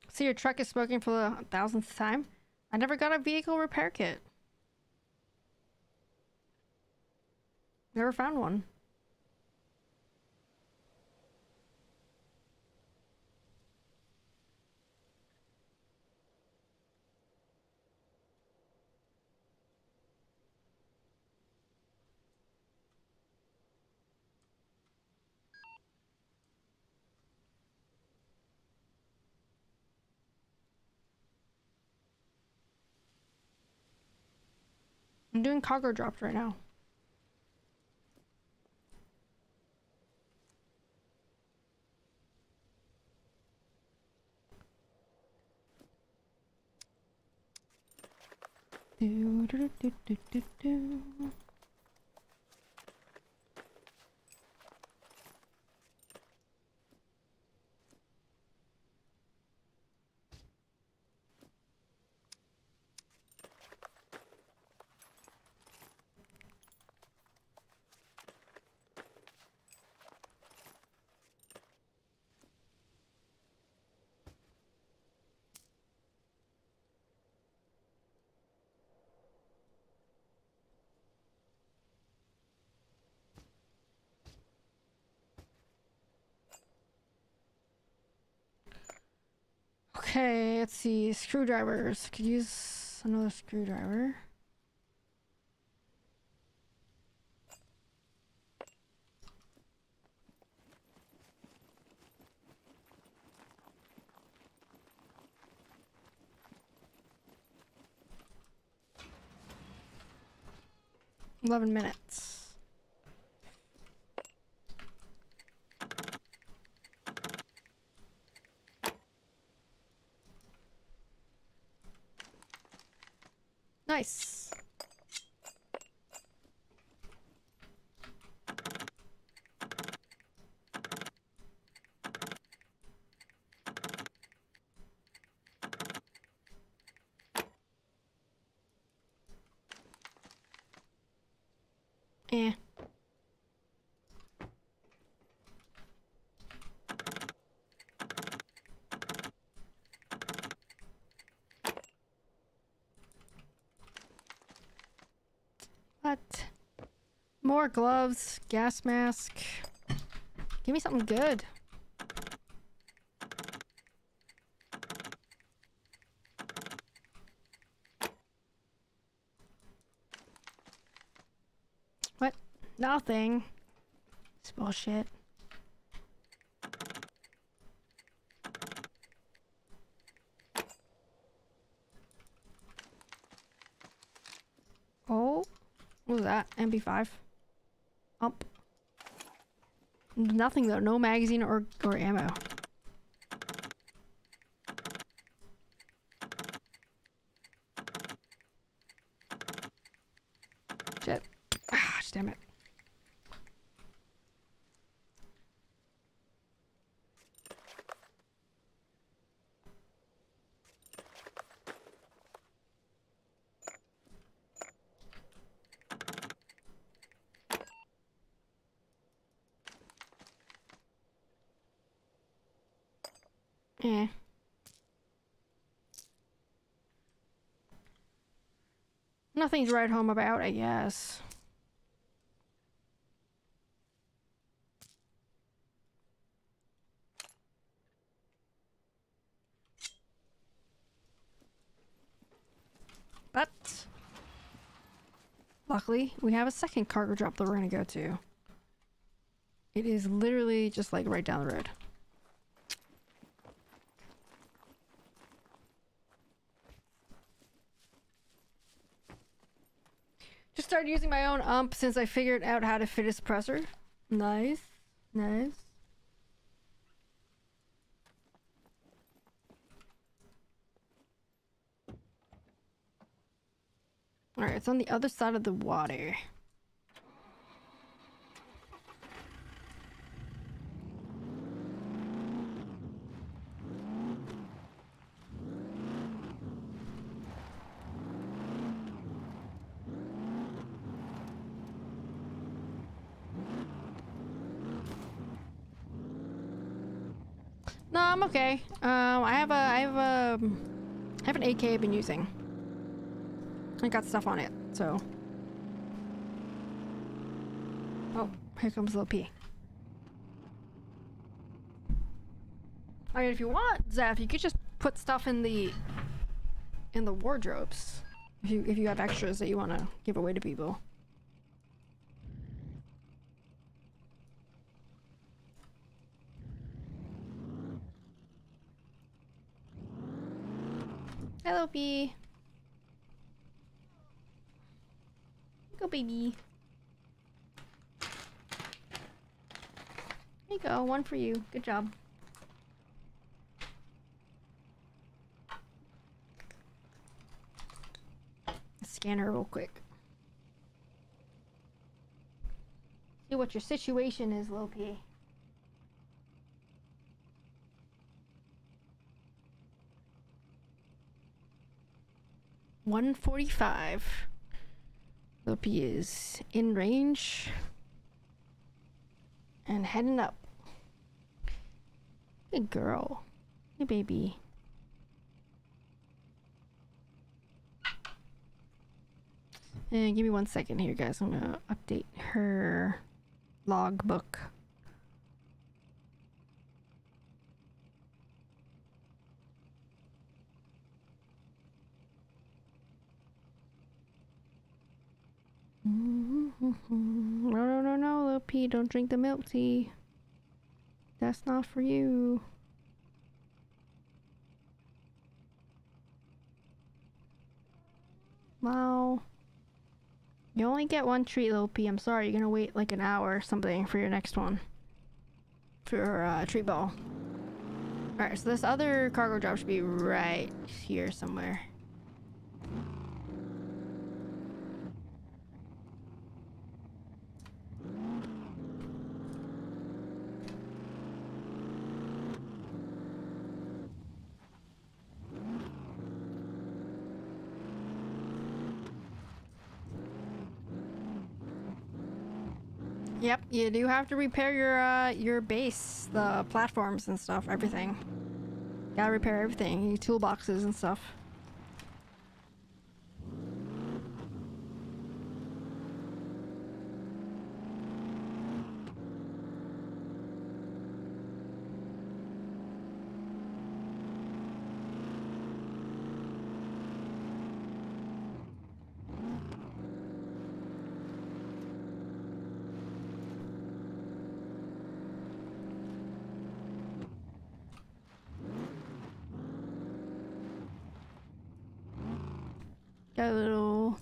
S1: So your truck is smoking for the 1000th time? I never got a vehicle repair kit. Never found one. I'm doing cargo drops right now. Do, do, do, do, do, do. Okay, let's see. Screwdrivers. Could use another screwdriver. $11 minutes. Nice. Eh. What? More gloves, gas mask. Give me something good. What? Nothing. It's bullshit. Oh, what was that? MP5. Up. Nothing though. No magazine or ammo. Shit. Ah, damn it. Eh. Nothing to write home about, I guess. But luckily, we have a second cargo drop that we're gonna go to. It is literally just like right down the road. Just started using my own ump since I figured out how to fit a suppressor. Nice. Nice. Alright, it's on the other side of the water. No, I'm okay. I have an AK I've been using. I got stuff on it, so. Oh, here comes Lil P. I mean, if you want, Zeph, you could just put stuff in the wardrobes. If you have extras that you want to give away to people. Hello, P. Go, baby. There you go. One for you. Good job. Scan her real quick. See what your situation is, Lil P. $145. Lil P is in range and heading up. Good girl. Hey, baby. And give me 1 second here, guys. I'm gonna update her logbook. No, Lil P, don't drink the milk tea. That's not for you. Wow. You only get one treat, Lil P. I'm sorry, you're gonna wait like an hour or something for your next one. For treat ball. Alright, so this other cargo drop should be right here somewhere. Yep, you do have to repair your base, the platforms and stuff, everything. Gotta repair everything, your toolboxes and stuff. Got a little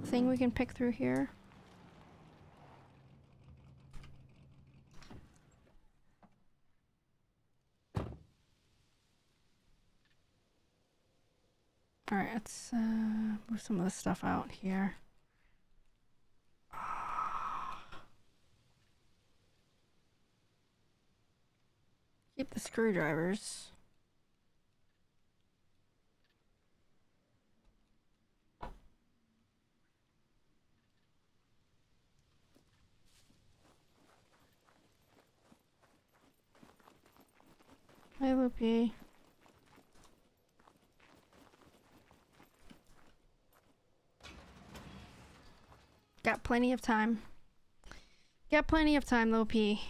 S1: thing we can pick through here. Alright, let's move some of the stuff out here. Keep the screwdrivers. Hi, Loopy. Got plenty of time. Got plenty of time, Loopy.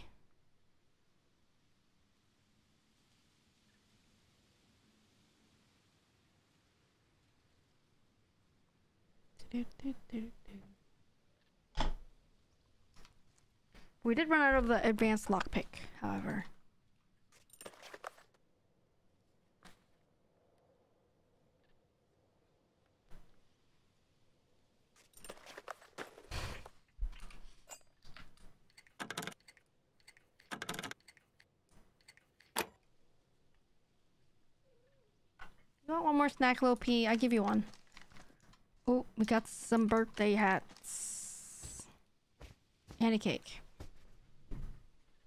S1: We did run out of the advanced lockpick, however. You want one more snack, Lil P? I'll give you one. Oh, we got some birthday hats. And a cake.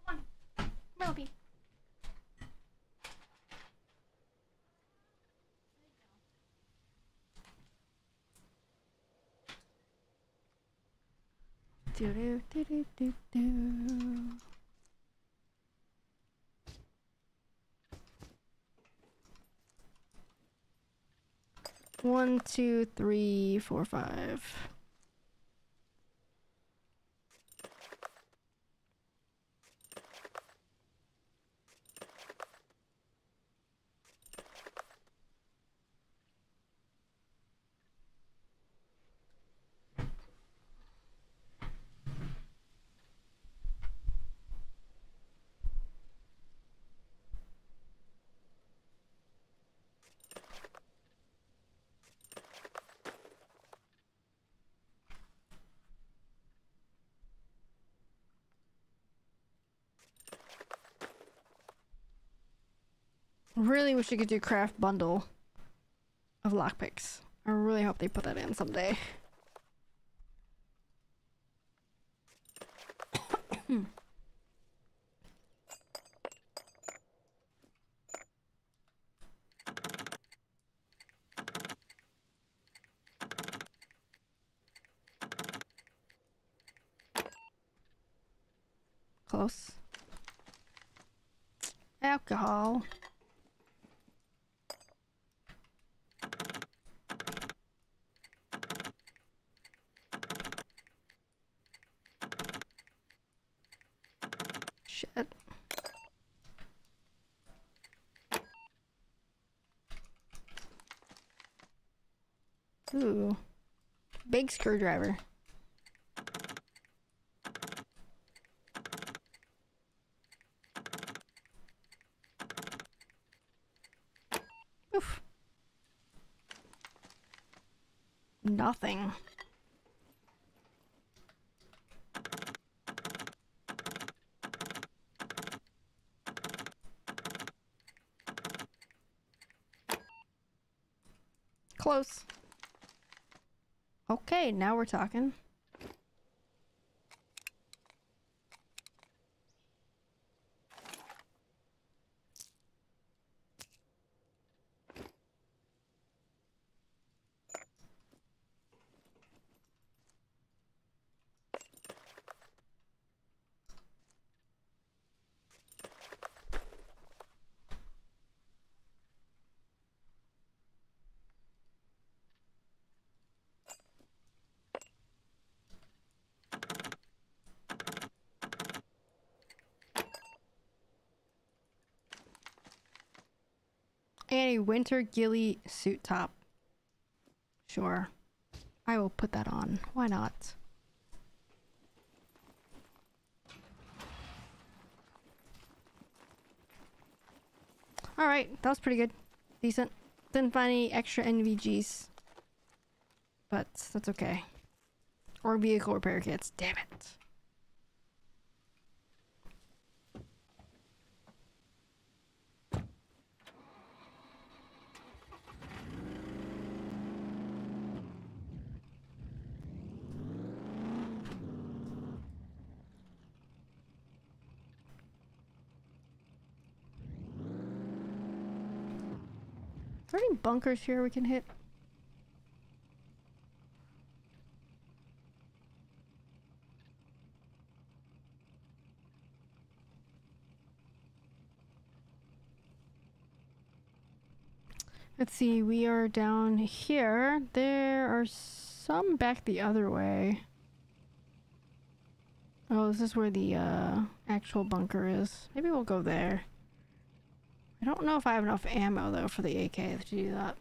S1: Come on. Come on, Lil P. Do do do do do do. 1, 2, 3, 4, 5. Really wish you could do craft bundle of lockpicks. I really hope they put that in someday. Close. Alcohol. Shit. Ooh. Big screwdriver. Oof. Nothing. Close. Okay, now we're talking. And a winter ghillie suit top. Sure. I will put that on. Why not? Alright, that was pretty good. Decent. Didn't find any extra NVGs. But that's okay. Or vehicle repair kits. Damn it. Are there any bunkers here we can hit? Let's see, we are down here. There are some back the other way. Oh, this is where the actual bunker is. Maybe we'll go there. I don't know if I have enough ammo though for the AK to do that.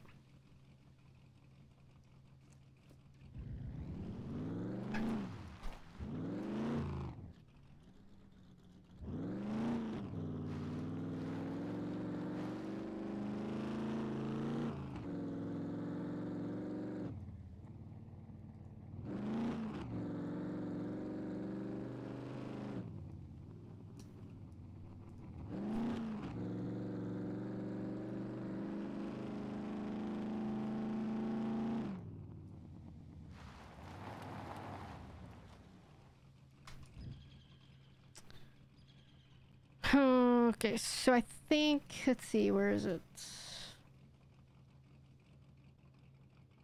S1: Okay, so I think, let's see, where is it?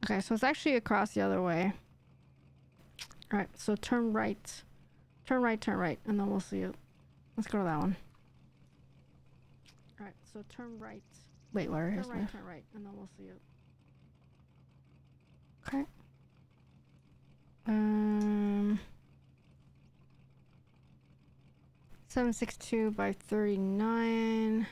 S1: Okay, so it's actually across the other way. Alright, so turn right. Turn right, and then we'll see it. Let's go to that one. Alright, so turn right. Wait, where is it? Turn right, and then we'll see it. Okay. 762 by 39.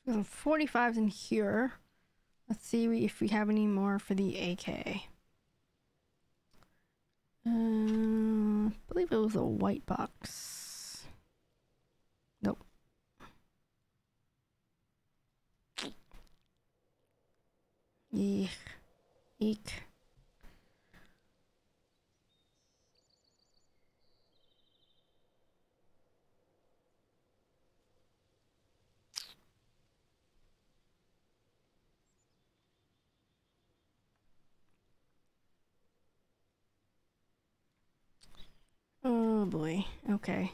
S1: There's some 45s in here. Let's see if we have any more for the AK. I believe it was a white box. Nope. Eek. Eek. Oh boy. Okay.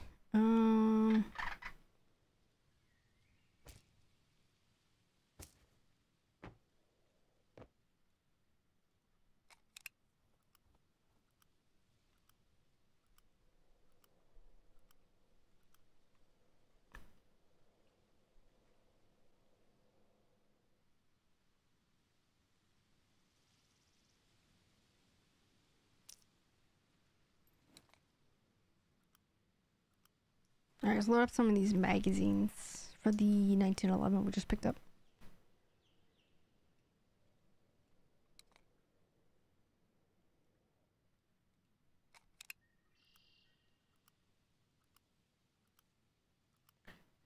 S1: Alright, let's load up some of these magazines for the 1911 we just picked up.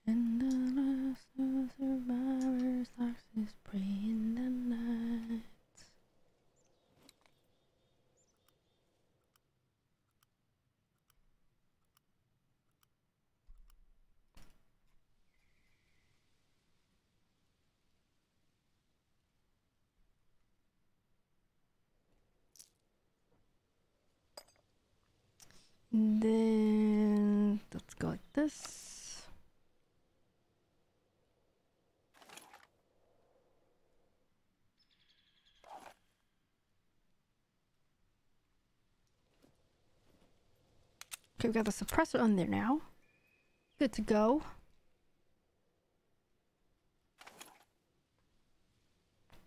S1: And the last of survivors locks his prey in the night. And then let's go like this. Okay, we got the suppressor on there now. Good to go.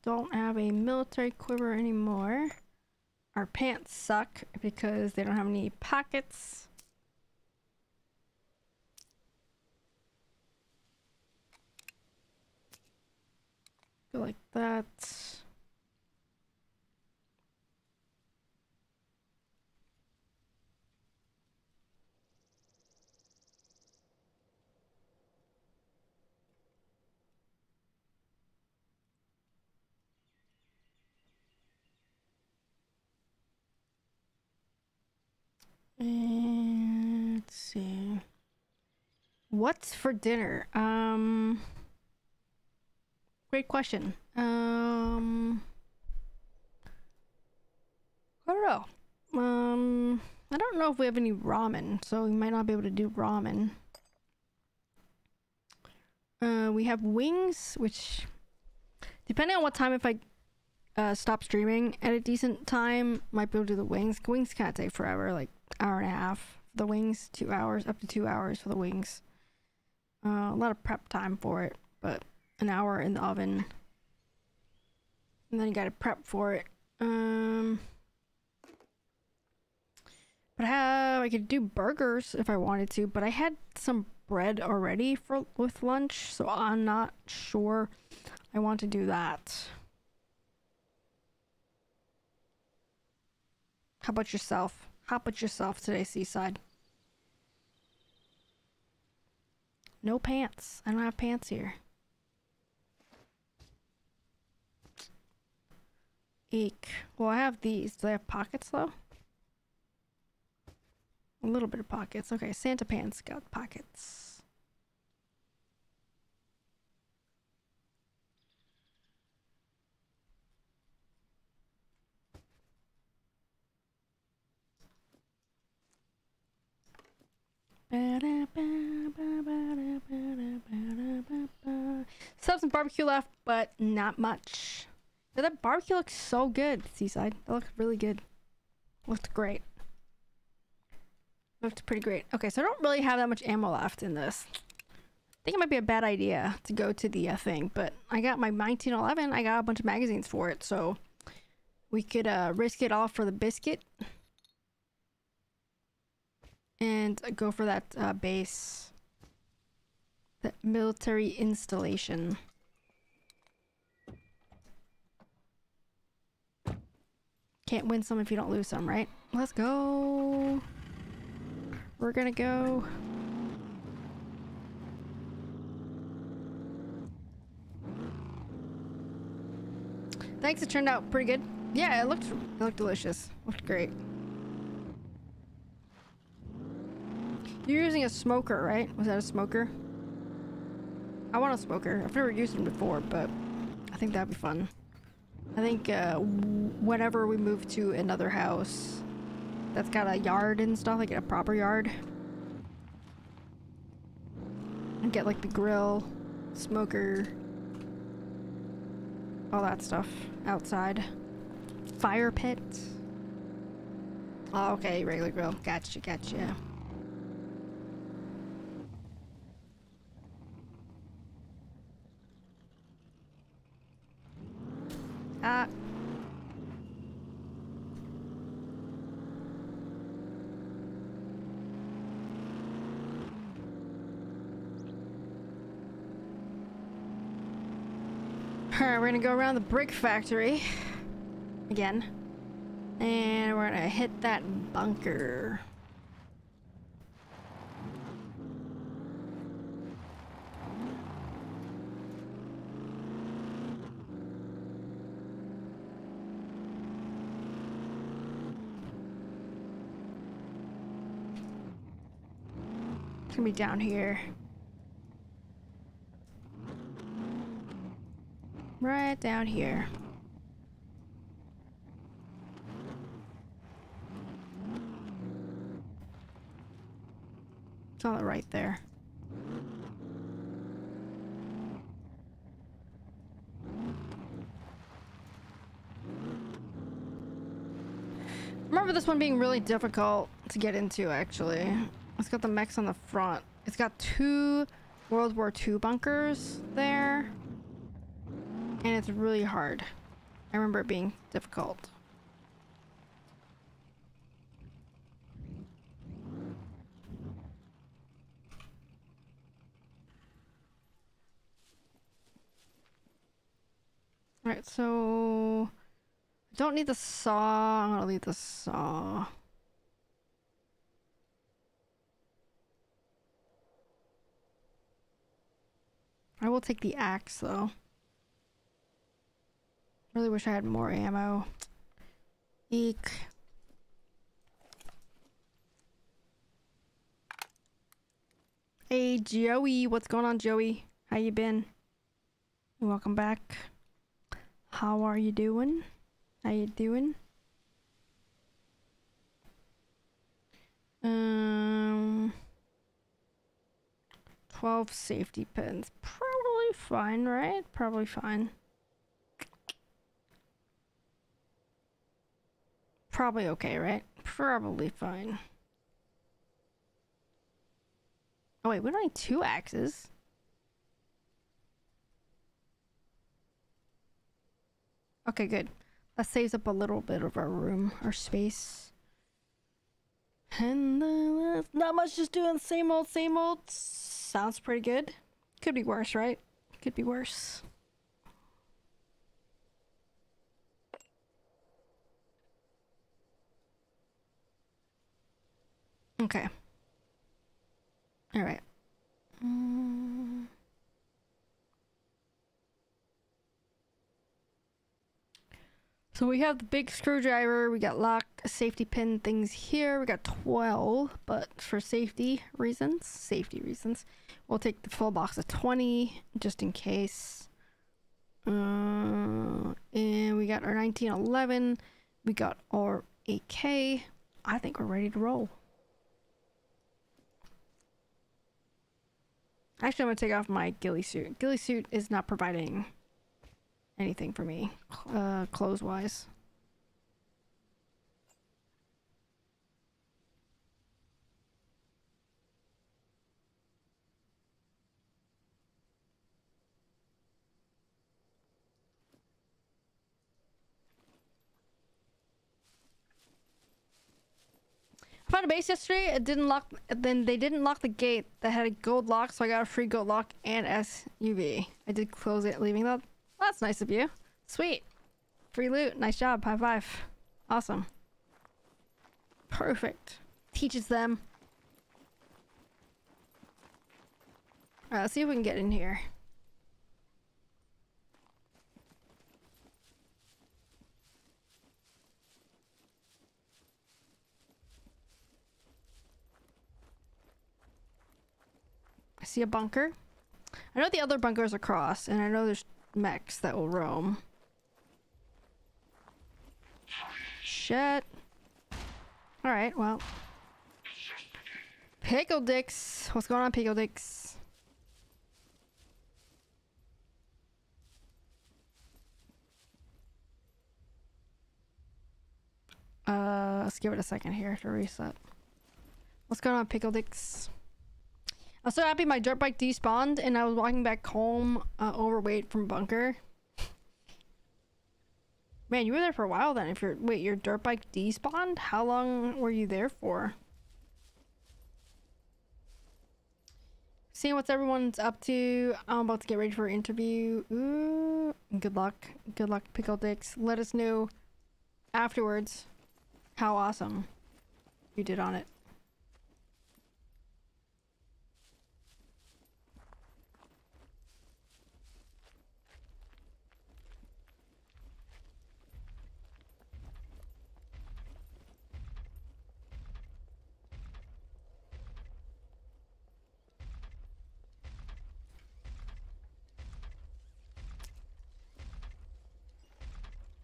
S1: Don't have a military quiver anymore. Our pants suck because they don't have any pockets. Go like that. And let's see. What's for dinner? Great question. I don't know. I don't know if we have any ramen, so we might not be able to do ramen. We have wings, which depending on what time, if I stop streaming at a decent time, might be able to do the wings. Wings can't take forever, like hour and a half for the wings, 2 hours, up to 2 hours for the wings. A lot of prep time for it, but an hour in the oven. And then you gotta prep for it. But I could do burgers if I wanted to, but I had some bread already with lunch, so I'm not sure I want to do that. How about yourself? How about yourself today, Seaside? No pants. I don't have pants here. Eek. Well, I have these. Do they have pockets, though? A little bit of pockets. Okay, Santa pants got pockets. Still have some barbecue left, but not much. Yeah, that barbecue looks so good, Seaside. That looked really good. Looked great. Looked pretty great. Okay, so I don't really have that much ammo left in this. I think it might be a bad idea to go to the thing, but I got my 1911. I got a bunch of magazines for it, so we could risk it all for the biscuit. And go for that base. That military installation. Can't win some if you don't lose some, right? Let's go. We're gonna go. Thanks, it turned out pretty good. Yeah, it looked delicious. Looked great. You're using a smoker, right? Was that a smoker? I want a smoker. I've never used them before, but I think that'd be fun. I think whenever we move to another house that's got a yard and stuff, like a proper yard, and get like the grill, smoker, all that stuff outside. Fire pit. Oh, okay, regular grill. Gotcha. Ah. Alright, we're gonna go around the brick factory again, and we're gonna hit that bunker. It's gonna be down here. Right down here. It's on the right there. Remember this one being really difficult to get into, actually. It's got the mechs on the front. It's got 2 World War II bunkers there. And it's really hard. I remember it being difficult. Alright, so I don't need the saw. I'm gonna leave the saw. I will take the axe though. Really wish I had more ammo. Eek. Hey Joey, what's going on, Joey? How you been? Welcome back. How are you doing? How you doing? 12 safety pins. Probably fine, right? Probably fine. Probably okay, right? Probably fine. Oh wait, we don't need 2 axes. Okay, good. That saves up a little bit of our room, our space. And not much, just doing the same old, same old. Sounds pretty good. Could be worse, right? Could be worse. Okay. All right. So we have the big screwdriver, we got lock, safety pin things here. We got 12, but for safety reasons, we'll take the full box of 20 just in case. And we got our 1911. We got our AK. I think we're ready to roll. Actually, I'm gonna take off my ghillie suit. Ghillie suit is not providing anything for me, clothes wise. I found a base yesterday. It didn't lock. Then they didn't lock the gate that had a gold lock, so I got a free gold lock and SUV. I did close it, leaving that. That's nice of you. Sweet. Free loot. Nice job. High five. Awesome. Perfect. Teaches them. Alright, let's see if we can get in here. I see a bunker. I know the other bunkers across, and I know there's mechs that will roam. Shit. Alright, well. Pickle Dicks. What's going on, Pickle Dicks? Let's give it a second here to reset. What's going on, Pickle Dicks? I'm so happy my dirt bike despawned and I was walking back home overweight from bunker. Man, you were there for a while then. If you're wait, your dirt bike despawned? How long were you there for? Seeing what everyone's up to. I'm about to get ready for an interview. Ooh, good luck. Good luck, Pickle Dicks. Let us know afterwards how awesome you did on it.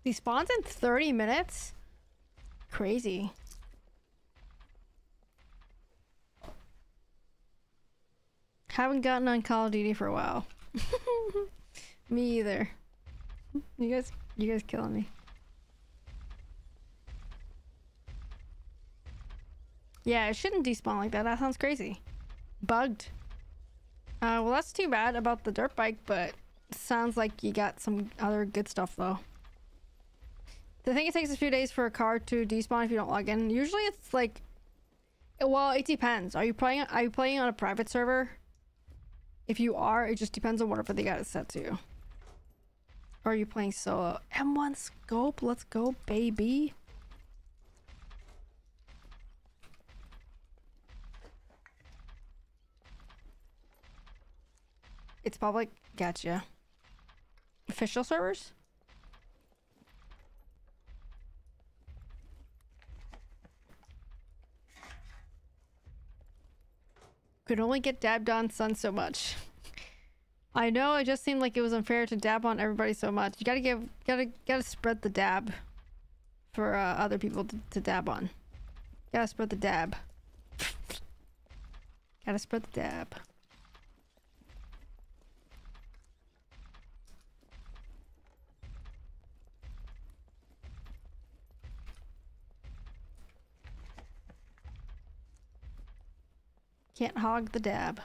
S1: He spawns in 30 minutes? Crazy. Haven't gotten on Call of Duty for a while. Me either. You guys killing me. Yeah, it shouldn't despawn like that. That sounds crazy. Bugged. Well, that's too bad about the dirt bike, but sounds like you got some other good stuff though. I think it takes a few days for a car to despawn if you don't log in. Usually it's like, well, it depends. Are you playing on a private server? If you are, it just depends on whatever they got it set to. Or are you playing solo? M1 scope, let's go, baby. It's public, gotcha. Official servers? Could only get dabbed on Sun so much. I know, it just seemed like it was unfair to dab on everybody so much. You gotta spread the dab for other people to dab on. Gotta spread the dab. Gotta spread the dab. Can't hog the dab.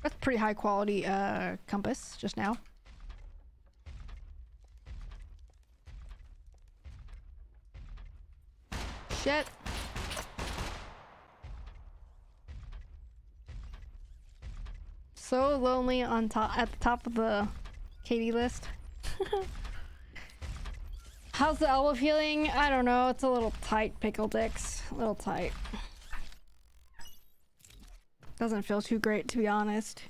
S1: That's pretty high quality compass just now. Shit. So lonely on top at the top of the Katie list. How's the elbow feeling? I don't know. It's a little tight, Pickle Dicks. A little tight. Doesn't feel too great, to be honest.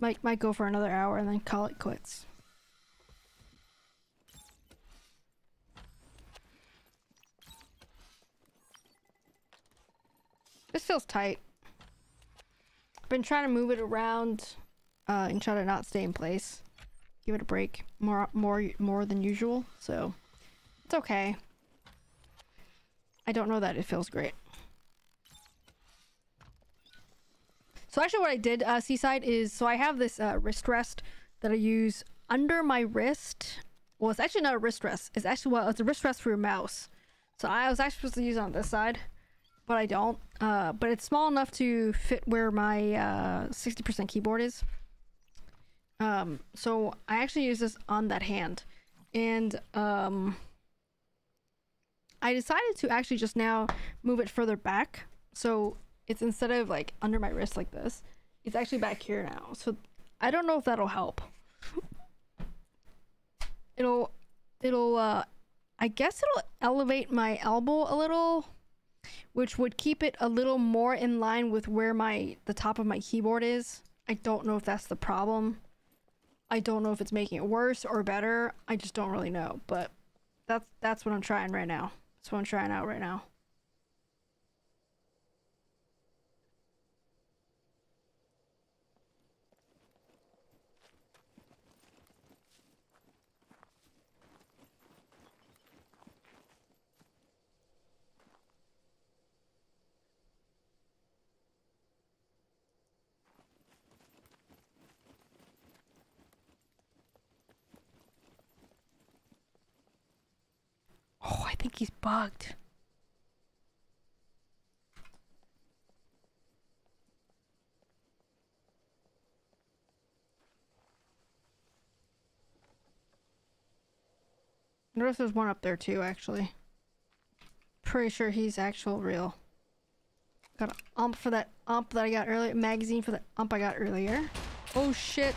S1: Might go for another hour and then call it quits. This feels tight. I've been trying to move it around. And try to not stay in place. Give it a break more than usual, so it's okay. I don't know that it feels great. So actually what I did, Seaside, is so I have this wrist rest that I use under my wrist. Well, it's actually not a wrist rest. It's actually, well, it's a wrist rest for your mouse. So I was actually supposed to use it on this side, but I don't. But it's small enough to fit where my 60% keyboard is. So I actually use this on that hand, and I decided to actually just now move it further back so it's instead of like under my wrist like this, it's actually back here now. So I don't know if that'll help. It'll I guess it'll elevate my elbow a little, which would keep it a little more in line with where the top of my keyboard is. I don't know if that's the problem. I don't know if it's making it worse or better. I just don't really know, but that's what I'm trying right now. That's what I'm trying out right now. Oh, I think he's bugged. Notice there's one up there too, actually. Pretty sure he's actual real. Got an ump for that ump that I got earlier. Magazine for the ump I got earlier. Oh shit.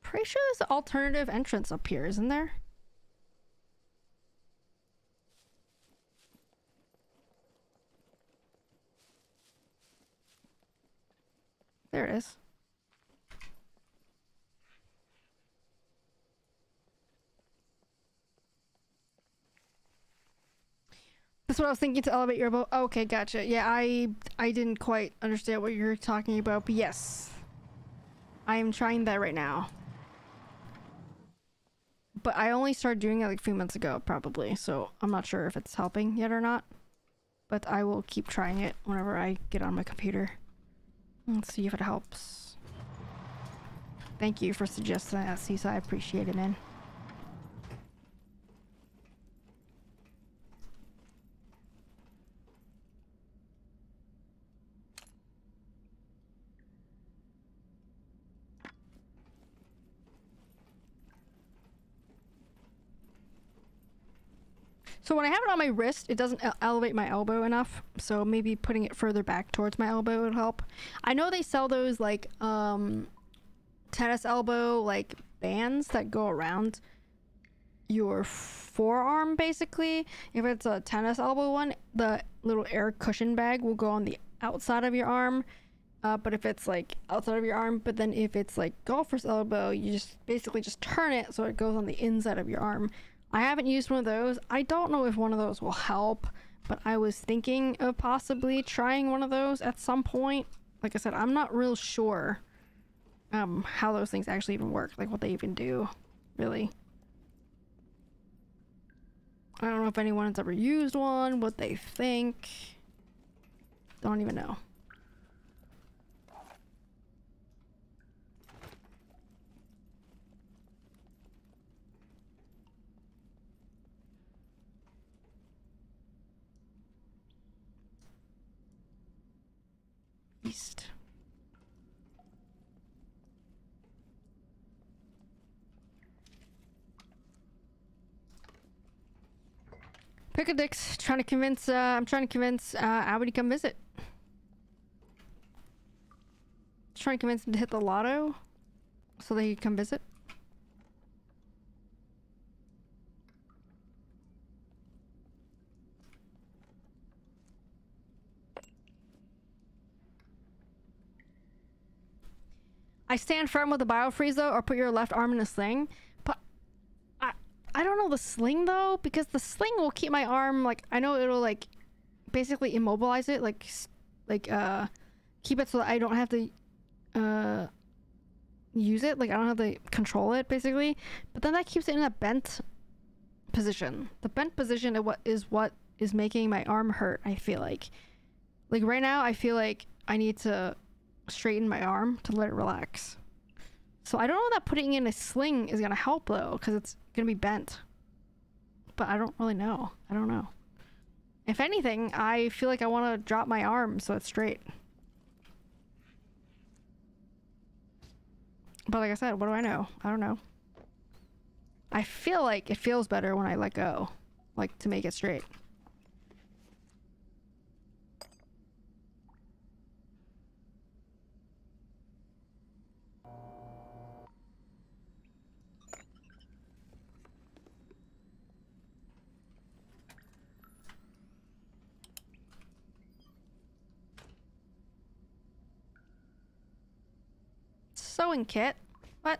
S1: Pretty sure there's an alternative entrance up here, isn't there? There it is. That's what I was thinking, to elevate your elbow. Okay, gotcha. Yeah, I didn't quite understand what you're talking about, but yes. I am trying that right now. But I only started doing it like a few months ago, probably, so I'm not sure if it's helping yet or not. But I will keep trying it whenever I get on my computer. Let's see if it helps. Thank you for suggesting that, Cisa. I appreciate it, man. So when I have it on my wrist, it doesn't elevate my elbow enough. So maybe putting it further back towards my elbow would help. I know they sell those like tennis elbow like bands that go around your forearm basically. If it's a tennis elbow one, the little air cushion bag will go on the outside of your arm. But if it's like outside of your arm, but then if it's like golfer's elbow, you just basically just turn it so it goes on the inside of your arm. I haven't used one of those. I don't know if one of those will help, but I was thinking of possibly trying one of those at some point. Like I said, I'm not real sure how those things actually even work, like what they even do, really. I don't know if anyone's ever used one, what they think. Don't even know. East. Pick a dicks. Trying to convince I'm trying to convince Abby to come visit. Trying to convince him to hit the lotto so that he can come visit. I stand firm with the biofreeze though, or put your left arm in a sling. But I don't know the sling though, because the sling will keep my arm, like, I know it'll like basically immobilize it, like keep it so that I don't have to use it, like I don't have to control it basically. But then that keeps it in a bent position. The bent position is what is making my arm hurt, I feel like. Like right now I feel like I need to straighten my arm to let it relax. So I don't know that putting in a sling is gonna help though, because it's gonna be bent. But I don't really know. I don't know. If anything, I feel like I want to drop my arm so it's straight. But like I said, what do I know? I don't know. I feel like it feels better when I let go. Like, to make it straight. Sewing kit? What?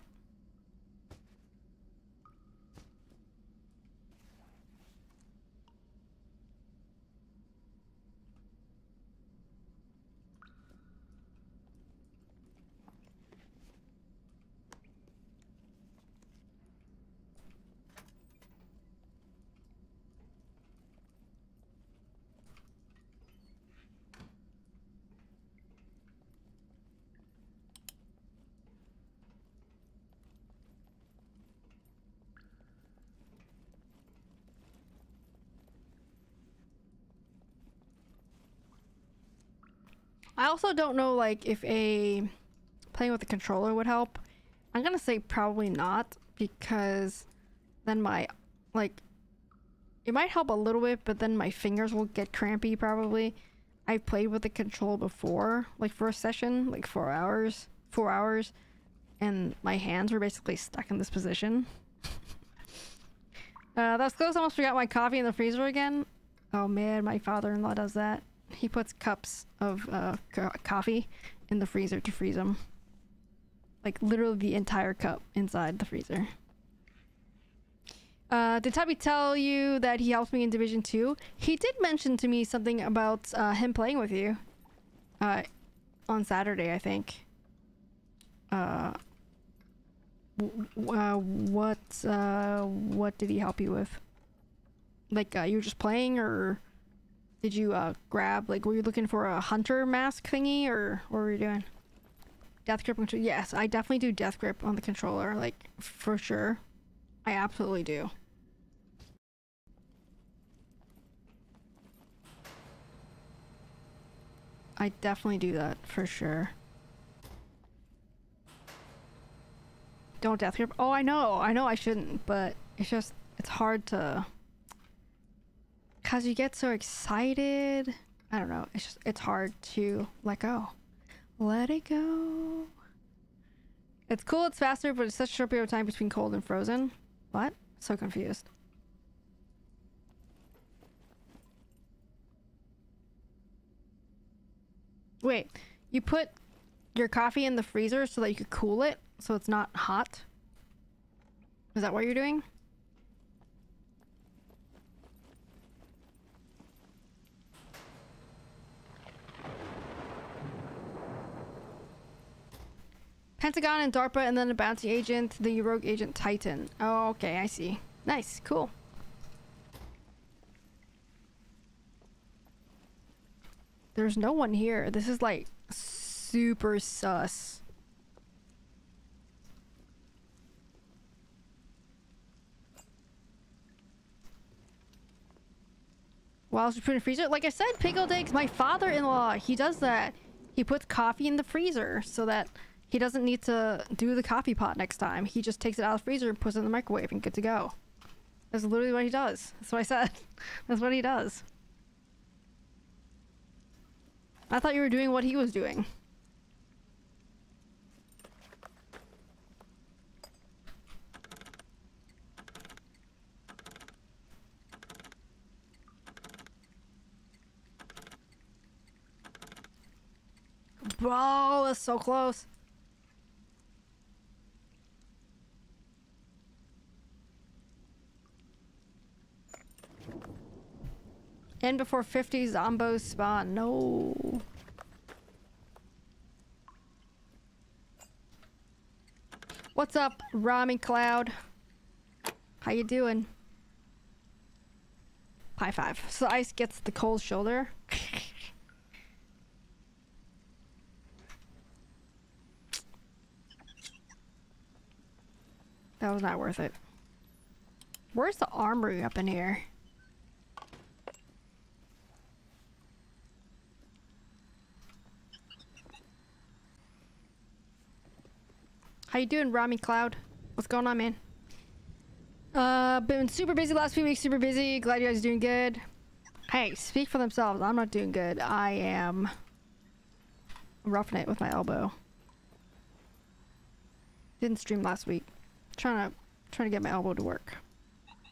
S1: I also don't know, like, if playing with the controller would help. I'm gonna say probably not, because then my, like, it might help a little bit, but then my fingers will get crampy probably. I played with the controller before, like for a session, like 4 hours, and my hands were basically stuck in this position. That's close. I almost forgot my coffee in the freezer again. Oh man, my father-in-law does that. He puts cups of coffee in the freezer to freeze them. Like literally the entire cup inside the freezer. Did Tubby tell you that he helped me in Division 2? He did mention to me something about him playing with you. On Saturday, I think. What did he help you with? Like, you were just playing, or did you grab, like, were you looking for a hunter mask thingy, or what were you doing? Death grip control? Yes, I definitely do death grip on the controller, like, for sure. I absolutely do. I definitely do that, for sure. Don't death grip? Oh, I know I shouldn't, but it's just, it's hard to... Cause you get so excited. I don't know, it's just, it's hard to let go. Let it go. It's cool, it's faster, but it's such a short period of time between cold and frozen. What? So confused. Wait, you put your coffee in the freezer so that you could cool it so it's not hot? Is that what you're doing? Pentagon and DARPA, and then a bounty agent, the rogue agent Titan. Oh, okay, I see. Nice, cool. There's no one here. This is like super sus. While we put in the freezer, like I said, pickled eggs. My father-in-law, he does that. He puts coffee in the freezer so that he doesn't need to do the coffee pot next time. He just takes it out of the freezer and puts it in the microwave and good to go. That's literally what he does. That's what I said. That's what he does. I thought you were doing what he was doing. Bro, that's so close. End before 50 zombos spawn. No. What's up, Rami Cloud? How you doing? High five. So Ice gets the cold shoulder. That was not worth it. Where's the armory up in here? How you doing, Rami Cloud? What's going on, man? Been super busy last few weeks, super busy. Glad you guys are doing good. Hey, speak for themselves. I'm not doing good. I am roughing it with my elbow. Didn't stream last week. Trying to get my elbow to work.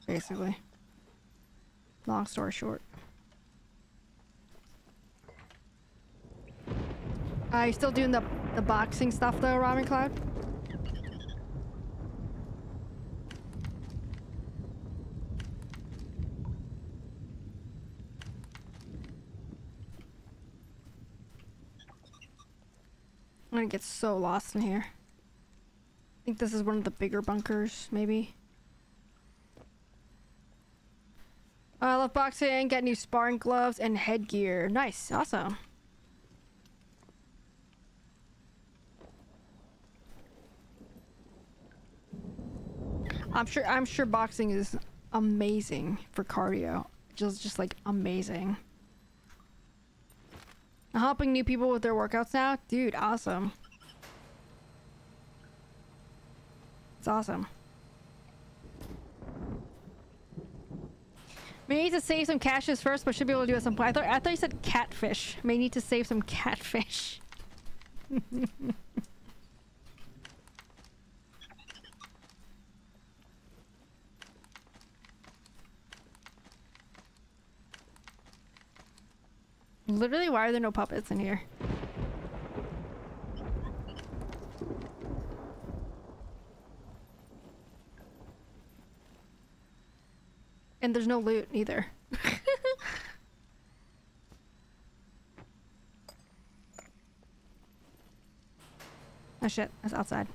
S1: Basically. Long story short. Are you still doing the boxing stuff though, Ramen Cloud? I'm gonna get so lost in here. I think this is one of the bigger bunkers, maybe. I love boxing, get new sparring gloves and headgear. Nice, awesome. I'm sure boxing is amazing for cardio. Just like amazing. Helping new people with their workouts now? Dude, awesome. It's awesome. May need to save some cashes first, but should be able to do it at some point. I thought you said catfish. May need to save some catfish. Literally, why are there no puppets in here? And there's no loot either. Oh shit, that's outside.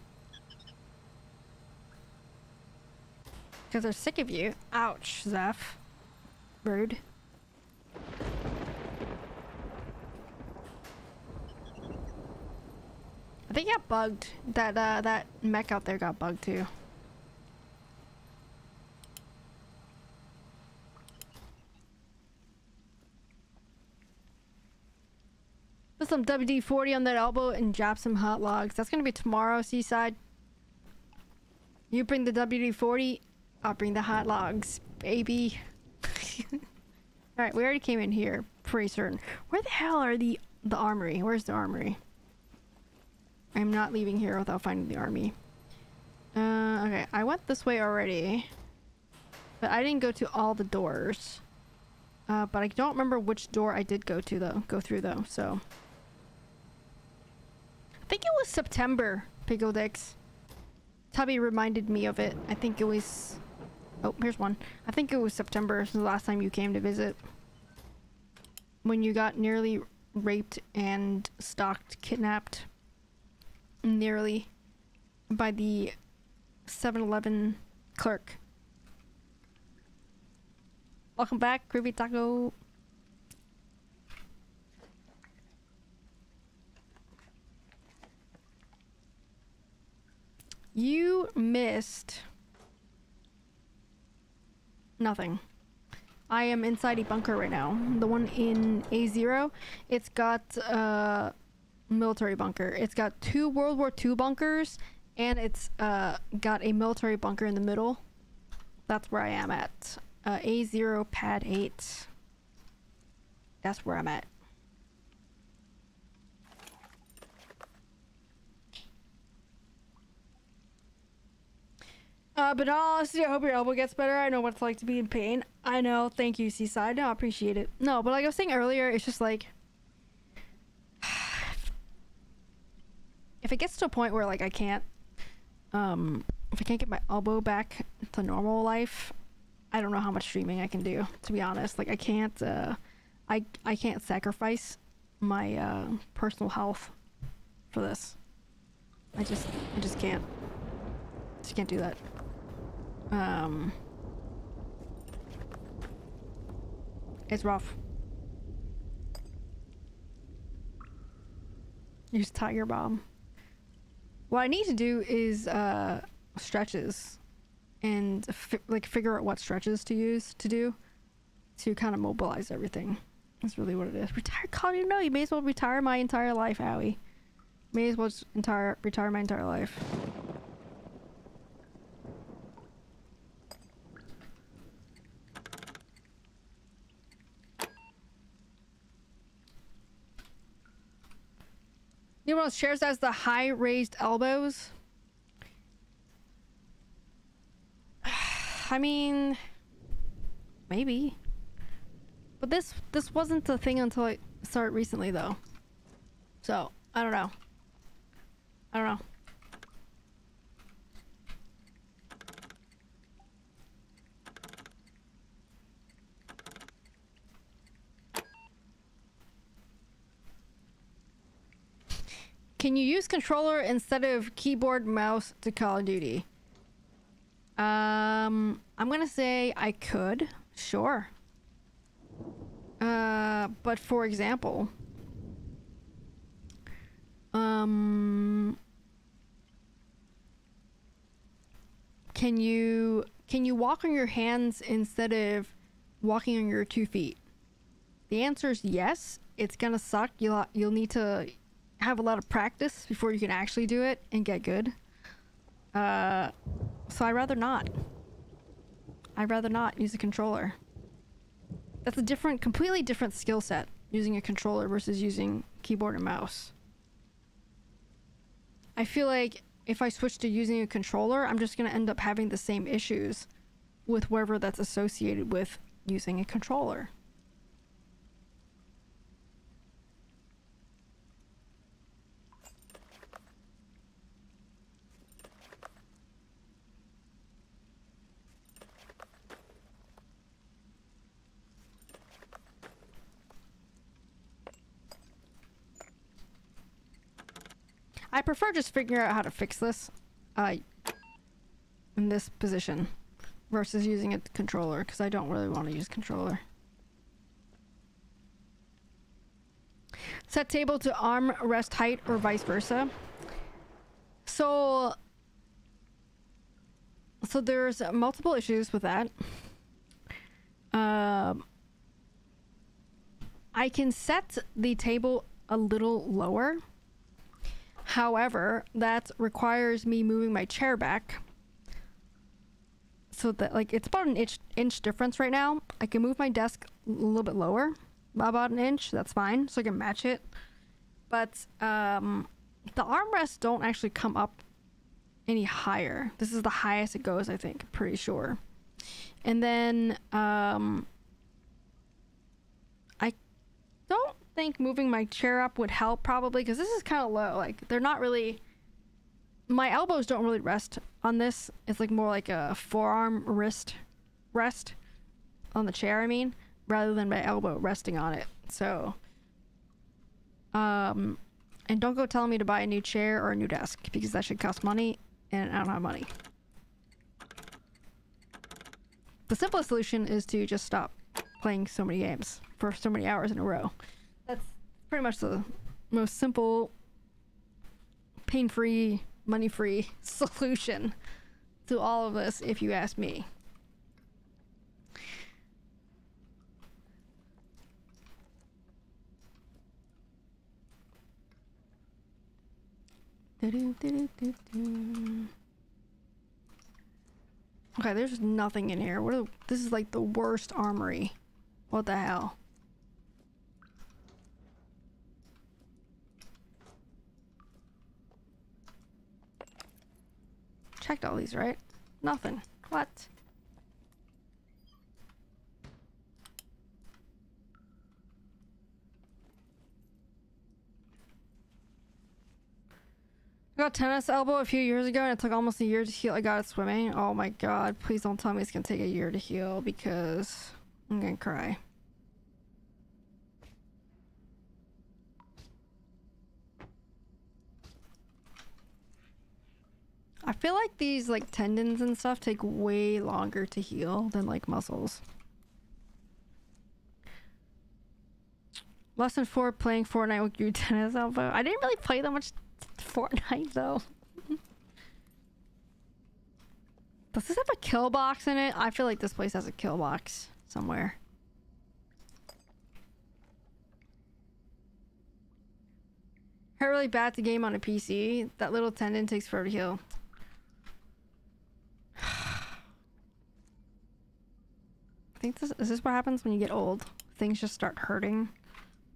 S1: Because they're sick of you. Ouch, Zeph. Rude. I think it got bugged. That mech out there got bugged too. Put some WD-40 on that elbow and drop some hot logs. That's gonna be tomorrow, Seaside. You bring the WD-40, I'll bring the hot logs, baby. Alright, we already came in here, pretty certain. Where the hell are the armory? Where's the armory? I'm not leaving here without finding the army. Okay, I went this way already. But I didn't go to all the doors. But I don't remember which door I did go through though, so. I think it was September, Pickle Dicks. Tubby reminded me of it. I think it was... Oh, here's one. I think it was September, the last time you came to visit. When you got nearly raped and stalked, kidnapped. Nearly. By the 7-Eleven clerk. Welcome back, Creepy Taco. You missed nothing. I am inside a bunker right now. The one in A0. It's got a military bunker. It's got 2 World War II bunkers, and it's got a military bunker in the middle. That's where I am at. A0 pad 8. That's where I'm at. But in all honesty, I hope your elbow gets better. I know what it's like to be in pain. I know. Thank you, Seaside. No, I appreciate it. No, but like I was saying earlier, it's just like... if it gets to a point where like I can't... if I can't get my elbow back to normal life, I don't know how much streaming I can do, to be honest. Like I can't, I can't sacrifice my, personal health for this. I just can't. Just can't do that. It's rough. Use Tiger Bomb. What I need to do is stretches, and like figure out what stretches to use to kind of mobilize everything. That's really what it is. Retire? God, you know, you may as well retire my entire life, Howie. May as well just retire my entire life. You know what shares as the high raised elbows? I mean, maybe. But this wasn't the thing until I started recently though. So, I don't know. I don't know. Can you use controller instead of keyboard mouse to Call of Duty? I'm gonna say I could. Sure. But for example, can you walk on your hands instead of walking on your 2 feet? The answer is yes. It's gonna suck. You'll need to have a lot of practice before you can actually do it and get good. So I'd rather not. I'd rather not use a controller. That's a completely different skill set, using a controller versus using keyboard and mouse. I feel like if I switch to using a controller, I'm just gonna end up having the same issues with whatever that's associated with using a controller. I prefer just figuring out how to fix this in this position versus using a controller, because I don't really want to use controller. Set table to arm rest height or vice versa. So there's multiple issues with that. I can set the table a little lower. However, that requires me moving my chair back. So that, like, it's about an inch difference right now. I can move my desk a little bit lower, about an inch. That's fine, so I can match it. But the armrests don't actually come up any higher. This is the highest it goes, I think. Pretty sure. And then I don't think moving my chair up would help, probably, because this is kind of low. Like, they're not really, my elbows don't really rest on this. It's like more like a forearm wrist rest on the chair, I mean, rather than my elbow resting on it. So and don't go telling me to buy a new chair or a new desk, because that should cost money and I don't have money. The simplest solution is to just stop playing so many games for so many hours in a row. That's pretty much the most simple, pain-free, money-free solution to all of this, if you ask me. Okay, there's nothing in here. This is like the worst armory. What the hell? Checked all these, right? Nothing. What? I got tennis elbow a few years ago and it took almost a year to heal. I got it swimming. Oh my god, please don't tell me it's gonna take a year to heal, because I'm gonna cry. I feel like these like tendons and stuff take way longer to heal than like muscles. Lesson 4, playing Fortnite with your tennis elbow. I didn't really play that much Fortnite though. Does this have a kill box in it? I feel like this place has a kill box somewhere. Hurt really bad to game on a PC. That little tendon takes forever to heal. I think is this what happens when you get old? Things just start hurting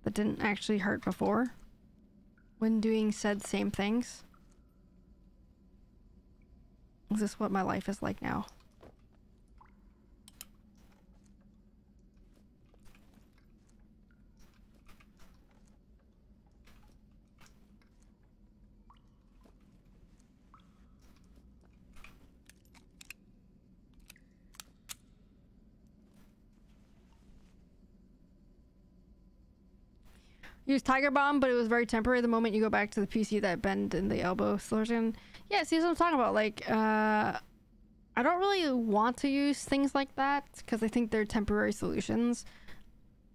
S1: that didn't actually hurt before. when doing said same things? Is this what my life is like now? Use Tiger Bomb, but it was very temporary. The moment you go back to the PC, that bend in the elbow slows in. Yeah, see what I'm talking about. Like, I don't really want to use things like that because I think they're temporary solutions.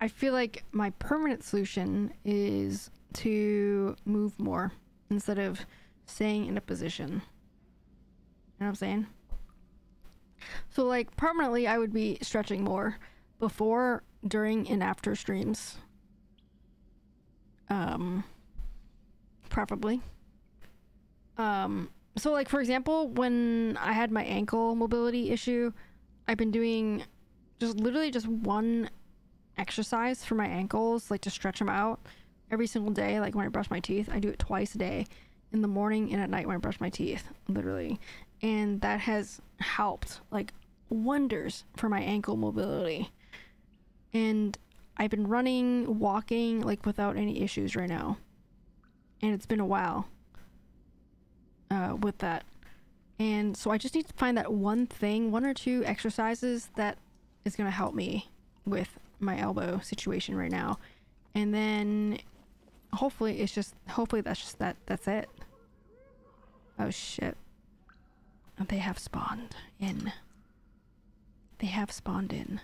S1: I feel like my permanent solution is to move more instead of staying in a position. You know what I'm saying? So, like, permanently, I would be stretching more before, during, and after streams. Preferably. So like for example, when I had my ankle mobility issue, I've been doing literally just one exercise for my ankles, like to stretch them out every single day. Like when I brush my teeth, I do it twice a day, in the morning and at night when I brush my teeth, literally. And that has helped like wonders for my ankle mobility. And I've been running, walking, like without any issues right now. And it's been a while with that. And so I just need to find that one thing, one or two exercises that is going to help me with my elbow situation right now. And then hopefully that's just that's it. Oh shit. They have spawned in. They have spawned in.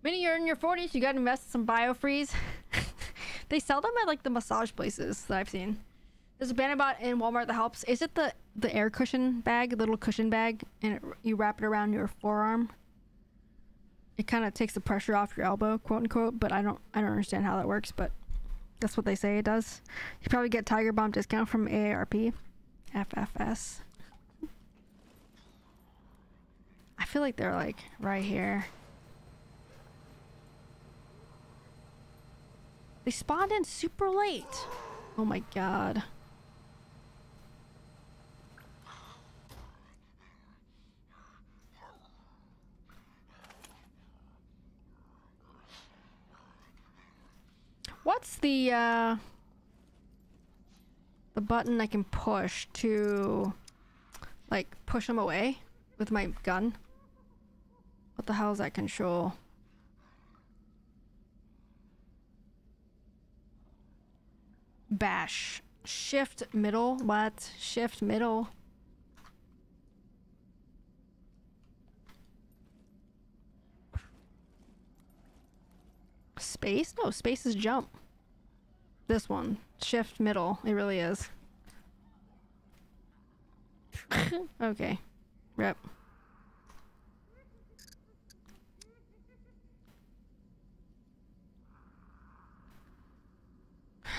S1: Minnie, you're in your 40s, you gotta invest in some biofreeze. They sell them at like the massage places that I've seen. There's a bandit bot in Walmart that helps. Is it the air cushion bag, little cushion bag, and you wrap it around your forearm? It kind of takes the pressure off your elbow, quote unquote, but I don't understand how that works, but that's what they say it does. You probably get Tiger Bomb discount from AARP. FFS. I feel like they're like right here. They spawned in super late. Oh my god. What's the button I can push to like push them away with my gun? What the hell is that control? Bash. Shift middle. What? Shift middle. Space? No, space is jump. This one. Shift middle. It really is. Okay. Rip.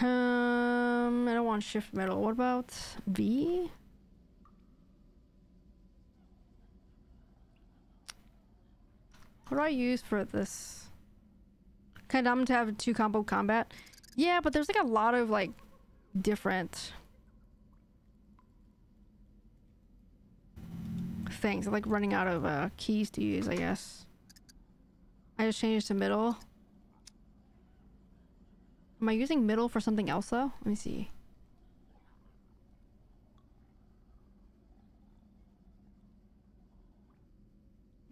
S1: I don't want shift middle. What about V? What do I use for this? Kind of dumb to have 2 combo combat. Yeah, but there's like a lot of like different things. I'm like running out of keys to use, I guess. I just changed to middle. Am I using middle for something else though? Let me see.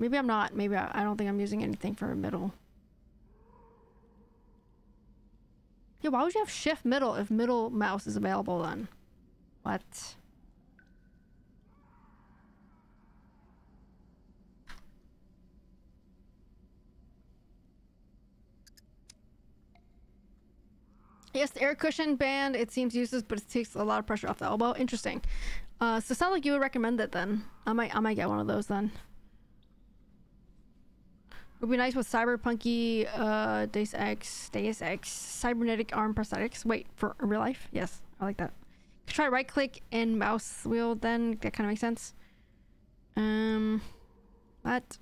S1: Maybe I'm not. Maybe I don't think I'm using anything for middle. Yeah, why would you have shift middle if middle mouse is available then? What? Yes, the air cushion band, it seems useless, but it takes a lot of pressure off the elbow. Interesting. So it sounds like you would recommend it then. I might get one of those then. It would be nice with cyberpunky, Deus Ex, cybernetic arm prosthetics. Wait, for real life? Yes, I like that. Try right click and mouse wheel then. That kind of makes sense. What?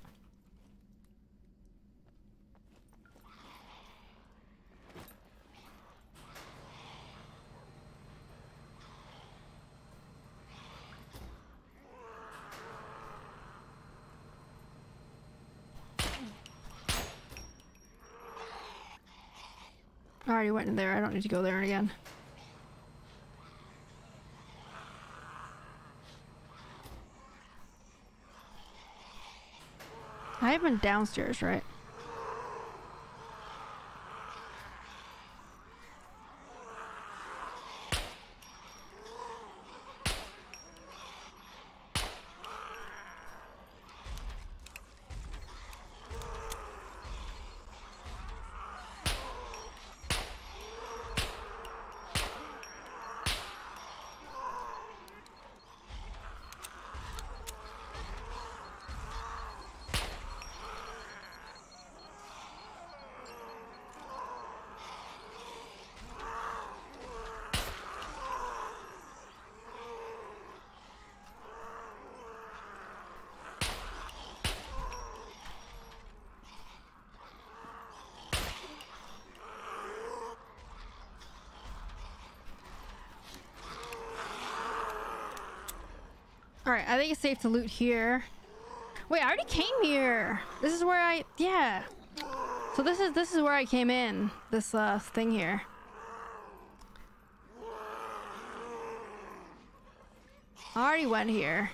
S1: I already went in there. I don't need to go there again. I have been downstairs, right? Alright, I think it's safe to loot here. Wait, I already came here. This is where I... Yeah. So this is where I came in. This thing here. I already went here.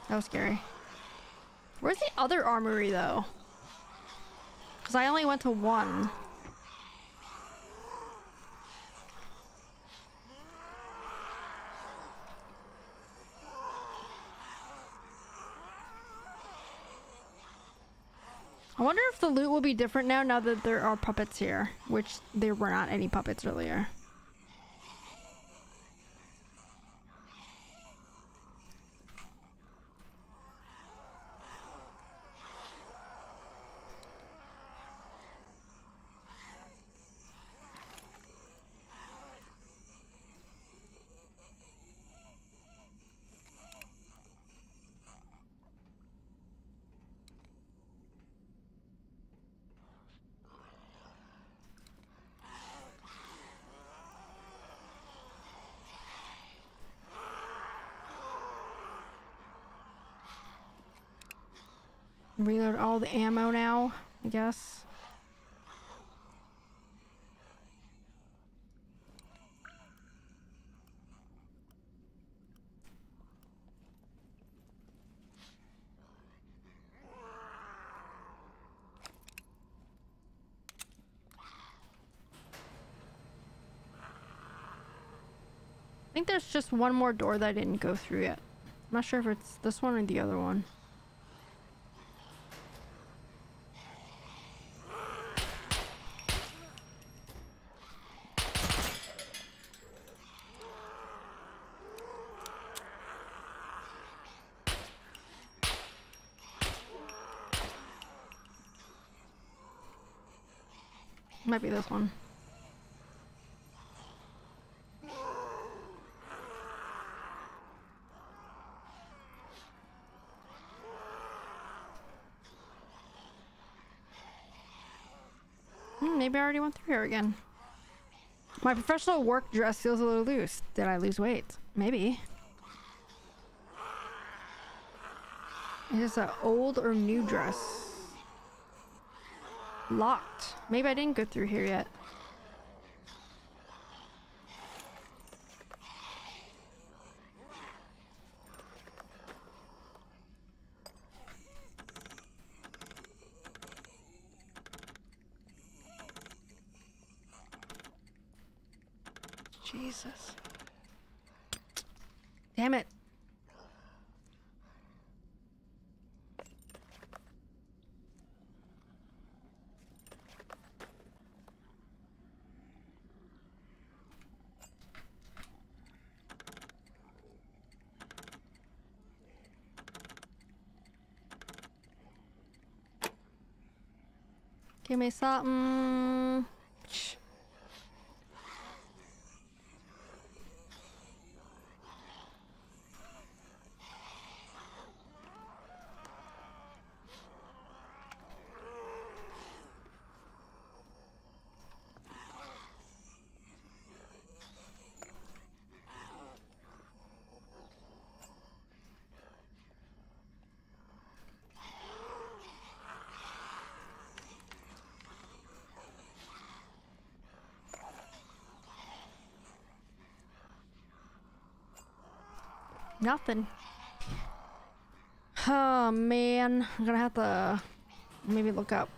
S1: That was scary. Where's the other armory though? Because I only went to one. I wonder if the loot will be different now that there are puppets here, which there were not any puppets earlier. Reload all the ammo now, I guess. I think there's just one more door that I didn't go through yet. I'm not sure if it's this one or the other one. Might be this one. Maybe I already went through here again. My professional work dress feels a little loose. Did I lose weight? Maybe. Is this an old or new dress? Locked. Maybe I didn't go through here yet. Jesus. Damn it. Give me something. Nothing. Oh man, I'm gonna have to maybe look up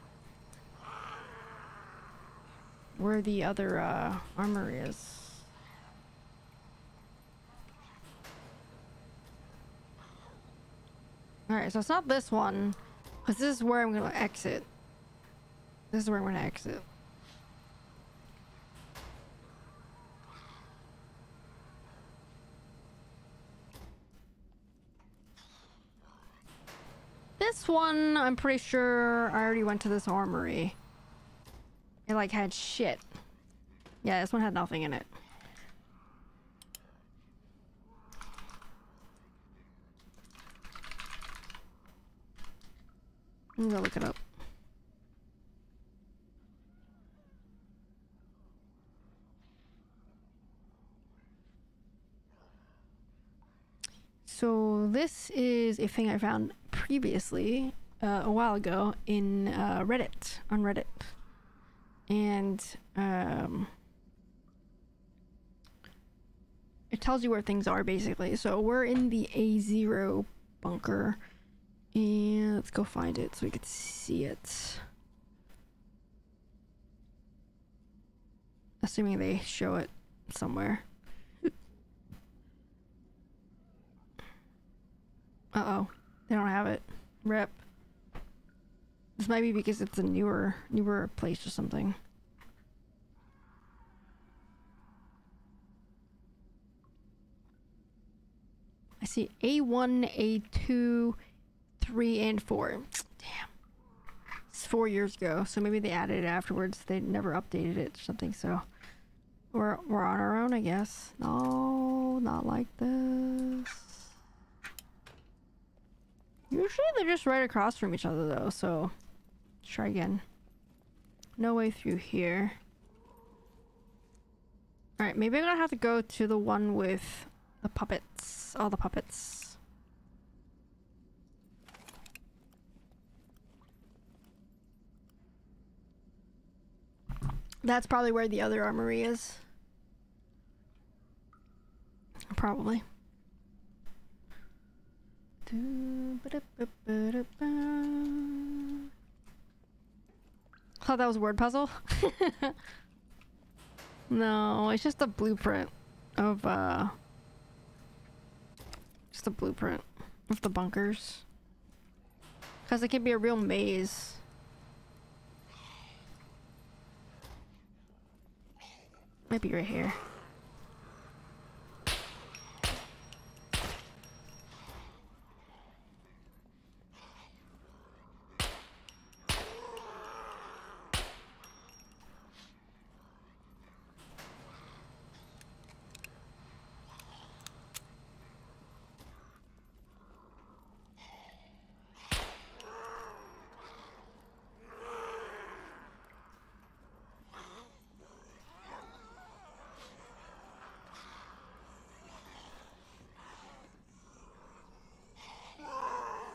S1: where the other armory is. Alright, so it's not this one, because this is where I'm gonna exit. This is where I'm gonna exit. This one, I'm pretty sure I already went to this armory. It like had shit. Yeah, this one had nothing in it. I'm gonna go look it up. So this is a thing I found previously, a while ago, in Reddit, on Reddit. And it tells you where things are, basically. So we're in the A0 bunker. And let's go find it so we could see it. Assuming they show it somewhere. Uh-oh. They don't have it. Rip. This might be because it's a newer place or something. I see A1, A2, 3, and 4. Damn. It's 4 years ago, so maybe they added it afterwards. They never updated it or something, so we're on our own, I guess. No, not like this. Usually they're just right across from each other though, so let's try again. No way through here. Alright, maybe I'm gonna have to go to the one with the puppets. All the puppets. That's probably where the other armory is. Probably. Thought that was a word puzzle. No, it's just a blueprint of just a blueprint of the bunkers. Because it can be a real maze. Might be right here.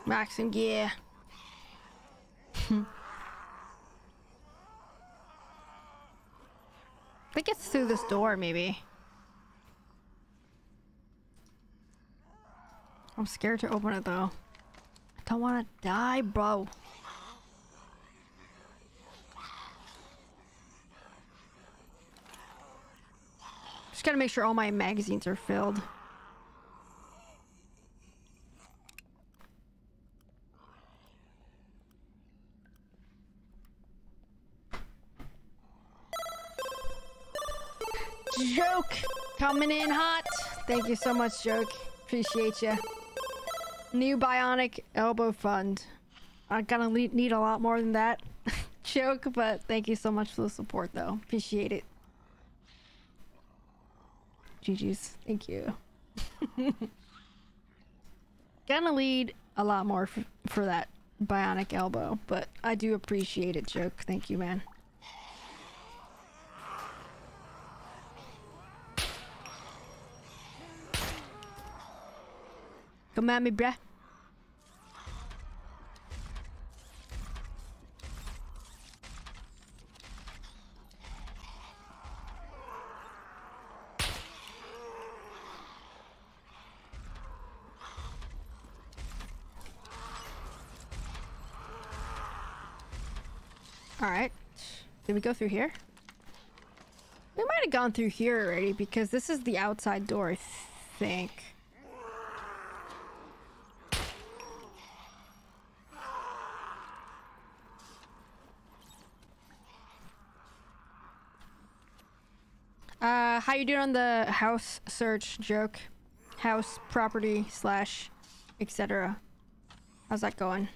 S1: Maxing gear. I think it's through this door, maybe. I'm scared to open it though. I don't want to die, bro. Just gotta make sure all my magazines are filled. Joke coming in hot. Thank you so much, Joke. Appreciate you. New bionic elbow fund. I'm gonna need a lot more than that, Joke, but thank you so much for the support, though. Appreciate it. GG's. Thank you. Gonna need a lot more for that bionic elbow, but I do appreciate it, Joke. Thank you, man. Come at me, bruh. Alright. Did we go through here? We might have gone through here already because this is the outside door, I think. How you doing on the house search joke? House, property, slash, etc. How's that going?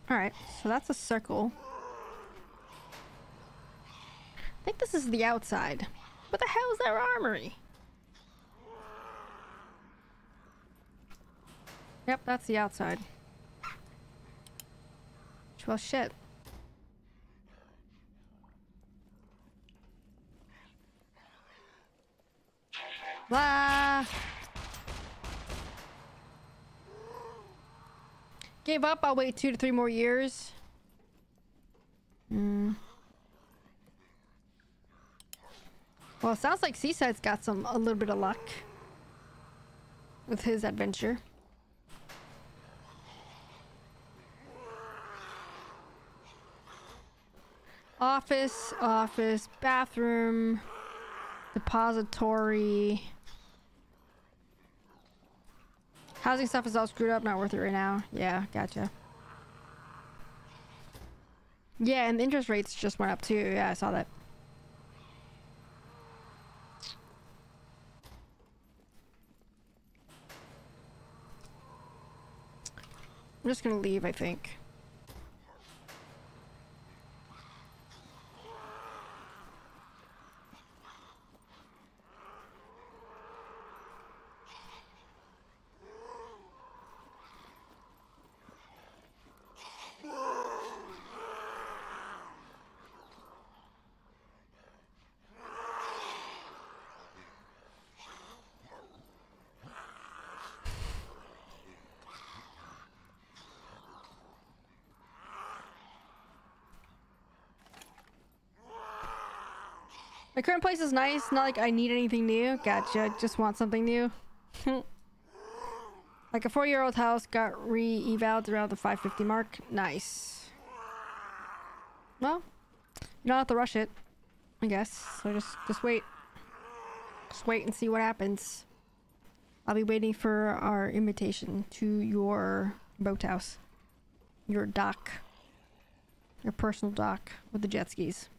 S1: Alright, so that's a circle. I think this is the outside. What the hell is that armory? Yep, that's the outside. Well, shit. Blah! Gave up, I'll wait 2 to 3 more years. Well, it sounds like Seaside's got a little bit of luck with his adventure. Office, bathroom, depository. Housing stuff is all screwed up, not worth it right now. Yeah, gotcha. Yeah, and the interest rates just went up too. Yeah, I saw that. I'm just gonna leave, I think. My current place is nice, not like I need anything new. Gotcha, just want something new. Like a 4-year-old house got re-evaled around the 550 mark. Nice. Well, you don't have to rush it, I guess. So just wait. Just wait and see what happens. I'll be waiting for our invitation to your boathouse. Your dock. Your personal dock with the jet skis.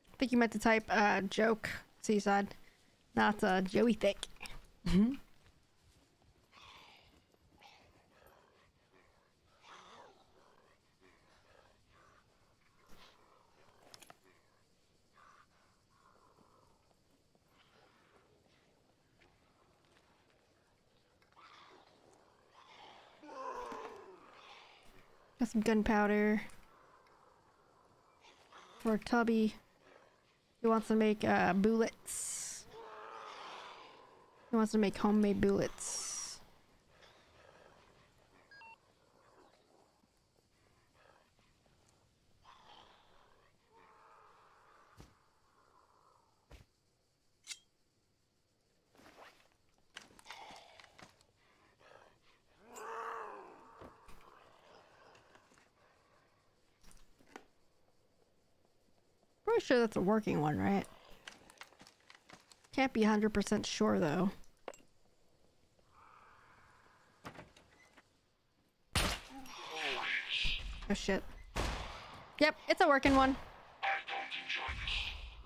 S1: I think you meant to type joke, Seaside, not Joey Thick. Got some gunpowder for Tubby. He wants to make bullets. He wants to make homemade bullets. Pretty sure that's a working one, right? Can't be 100% sure though. Oh shit. Yep, it's a working one.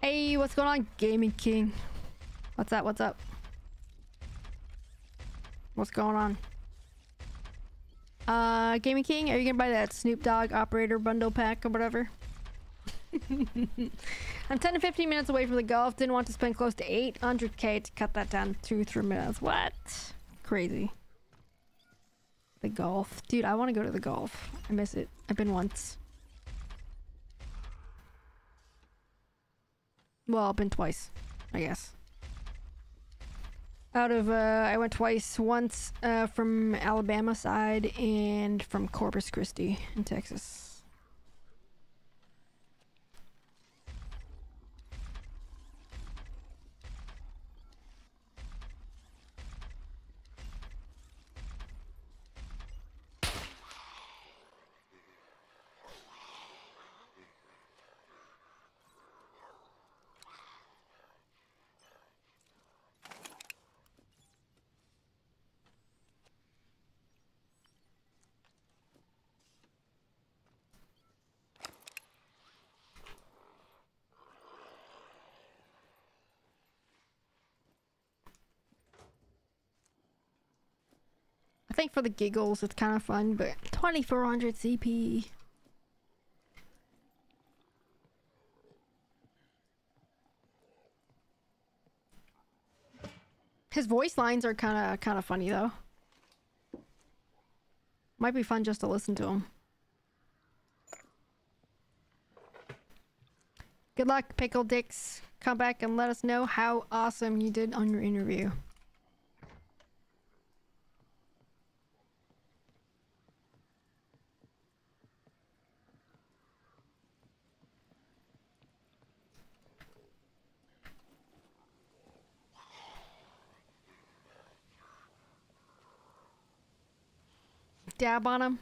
S1: Hey, what's going on, Gaming King? What's up? What's up? What's going on? Gaming King, are you gonna buy that Snoop Dogg operator bundle pack or whatever? I'm 10 to 15 minutes away from the golf. Didn't want to spend close to 800k to cut that down to 2-3 minutes. What? Crazy. The golf. Dude, I want to go to the golf. I miss it. I've been once. Well, I've been twice, I guess. Out of, I went twice. Once from Alabama side and from Corpus Christi in Texas. I think for the giggles it's kind of fun, but 2400 CP. His voice lines are kind of funny though. Might be fun just to listen to him. Good luck, Pickle Dicks. Come back and let us know how awesome you did on your interview. Dab on him.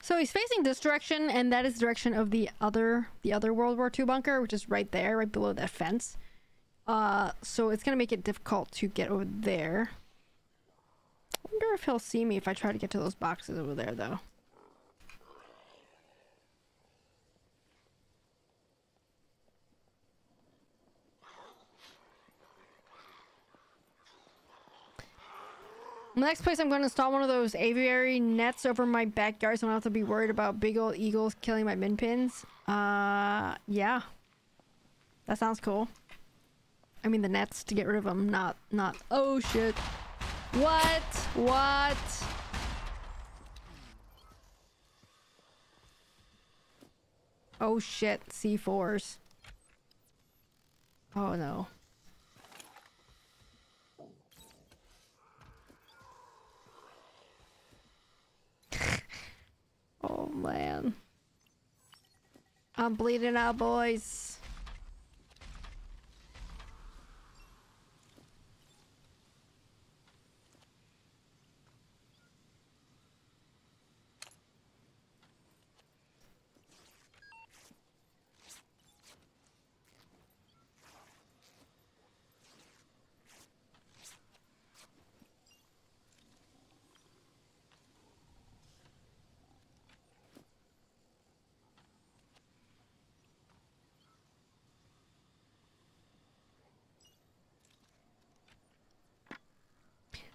S1: So he's facing this direction, and that is the direction of the other World War II bunker, which is right there, right below that fence. So it's gonna make it difficult to get over there. I wonder if he'll see me if I try to get to those boxes over there, though. Next place, I'm going to install one of those aviary nets over my backyard so I don't have to be worried about big old eagles killing my min pins. Yeah. That sounds cool. I mean the nets to get rid of them, not... Oh shit. What? What? Oh shit, C4s. Oh no. Oh man. I'm bleeding out, boys.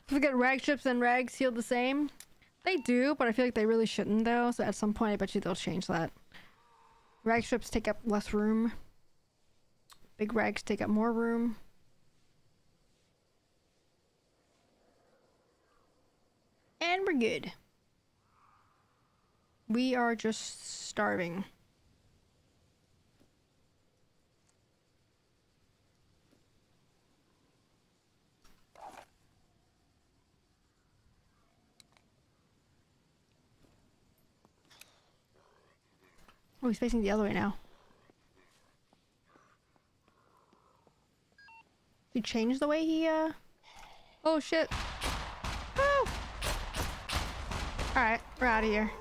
S1: I forget rag strips and rags heal the same. They do, but I feel like they really shouldn't though, so at some point I bet you they'll change that. Rag strips take up less room. Big rags take up more room. And we're good. We are just starving. Oh, he's facing the other way now. He changed the way he, Oh, shit. Oh! Alright, we're out of here.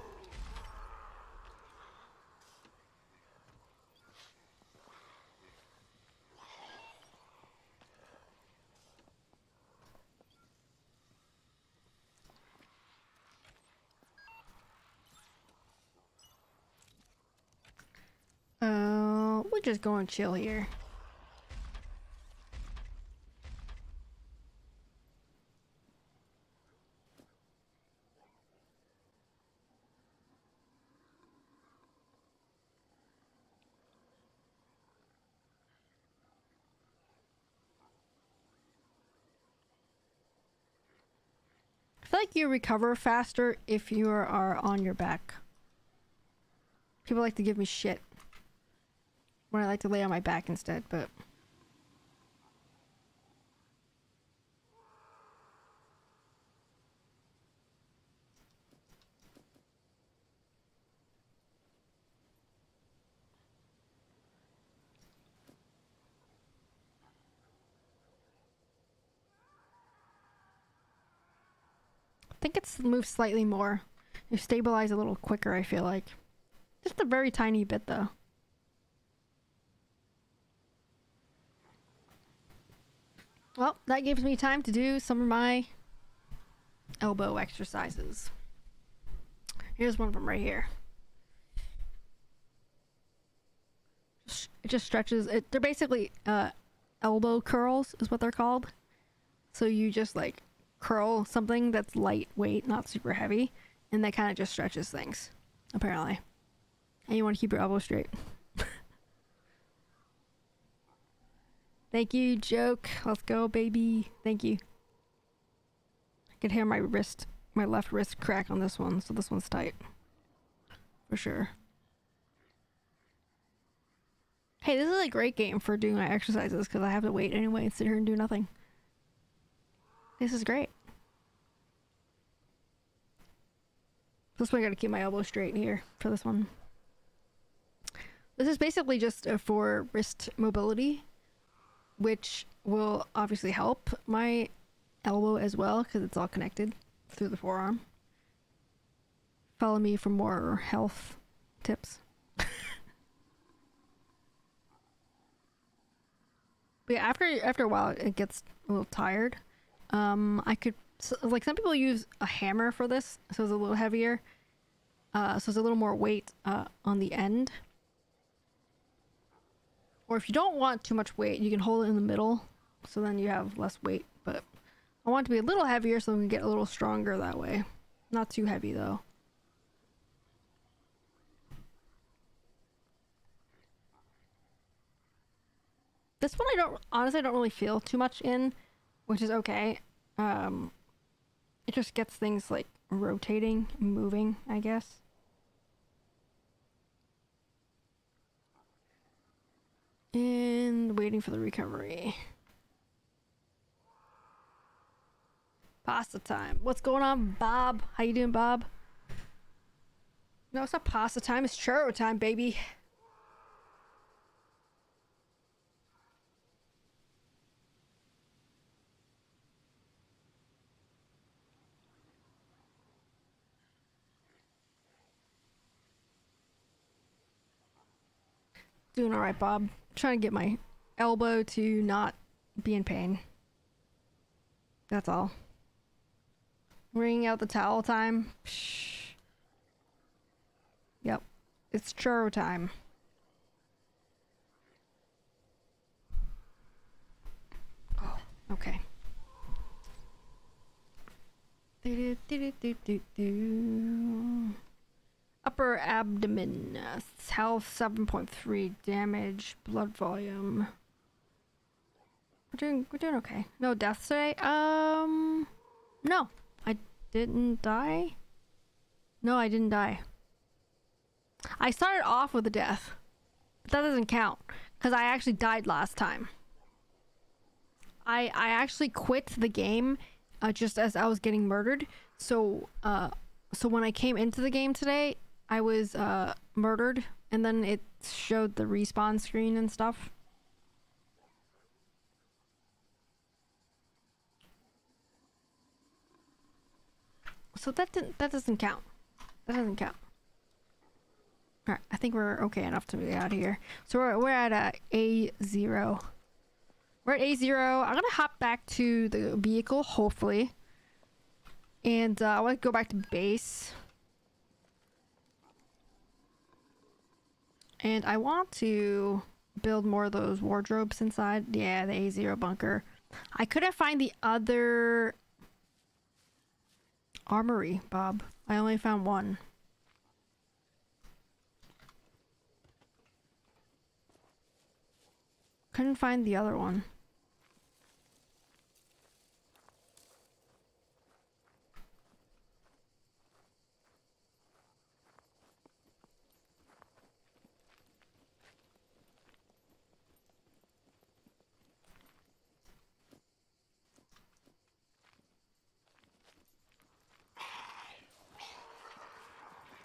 S1: We're just going chill here. feel like you recover faster if you are on your back. People like to give me shit when I like to lay on my back instead, but... I think it's moved slightly more. You stabilize a little quicker, I feel like. Just a very tiny bit, though. Well, that gives me time to do some of my elbow exercises. Here's one of them right here. It just stretches. They're basically elbow curls is what they're called. So you just like curl something that's lightweight, not super heavy, and that kind of just stretches things, apparently. And you want to keep your elbow straight. Thank you, joke. Let's go, baby. Thank you. I can hear my wrist, my left wrist crack on this one, so this one's tight. For sure. Hey, this is a great game for doing my exercises because I have to wait anyway and sit here and do nothing. This is great. This one I gotta keep my elbow straight here for this one. This is basically just for wrist mobility, which will obviously help my elbow as well because it's all connected through the forearm. Follow me for more health tips. But yeah, after a while it gets a little tired. I could, like, some people use a hammer for this, so it's a little heavier. So it's a little more weight on the end. Or if you don't want too much weight, you can hold it in the middle, so then you have less weight. But I want it to be a little heavier so we can get a little stronger that way. Not too heavy though. This one I honestly don't really feel too much in, which is okay. It just gets things like rotating, moving, I guess. And waiting for the recovery. Pasta time. What's going on, Bob? How you doing, Bob? No, it's not pasta time, it's churro time, baby. Doing alright, Bob. Trying to get my elbow to not be in pain. That's all. Wringing out the towel time. Psh. Yep. It's churro time. Oh, okay. Upper abdomen, health 7.3, damage, blood volume. We're doing okay. No deaths today. No, I didn't die. No, I didn't die. I started off with a death, but that doesn't count because I actually died last time. I actually quit the game just as I was getting murdered. So when I came into the game today, I was murdered, and then it showed the respawn screen and stuff. So that doesn't count. That doesn't count. All right, I think we're okay enough to be out of here. So we're at A0. We're at A0. I'm gonna hop back to the vehicle, hopefully, and I want to go back to base. And I want to build more of those wardrobes inside. Yeah, the A0 bunker. I couldn't find the other armory, Bob. I only found one. Couldn't find the other one.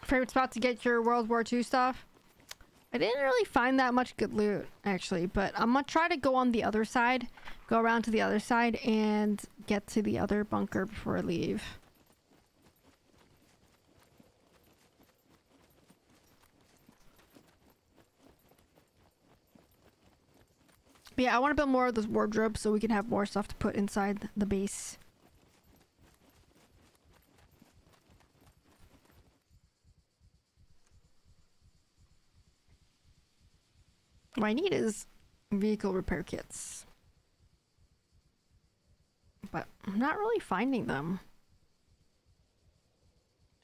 S1: Favorite spot to get your World War II stuff? I didn't really find that much good loot, actually, but I'm gonna try to go on the other side, go around to the other side, and get to the other bunker before I leave. But yeah, I want to build more of this wardrobe so we can have more stuff to put inside the base. What I need is vehicle repair kits. But I'm not really finding them.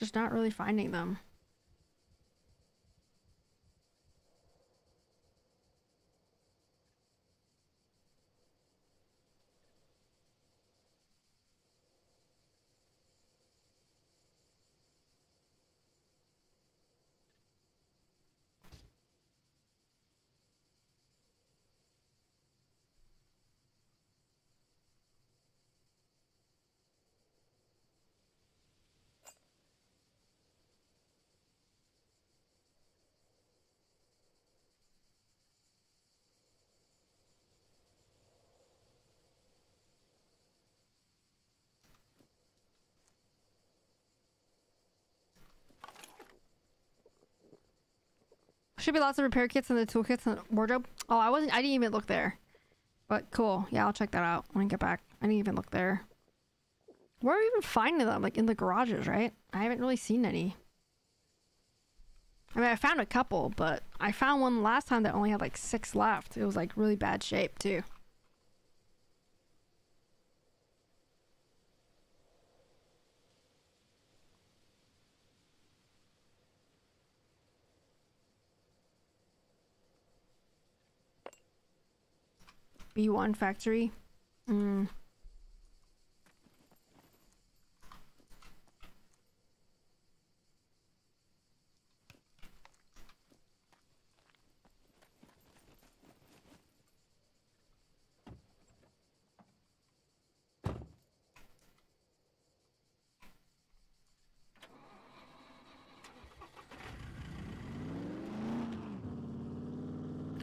S1: Just not really finding them. Should be lots of repair kits in the toolkits and wardrobe. Oh, I didn't even look there. But cool. Yeah, I'll check that out when I get back. I didn't even look there. Where are we even finding them? Like in the garages, right? I haven't really seen any. I mean, I found a couple, but I found one last time that only had like 6 left. It was like really bad shape too. B1 factory.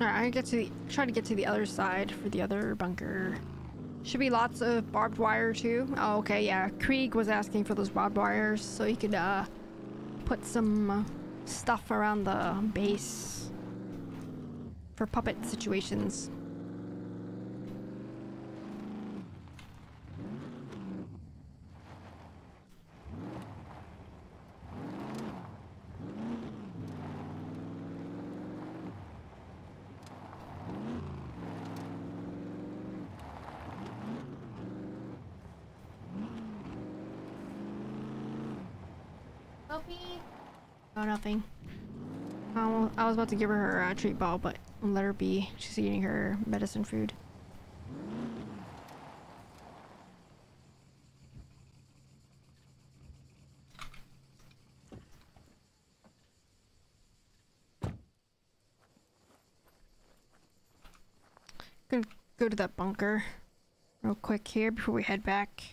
S1: Alright, I get to try to get to the other side for the other bunker. Should be lots of barbed wire too. Oh, okay, yeah. Krieg was asking for those barbed wires so he could put some stuff around the base for puppet situations. Oh, nothing. I was about to give her her treat ball, but let her be. She's eating her medicine food. Gonna go to that bunker real quick here before we head back.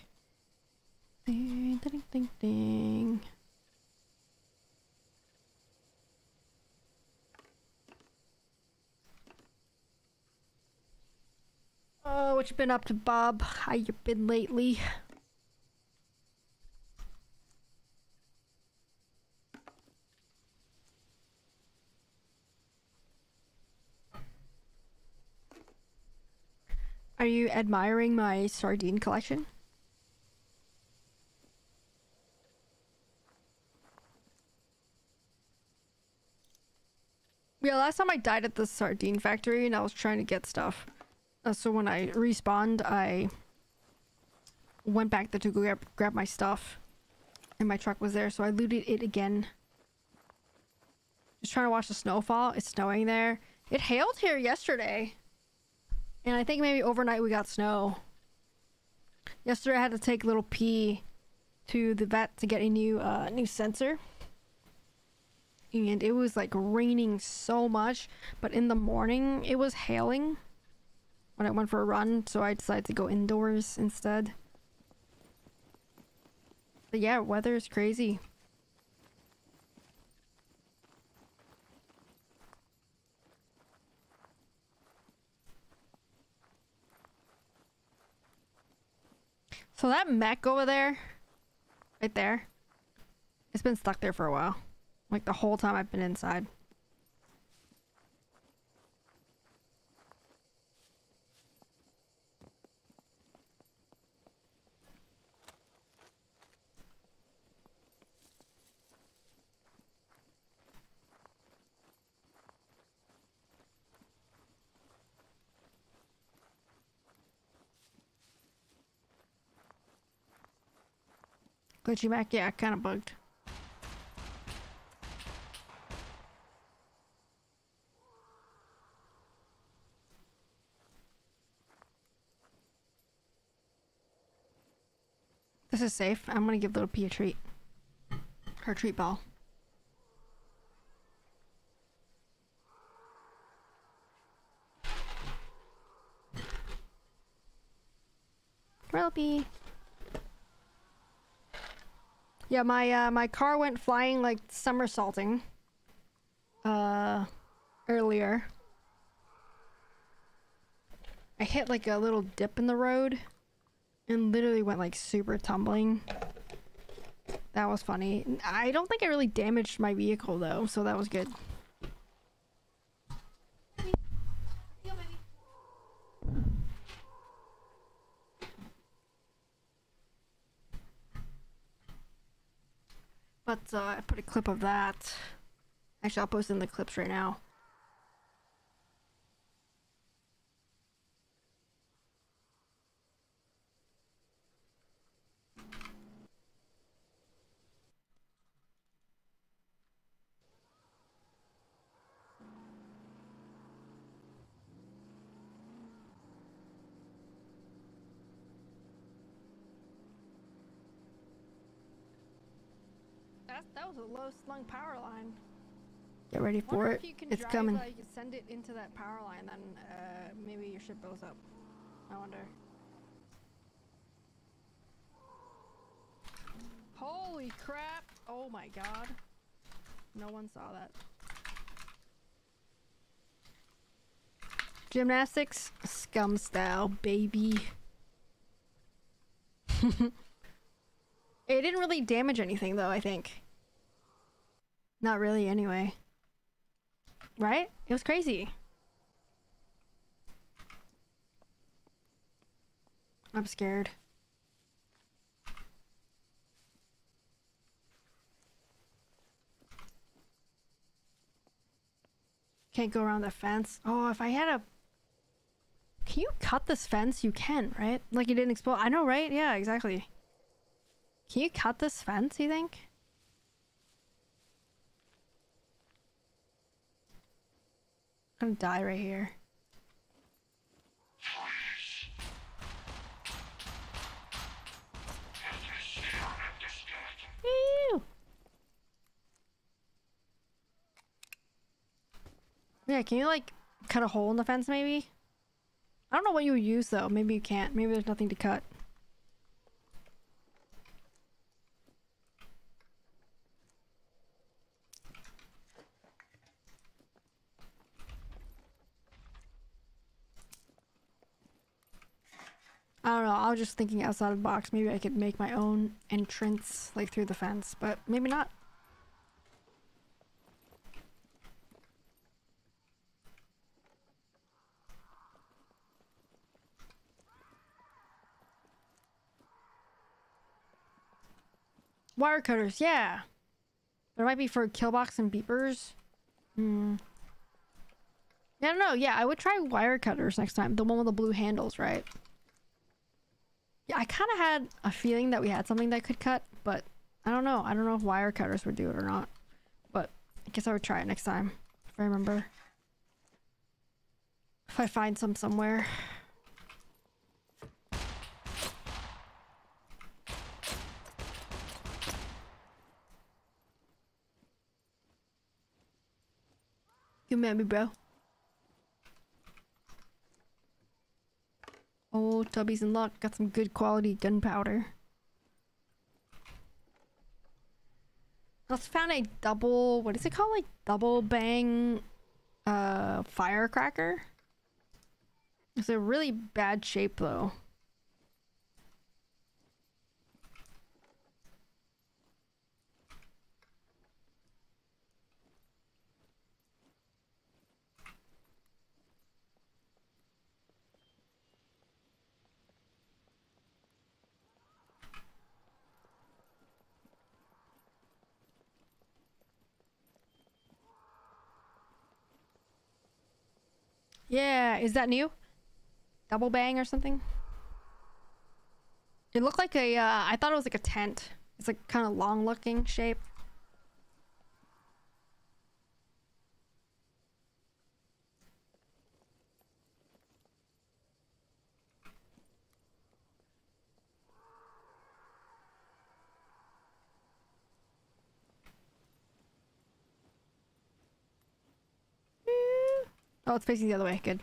S1: Ding, ding, ding, ding. Oh, what you been up to, Bob? How you been lately? Are you admiring my sardine collection? Yeah, last time I died at the sardine factory and I was trying to get stuff. So when I respawned, I went back there to go grab my stuff. And my truck was there, so I looted it again. Just trying to watch the snowfall. It's snowing there. It hailed here yesterday. And I think maybe overnight we got snow. Yesterday I had to take little P to the vet to get a new sensor. And it was like raining so much. But in the morning it was hailing when I went for a run, so I decided to go indoors instead. But yeah, weather is crazy. So that mech over there, right there, it's been stuck there for a while. Like the whole time I've been inside. Glitchy mech, yeah, kind of bugged. This is safe. I'm gonna give Little P a treat. Her treat ball. Little P. Yeah, my car went flying like somersaulting earlier. I hit like a little dip in the road and literally went like super tumbling. That was funny. I don't think it really damaged my vehicle though, so that was good. But I put a clip of that. Actually, I'll post in the clips right now. That was a low slung power line. Get ready for it. It's coming. You can send it into that power line, then maybe your ship goes up. I wonder. Holy crap! Oh my god. No one saw that. Gymnastics, scum style, baby. It didn't really damage anything though, I think. Not really anyway. Right? It was crazy. I'm scared. Can't go around the fence. Oh, if I had a... Can you cut this fence? You can, right? Like it didn't explode. I know, right? Yeah, exactly. Can you cut this fence, you think? I'm gonna die right here. Ew. Yeah, can you like cut a hole in the fence maybe? I don't know what you would use though. Maybe you can't. Maybe there's nothing to cut. I don't know, I was just thinking outside of the box. Maybe I could make my own entrance, like through the fence, but maybe not. Wire cutters, yeah. There might be for kill box and beepers. I don't know, yeah, I would try wire cutters next time. The one with the blue handles, right? Yeah, I kind of had a feeling that we had something that could cut, but I don't know. I don't know if wire cutters would do it or not. But I guess I would try it next time, if I remember. If I find some somewhere. You met me, bro. Oh, Tubby's in luck. Got some good quality gunpowder. I also found a double, what is it called? Like double bang firecracker. It's a really bad shape though. Yeah, is that new? Double bang or something? It looked like a, I thought it was like a tent. It's like kind of long looking shape. Oh, it's facing the other way. Good.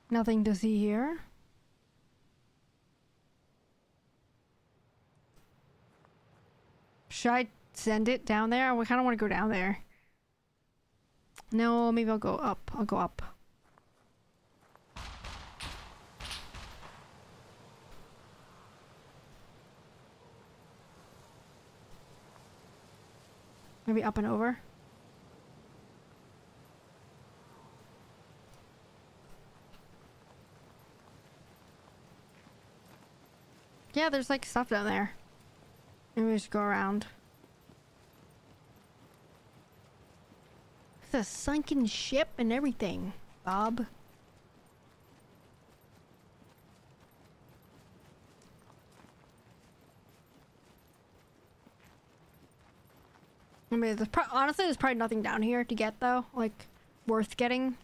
S1: Nothing to see here. Should I send it down there? I kind of want to go down there. No, maybe I'll go up. I'll go up. Maybe up and over. Yeah, there's like stuff down there. Maybe we should go around. It's a sunken ship and everything, Bob. I mean, honestly, there's probably nothing down here to get, though. Like, worth getting.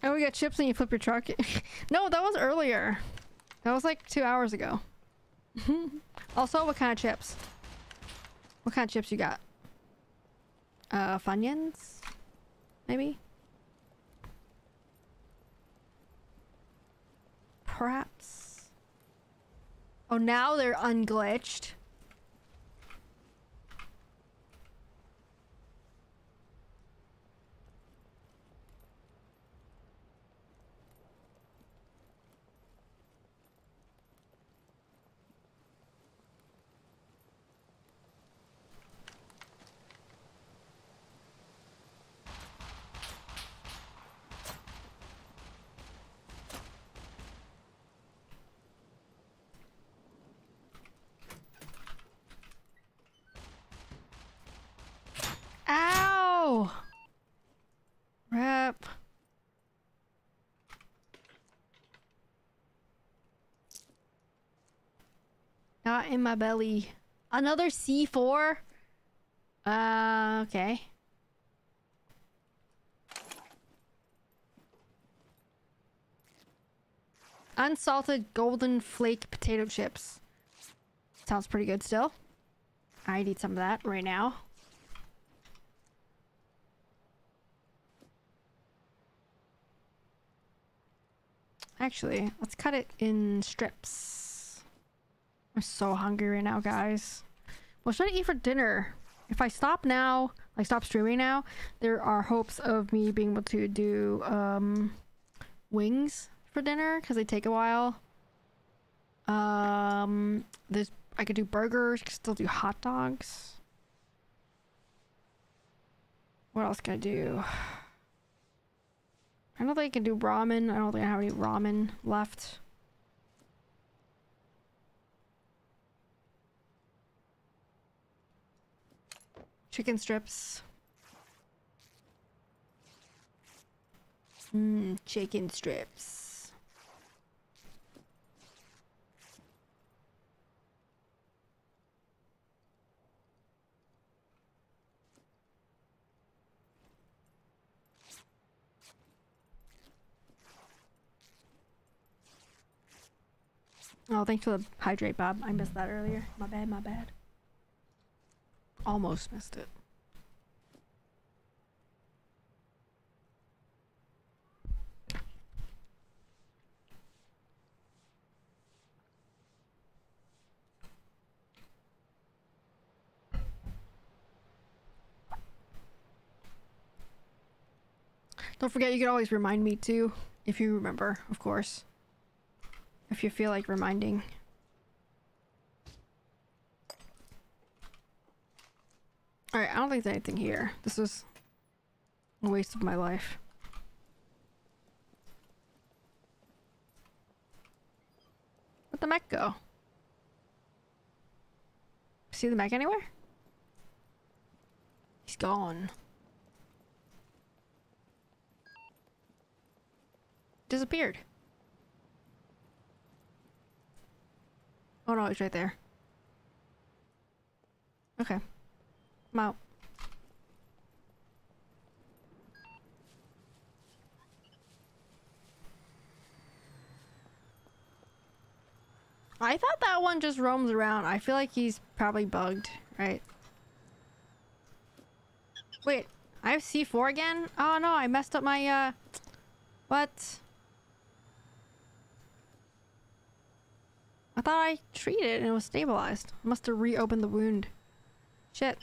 S1: Oh, we got chips and you flip your truck. No, that was earlier. That was like 2 hours ago. Also, what kind of chips? What kind of chips you got? Funyuns? Maybe? Perhaps? Oh, now they're unglitched. Ow! Rep. Not in my belly. Another C4? Okay. Unsalted golden flake potato chips. Sounds pretty good still. I'd eat some of that right now. Actually, let's cut it in strips. I'm so hungry right now, guys. What should I eat for dinner? If I stop now, like stop streaming now, there are hopes of me being able to do wings for dinner because they take a while. There's I could do burgers, could still do hot dogs. What else can I do? I don't think I can do ramen. I don't think I have any ramen left. Chicken strips. Chicken strips. Oh, thanks for the hydrate, Bob. I missed that earlier. My bad, my bad. Almost missed it. Don't forget, you can always remind me too, if you remember, of course. If you feel like reminding. Alright, I don't think there's anything here. This is a waste of my life. Where'd the mech go? See the mech anywhere? He's gone. Disappeared. Oh no, he's right there. Okay. I'm out. I thought that one just roams around. I feel like he's probably bugged, right? Wait, I have C4 again? Oh no, I messed up my, what? I thought I treated it and it was stabilized. I must have reopened the wound. Shit.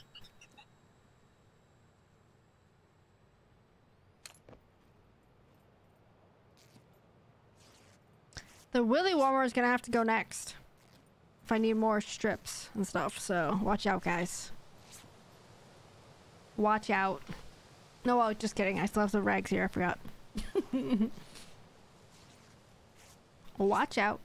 S1: The willy warmer is gonna have to go next. If I need more strips and stuff, so watch out, guys. Watch out. No, well, just kidding. I still have some rags here. I forgot. Watch out.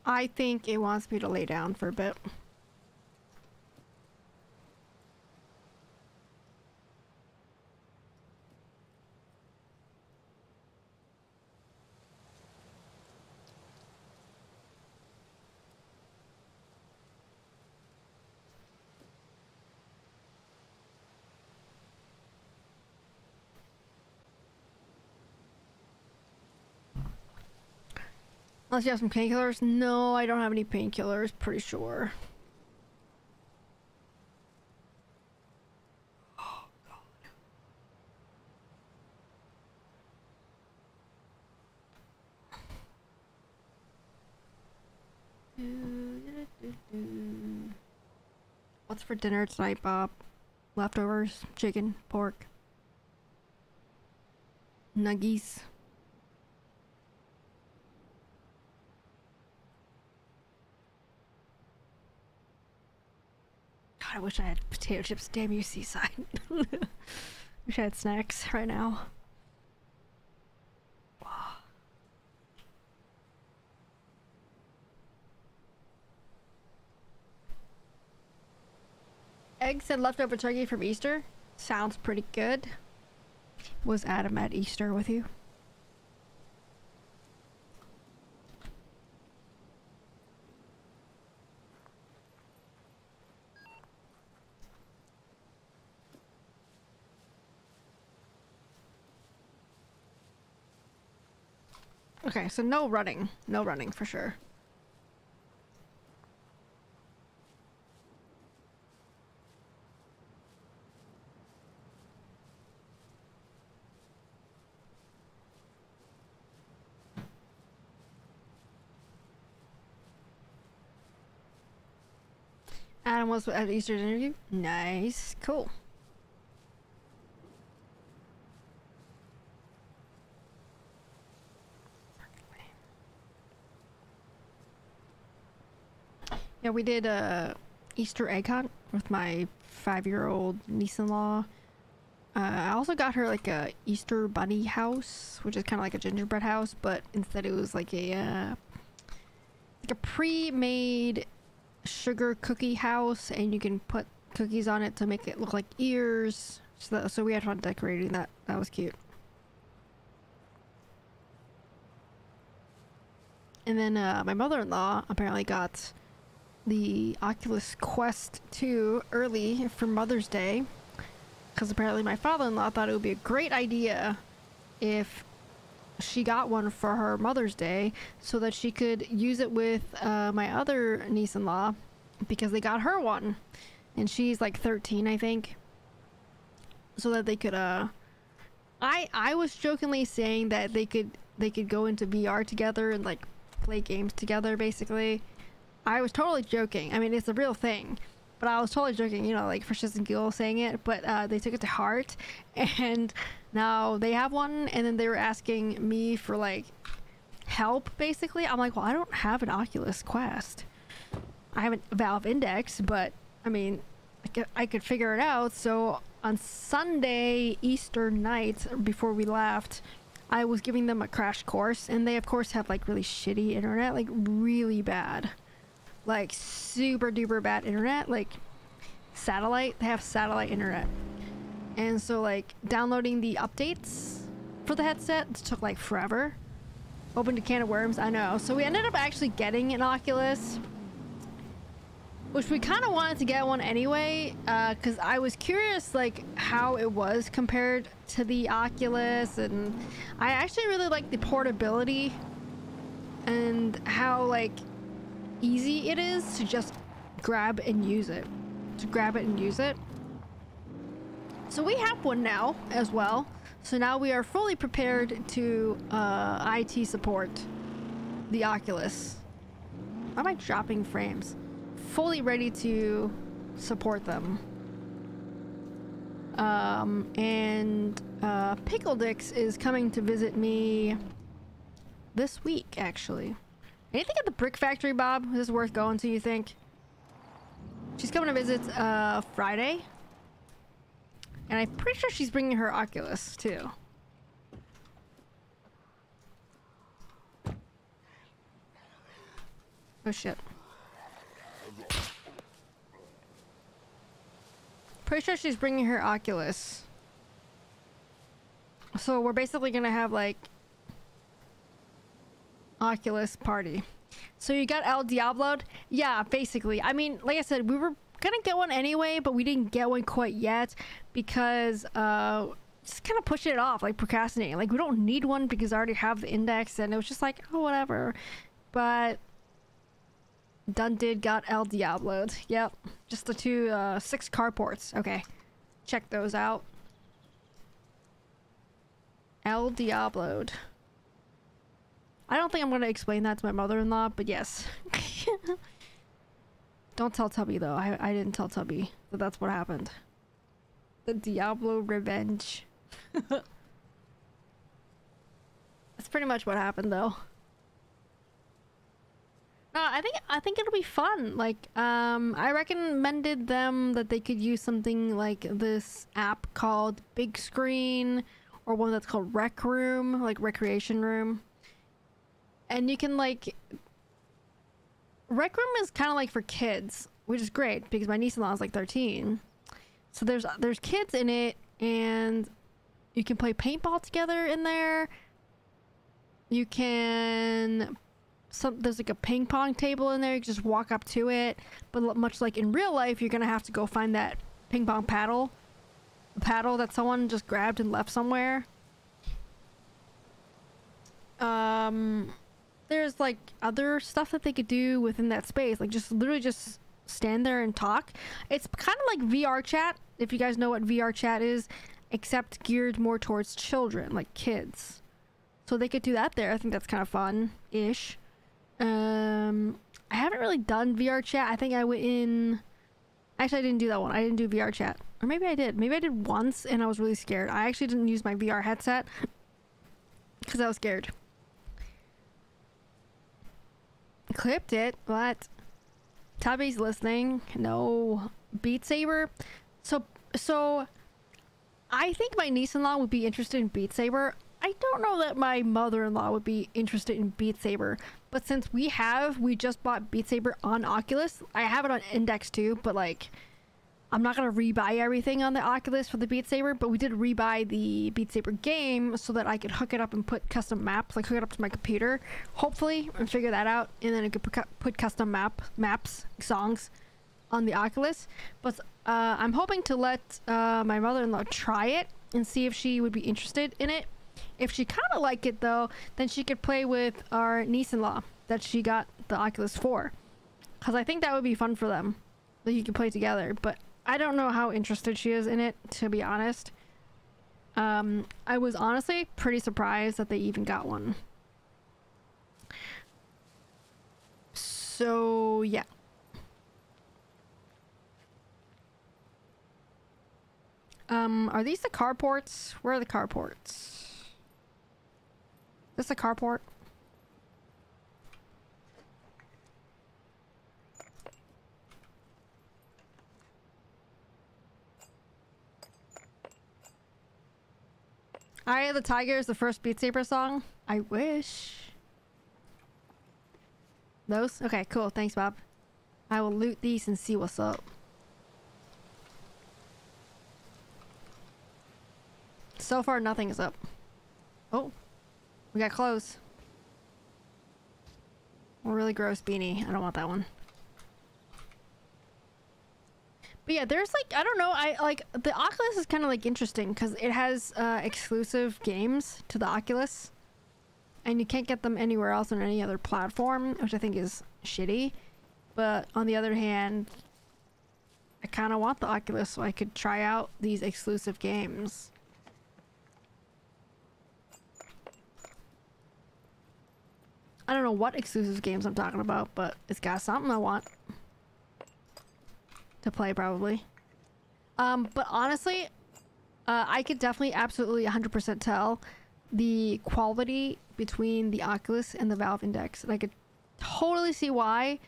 S1: I think it wants me to lay down for a bit. Unless you have some painkillers? No, I don't have any painkillers, pretty sure. Oh, God. What's for dinner tonight, Bob? Leftovers, chicken, pork, nuggies. I wish I had potato chips. Damn you, Seaside. Wish I had snacks right now. Wow. Eggs and leftover turkey from Easter? Sounds pretty good. Was Adam at Easter with you? Okay, so no running. No running for sure. Adam was at Easter's interview? Nice. Cool. Yeah, we did a Easter egg hunt with my 5-year-old niece-in-law. I also got her like a Easter bunny house, which is kind of like a gingerbread house, but instead it was like a pre-made sugar cookie house, and you can put cookies on it to make it look like ears. So we had fun decorating that. That was cute. And then my mother-in-law apparently got the Oculus Quest 2 early for Mother's Day, because apparently my father-in-law thought it would be a great idea if she got one for her Mother's Day so that she could use it with my other niece-in-law, because they got her one and she's like 13, I think, so that they could I was jokingly saying that they could go into VR together and like play games together. Basically, I was totally joking. I mean, it's a real thing, but I was totally joking, you know, like for shits and giggles saying it. But they took it to heart, and now they have one. And then they were asking me for like help. Basically, I'm like, well, I don't have an Oculus Quest. I have a Valve Index, but I mean, I could figure it out. So on Sunday, Easter night, before we left, I was giving them a crash course, and they of course have like really shitty internet, like really bad, like super duper bad internet, like satellite. They have satellite internet, and so like downloading the updates for the headset took like forever. Opened a can of worms, I know. So we ended up actually getting an Oculus, which we kind of wanted to get one anyway, because I was curious like how it was compared to the Oculus, and I actually really like the portability and how like easy it is to just grab and use it. So we have one now as well. So now we are fully prepared to IT support the Oculus. Why am I dropping frames? Fully ready to support them. And Pickle Dix is coming to visit me this week, actually. Anything at the Brick Factory, Bob? Is this worth going to, you think? She's coming to visit Friday. And I'm pretty sure she's bringing her Oculus, too. Oh, shit. Pretty sure she's bringing her Oculus. So we're basically gonna have like Oculus party. So you got El Diablo'd? Yeah, basically. I mean, like I said, we were gonna get one anyway, but we didn't get one quite yet because just kind of pushing it off, like procrastinating. Like we don't need one because I already have the index, and it was just like, oh, whatever. But done did got El Diablo'd. Yep. Just the two 6 carports. Okay. Check those out. El Diablo'd. I don't think I'm gonna explain that to my mother-in-law, but yes. Don't tell Tubby though. I didn't tell Tubby that that's what happened. The Diablo revenge. That's pretty much what happened though. I think it'll be fun. Like, I recommended them that they could use something like this app called Big Screen, or one that's called Rec Room, like Recreation Room. And you can like, Rec Room is kind of like for kids, which is great because my niece-in-law is like 13. So there's kids in it, and you can play paintball together in there. You can there's like a ping pong table in there. You can just walk up to it, but much like in real life, you're gonna have to go find that ping pong paddle that someone just grabbed and left somewhere. There's like other stuff that they could do within that space, like just literally just stand there and talk. It's kind of like VR chat, if you guys know what VR chat is, except geared more towards children, like kids. So they could do that there. I think that's kind of fun-ish. I haven't really done VR chat. I think I went in... Actually, I didn't do that one. I didn't do VR chat. Or maybe I did. Maybe I did once and I was really scared. I actually didn't use my VR headset because I was scared. Clipped it. What? Tubby's listening. No. Beat Saber. So I think my niece-in-law would be interested in Beat Saber. I don't know that my mother-in-law would be interested in Beat Saber, but since we just bought Beat Saber on Oculus. I have it on Index too, but like I'm not gonna rebuy everything on the Oculus for the Beat Saber, but we did rebuy the Beat Saber game so that I could hook it up and put custom maps, like hook it up to my computer, hopefully, and figure that out, and then I could put custom maps, songs on the Oculus. But I'm hoping to let my mother-in-law try it and see if she would be interested in it. If she kind of like it though, then she could play with our niece-in-law that she got the Oculus for, because I think that would be fun for them, that you can play together. But I don't know how interested she is in it, to be honest. I was honestly pretty surprised that they even got one. So yeah. Are these the carports? Where are the carports? Is this a carport? Eye of the Tiger is the first Beat Saber song? I wish. Those? Okay, cool. Thanks, Bob. I will loot these and see what's up. So far, nothing is up. Oh. We got clothes. A really gross beanie. I don't want that one. But yeah, there's like, I don't know, I like the Oculus is kind of like interesting because it has exclusive games to the Oculus, and you can't get them anywhere else on any other platform, which I think is shitty. But on the other hand, I kind of want the Oculus so I could try out these exclusive games. I don't know what exclusive games I'm talking about, but it's got something I want to play probably. But honestly, I could definitely absolutely 100% tell the quality between the Oculus and the Valve Index. And I could totally see why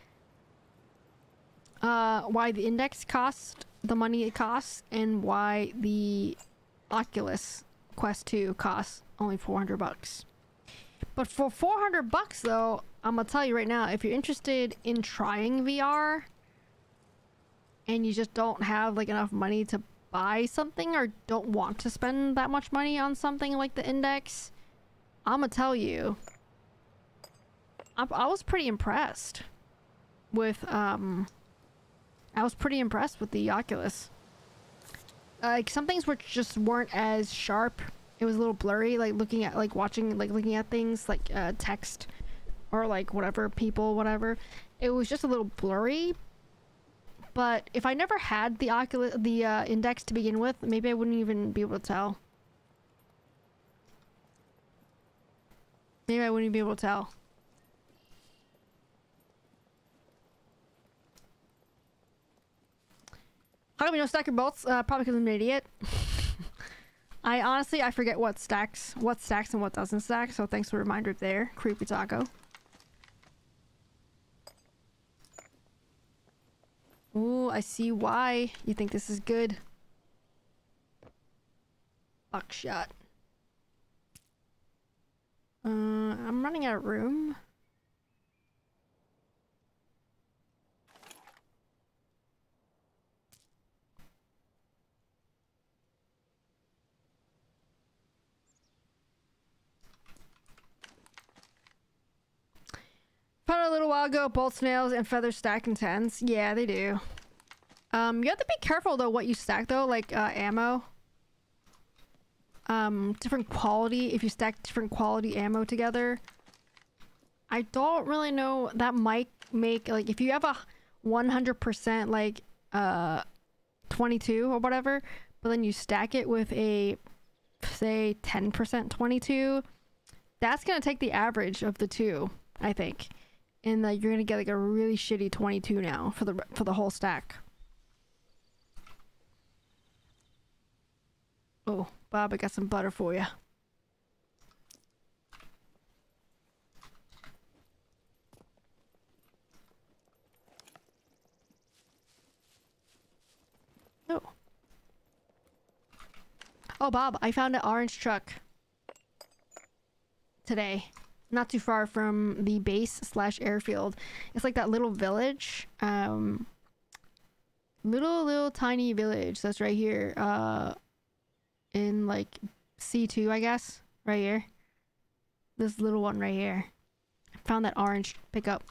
S1: the Index cost the money it costs and why the Oculus Quest 2 costs only $400. But for $400 though, I'm gonna tell you right now, if you're interested in trying VR and you just don't have like enough money to buy something or don't want to spend that much money on something like the Index, I'm gonna tell you, I was pretty impressed with the Oculus. Like some things just weren't as sharp. It was a little blurry, like looking at looking at things like text or like whatever, people, whatever. It was just a little blurry. But if I never had the Index to begin with, maybe I wouldn't even be able to tell. Maybe I wouldn't be able to tell. How come you don't stack your bolts? Probably because I'm an idiot. I honestly forget what stacks and what doesn't stack, so thanks for the reminder there, Creepy Taco. Ooh, I see why you think this is good. Buckshot. I'm running out of room. Found a little while ago, bolt snails and feathers stack in tens. Yeah, they do. You have to be careful though what you stack though, like ammo. Different quality, if you stack different quality ammo together. I don't really know, that might make, like if you have a 100% like 22 or whatever, but then you stack it with a say 10% 22, that's gonna take the average of the two, I think. And you're gonna get like a really shitty 22 now for the whole stack. Oh, Bob, I got some butter for you. Oh. Oh, Bob, I found an orange truck today. Not too far from the base / airfield. It's like that little village. Little Little tiny village that's right here. In like C2, I guess. Right here. This little one right here. Found that orange pickup.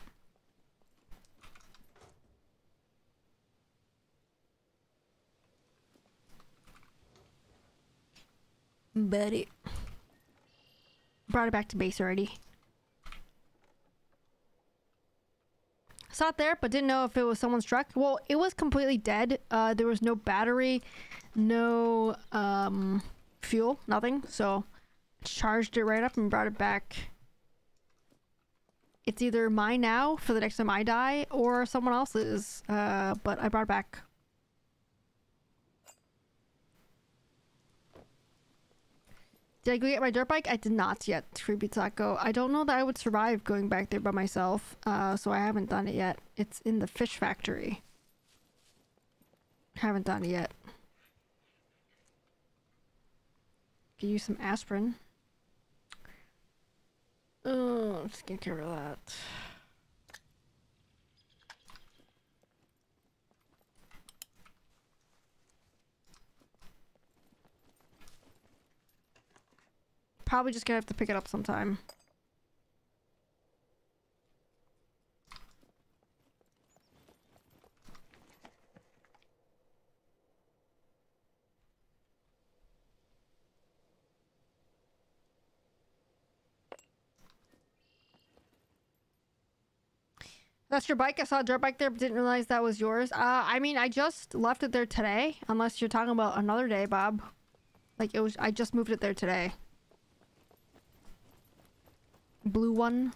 S1: Buddy. Brought it back to base already. Saw it there, but didn't know if it was someone's truck. Well, it was completely dead. There was no battery, no fuel, nothing. So charged it right up and brought it back. It's either mine now for the next time I die or someone else's. But I brought it back. Did I go get my dirt bike? I did not yet, Creepy Taco. I don't know that I would survive going back there by myself, so I haven't done it yet. It's in the fish factory. Haven't done it yet. Could use some aspirin. Oh, I'm just gonna get rid of that. Probably just gonna have to pick it up sometime. That's your bike? I saw a dirt bike there, but didn't realize that was yours. I mean, I just left it there today. Unless you're talking about another day, Bob. Like, it was, I just moved it there today. Blue one.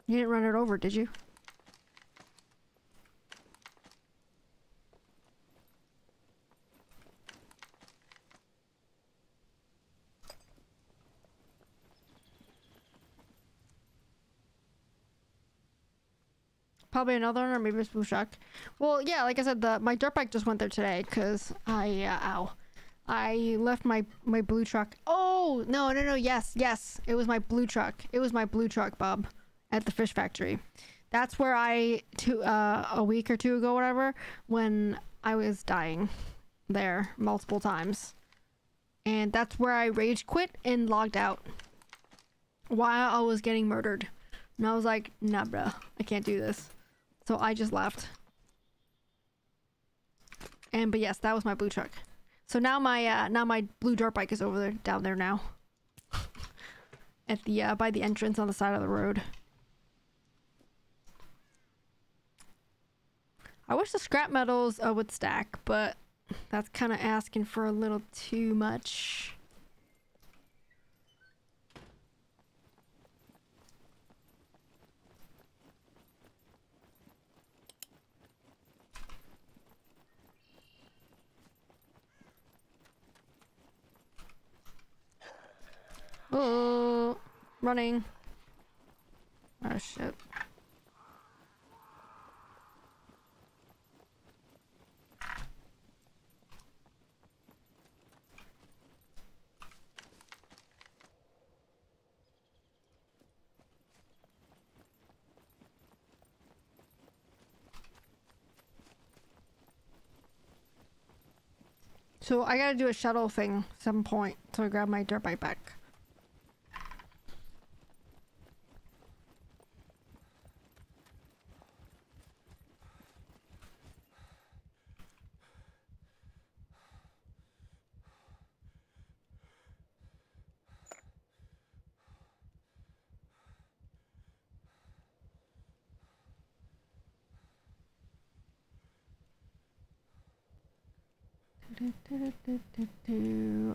S1: You didn't run it over, did you? Probably another one, or maybe it's Blue Shark. Well, yeah, like I said, my dirt bike just went there today because I left my blue truck. Oh no, yes, it was my blue truck. It was my blue truck, Bob, at the fish factory. That's where a week or two ago, whatever, when I was dying there multiple times, and that's where I rage quit and logged out while I was getting murdered. And I was like, nah, bro, I can't do this. So I just left. But yes, that was my blue truck. So now my blue dirt bike is over there, down there now. At the by the entrance on the side of the road. I wish the scrap metals would stack, but that's kind of asking for a little too much. Oh, running. Oh shit. So I gotta do a shuttle thing at some point to grab my dirt bike back.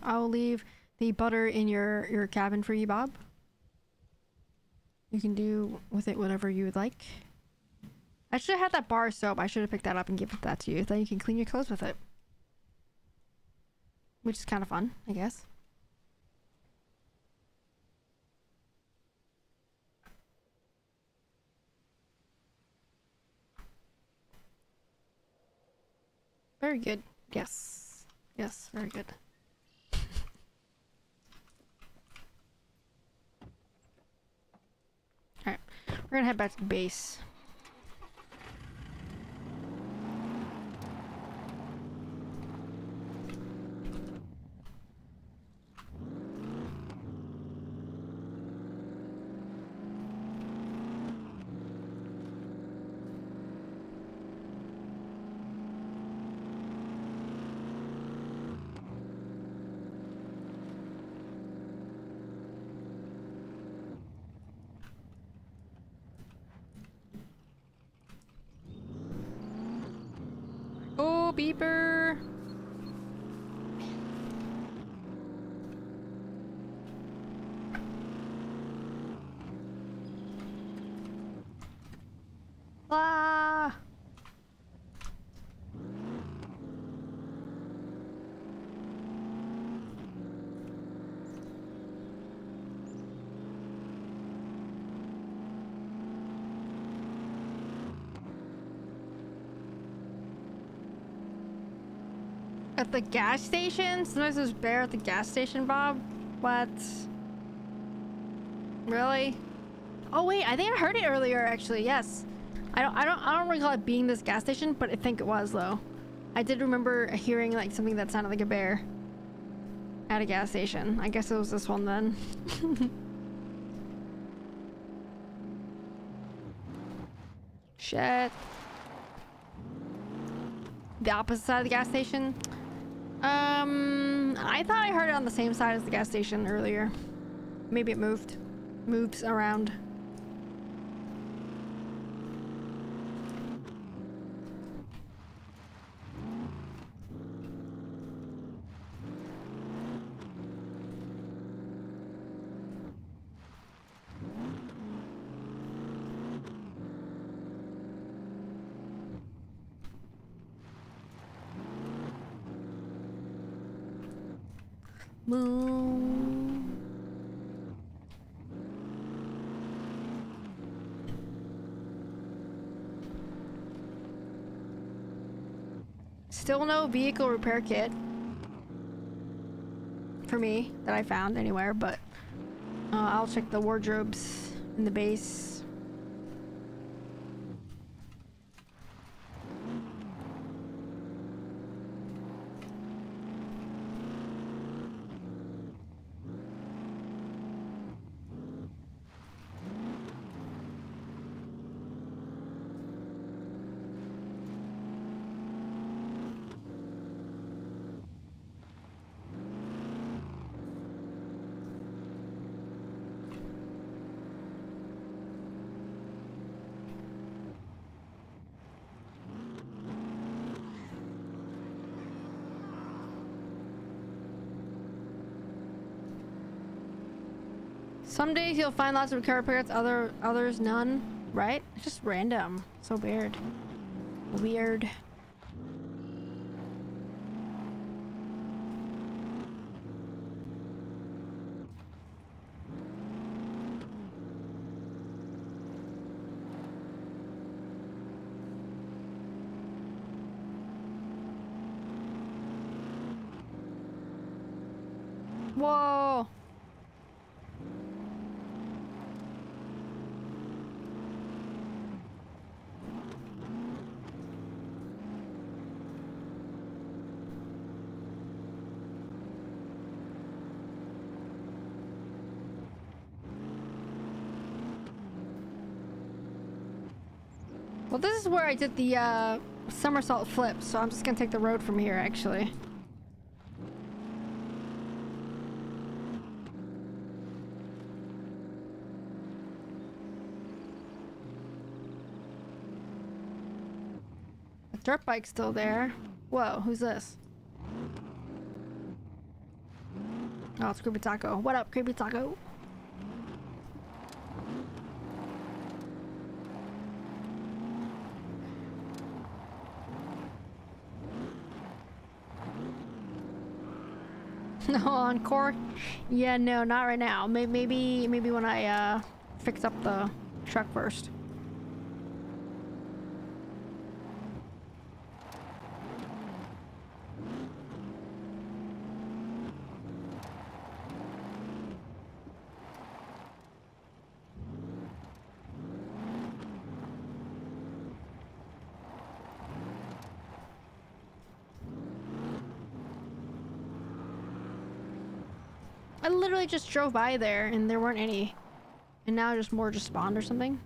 S1: I'll leave the butter in your cabin for you, Bob. You can do with it whatever you would like. I should have had that bar of soap. I should have picked that up and given that to you. Then you can clean your clothes with it. Which is kind of fun, I guess. Very good. Yes. Yes, very good. We're gonna head back to base. Oh, beeper. Ah. At the gas station? Sometimes there's bear at the gas station, Bob? What? Really? Oh wait, I think I heard it earlier actually, yes. I don't recall it being this gas station, but I think it was though. I did remember hearing like something that sounded like a bear at a gas station. I guess it was this one then. Shit. The opposite side of the gas station? I thought I heard it on the same side as the gas station earlier. Maybe it moves around. Moon. Still no vehicle repair kit for me that I found anywhere, but I'll check the wardrobes in the base. Some days you'll find lots of repair parts, others none, right? It's just random. So weird. Weird. Whoa. Well, this is where I did the somersault flip, so I'm just gonna take the road from here, actually. The dirt bike's still there. Whoa, who's this? Oh, it's Creepy Taco. What up, Creepy Taco? No, encore? Yeah, no, not right now. Maybe when I fix up the truck first. I literally just drove by there and there weren't any. And now just more just spawned or something.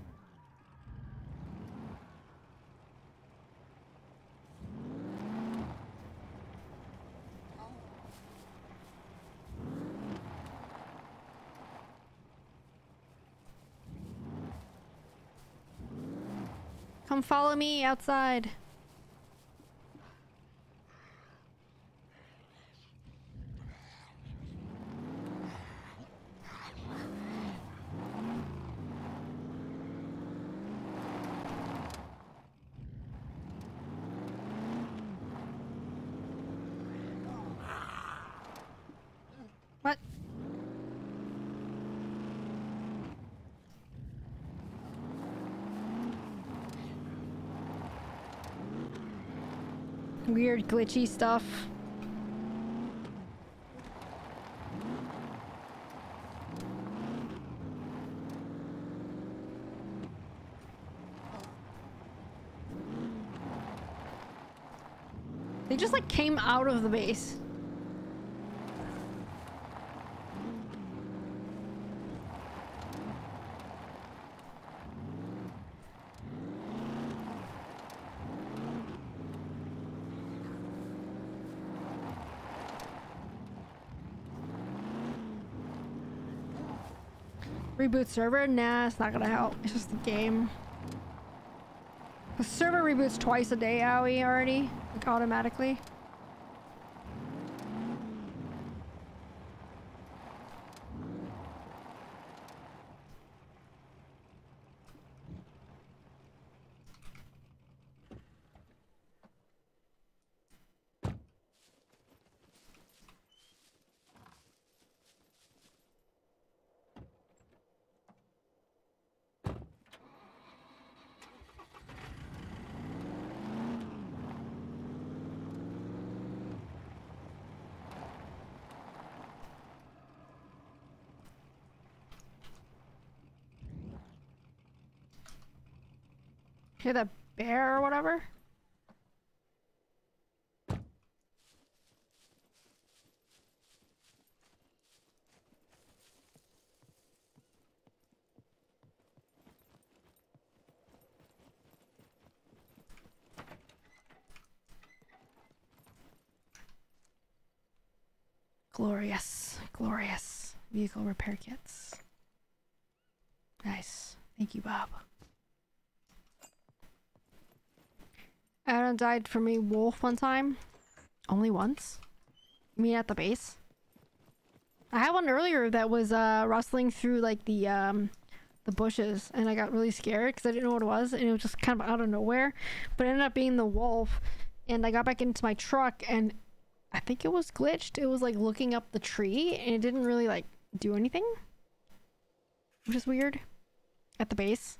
S1: Come follow me outside. What? Weird glitchy stuff. They just like came out of the base. Reboot server? Nah, it's not gonna help. It's just a game. The server reboots twice a day, owie, already. Like, automatically. Hear that bear or whatever? Glorious. Glorious. Vehicle repair kits. Nice. Thank you, Bob. Adam died from a wolf one time. Only once? You mean at the base? I had one earlier that was rustling through like the bushes, and I got really scared because I didn't know what it was, and it was just kind of out of nowhere. But it ended up being the wolf, and I got back into my truck, and I think it was glitched. It was like looking up the tree, and it didn't really like do anything, which is weird. At the base.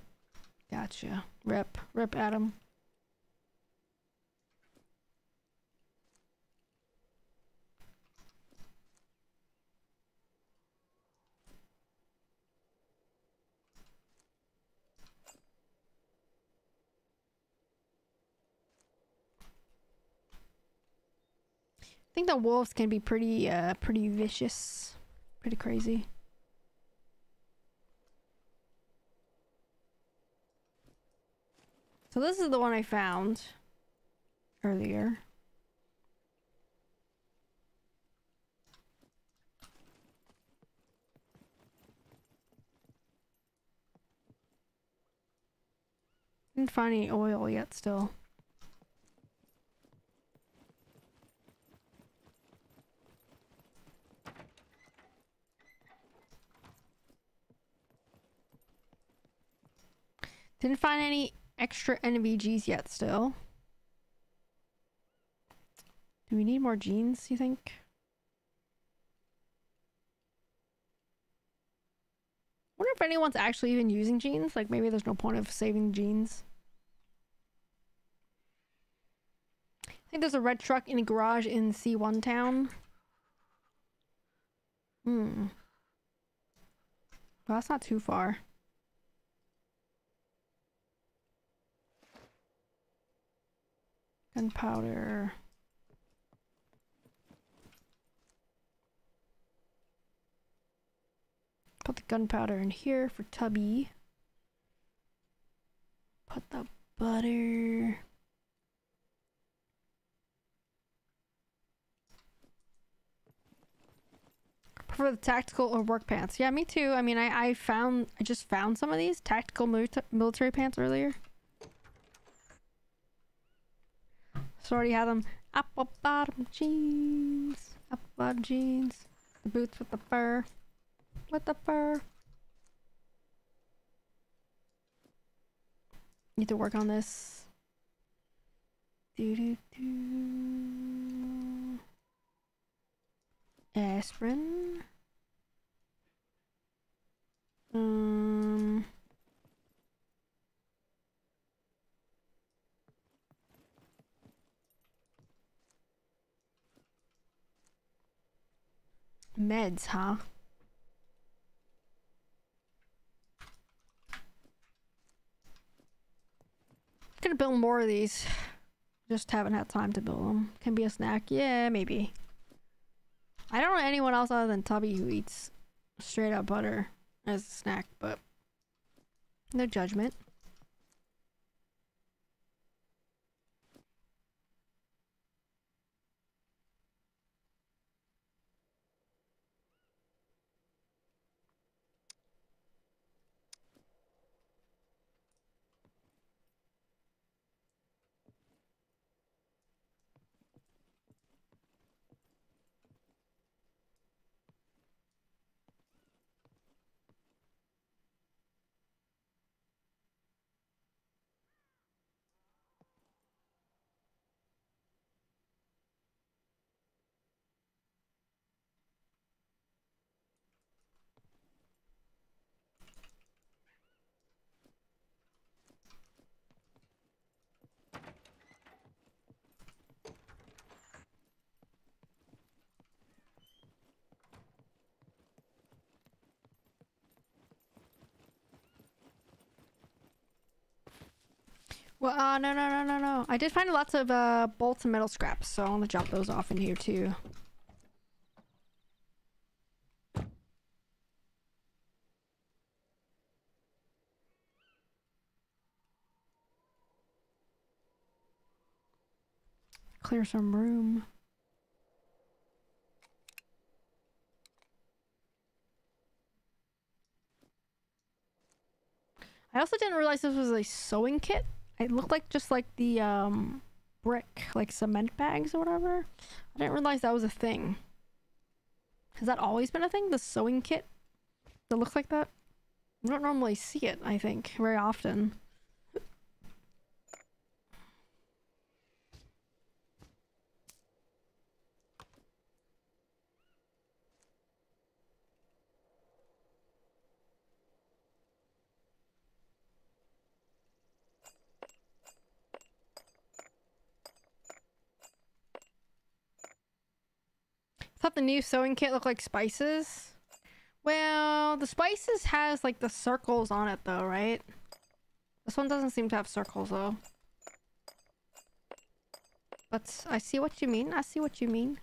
S1: Gotcha. Rip Adam. I think the wolves can be pretty vicious, pretty crazy. So this is the one I found earlier. Didn't find any oil yet still. Didn't find any extra NVGs yet still. Do we need more genes, you think? Wonder if anyone's actually even using genes. Like maybe there's no point of saving genes. I think there's a red truck in a garage in C1 town. Well, that's not too far. Gunpowder. Put the gunpowder in here for Tubby. Put the butter. Prefer the tactical or work pants. Yeah, me too. I mean, I just found some of these tactical military pants earlier. So I already had them. Apple bottom jeans. Apple bottom jeans. The boots with the fur. With the fur. Need to work on this. Aspirin. Meds, huh? Gonna build more of these. Just haven't had time to build them. Can be a snack. Yeah, maybe. I don't know anyone else other than Tubby who eats straight up butter as a snack, but no judgment. Well, no. I did find lots of bolts and metal scraps, so I'm gonna drop those off in here too. Clear some room. I also didn't realize this was a sewing kit. It looked like just like the brick, like cement bags or whatever. I didn't realize that was a thing. Has that always been a thing? The sewing kit that looks like that? We don't normally see it, I think, very often. Thought the new sewing kit looked like spices. Well, the spices has like the circles on it though, right? This one doesn't seem to have circles though. But I see what you mean. I see what you mean.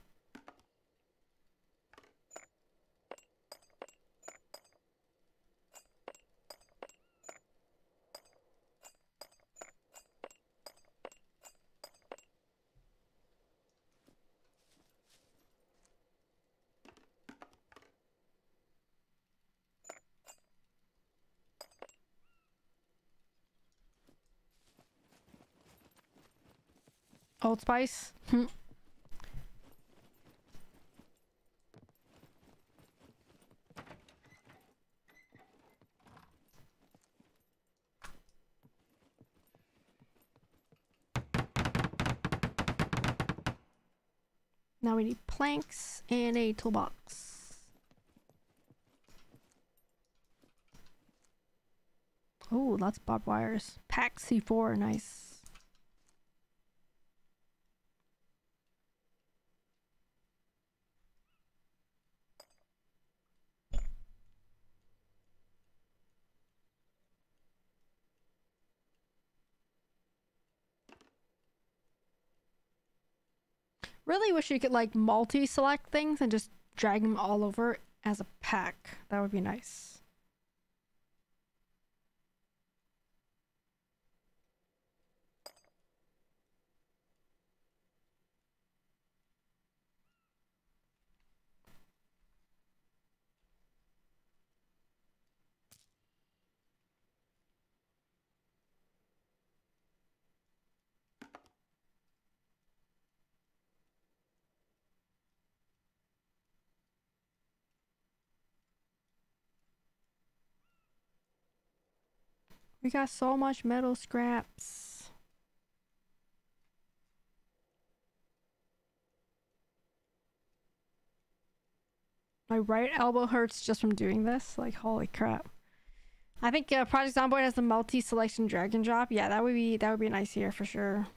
S1: Old Spice? Now we need planks and a toolbox. Oh, lots of barbed wires. Pack C4, nice. Really wish you could like multi-select things and just drag them all over as a pack. That would be nice. We got so much metal scraps. My right elbow hurts just from doing this. Like, holy crap. I think Project Zomboid has the multi-selection drag and drop. Yeah, that would be nice here for sure.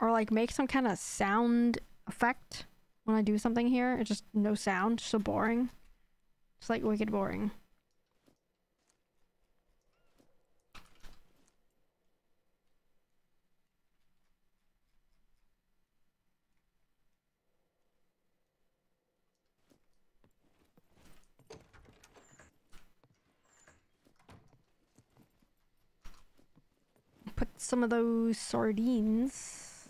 S1: Or like make some kind of sound effect when I do something here. It's just no sound, so boring. It's like wicked boring. Put some of those sardines.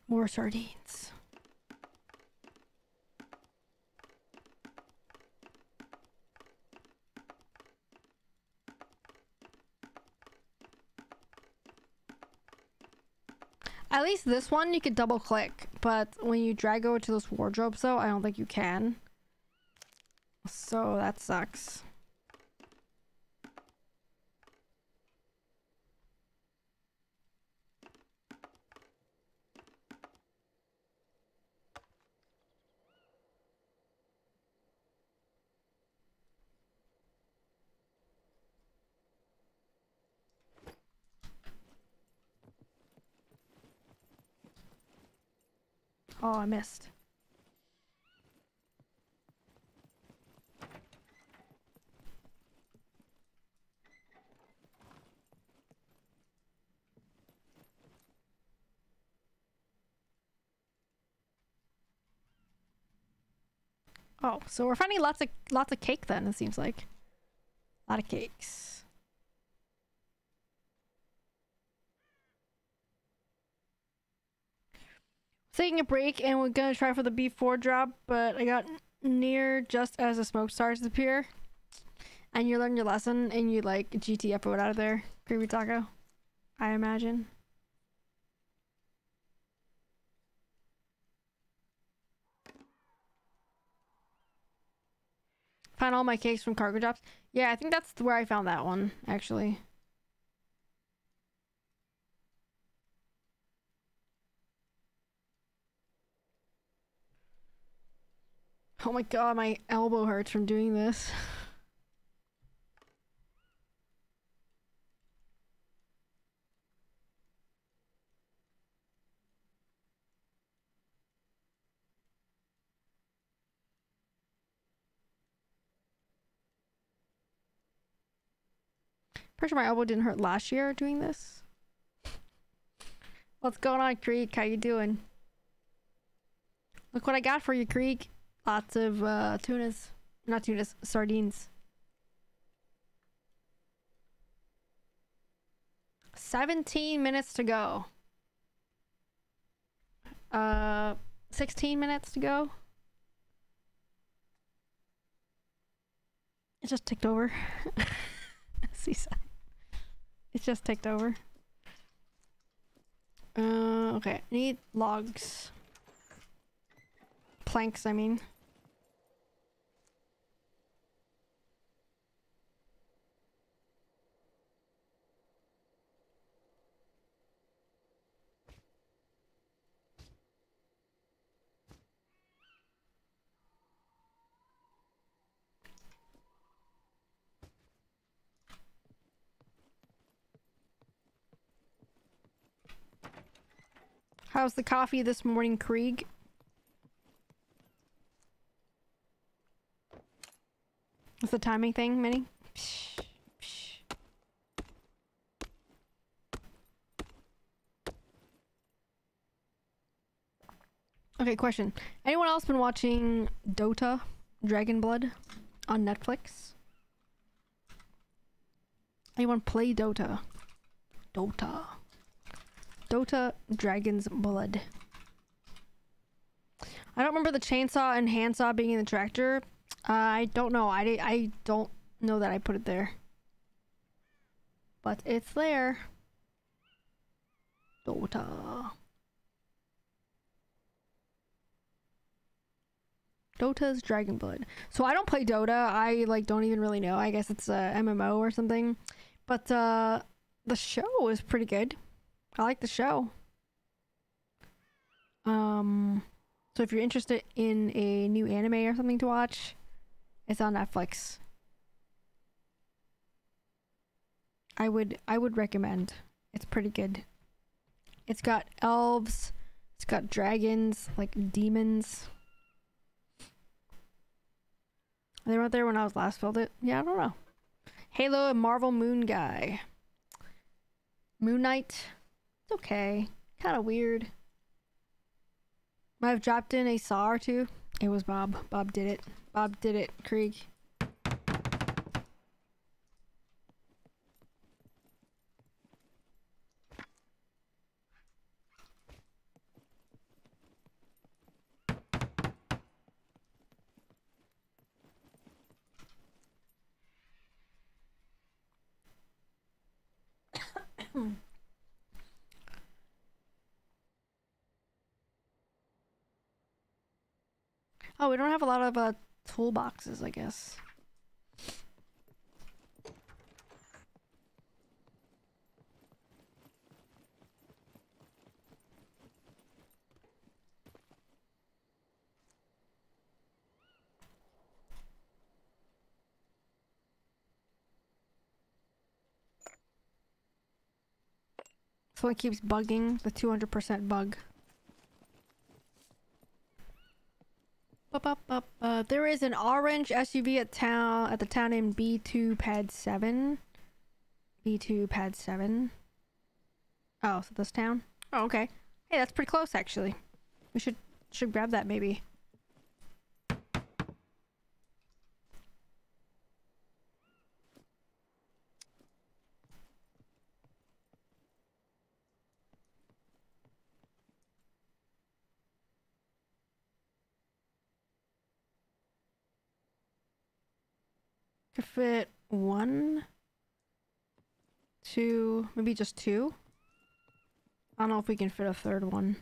S1: More sardines. At least this one you could double click, but when you drag over to those wardrobes though, I don't think you can. So that sucks. Oh, I missed. Oh, so we're finding lots of cake then, it seems like. A lot of cakes. Taking a break and we're gonna try for the B4 drop, but I got near just as the smoke starts to appear. And you learn your lesson and you like GTFO it out of there. Creepy taco, I imagine. Found all my cakes from cargo drops. Yeah, I think that's where I found that one, actually. Oh my god, my elbow hurts from doing this. Pretty sure my elbow didn't hurt last year doing this. What's going on, Creek? How you doing? Look what I got for you, Creek. Lots of tunas. Not tunas, sardines. 17 minutes to go. 16 minutes to go. It just ticked over. Seaside. It just ticked over. Okay. Need logs. Planks, I mean. How's the coffee this morning, Krieg? the timing thing, Minnie? Psh, psh. Okay, question. Anyone else been watching Dota Dragon Blood on Netflix? Anyone play Dota? Dota Dragon's Blood. I don't remember the chainsaw and handsaw being in the tractor. I don't know. I don't know that I put it there. But it's there. Dota. Dota's Dragon Blood. So I don't play Dota. I like don't even really know. I guess it's a MMO or something. But the show is pretty good. I like the show. So if you're interested in a new anime or something to watch, it's on Netflix. I would recommend. It's pretty good. It's got elves, it's got dragons, like demons. They weren't there when I was last filled it. Yeah, I don't know. Halo and Marvel Moon Guy. Moon Knight. It's okay. Kind of weird. Might have dropped in a saw or two. It was Bob. Bob did it. Bob did it, Krieg. Oh, we don't have a lot of toolboxes, I guess. So it keeps bugging, the 200% bug. There is an orange SUV at the town in B2 pad 7. B2 pad 7. Oh, so this town? Oh, okay. Hey, that's pretty close actually. We should grab that maybe. Could fit 1, 2, maybe just 2. I don't know if we can fit a third one.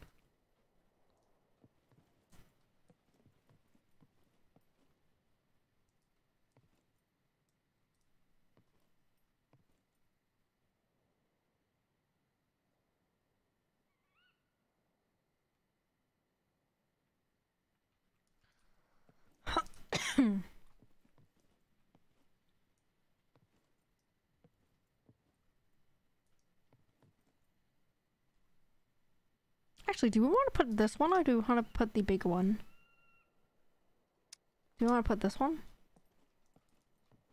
S1: Actually, do we want to put this one or do we want to put the big one? Do we want to put this one?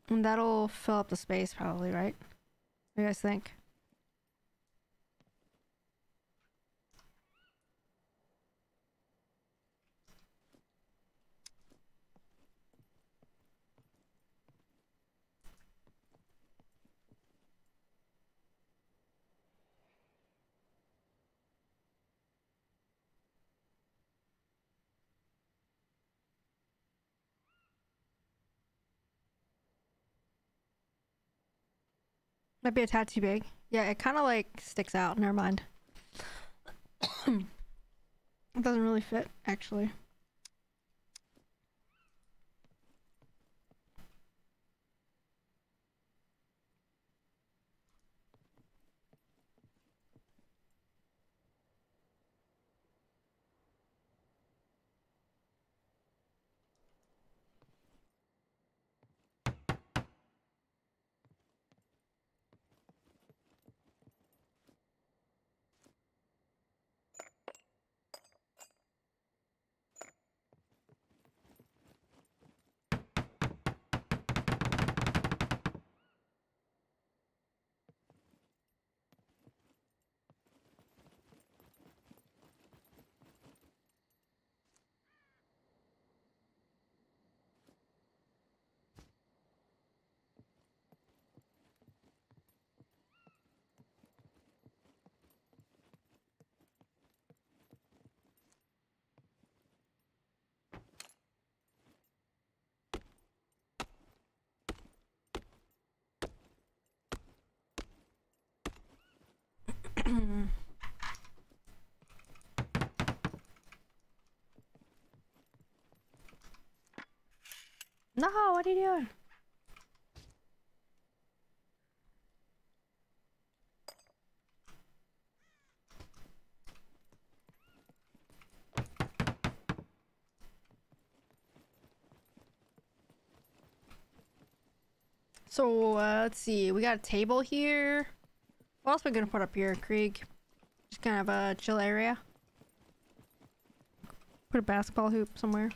S1: And that'll fill up the space probably, right? What do you guys think? Might be a tad too big. Yeah, it kind of like sticks out. Never mind. It doesn't really fit, actually. No, what are you doing? So, let's see. We got a table here. What else are we gonna put up here, Krieg? Just kind of a chill area. Put a basketball hoop somewhere.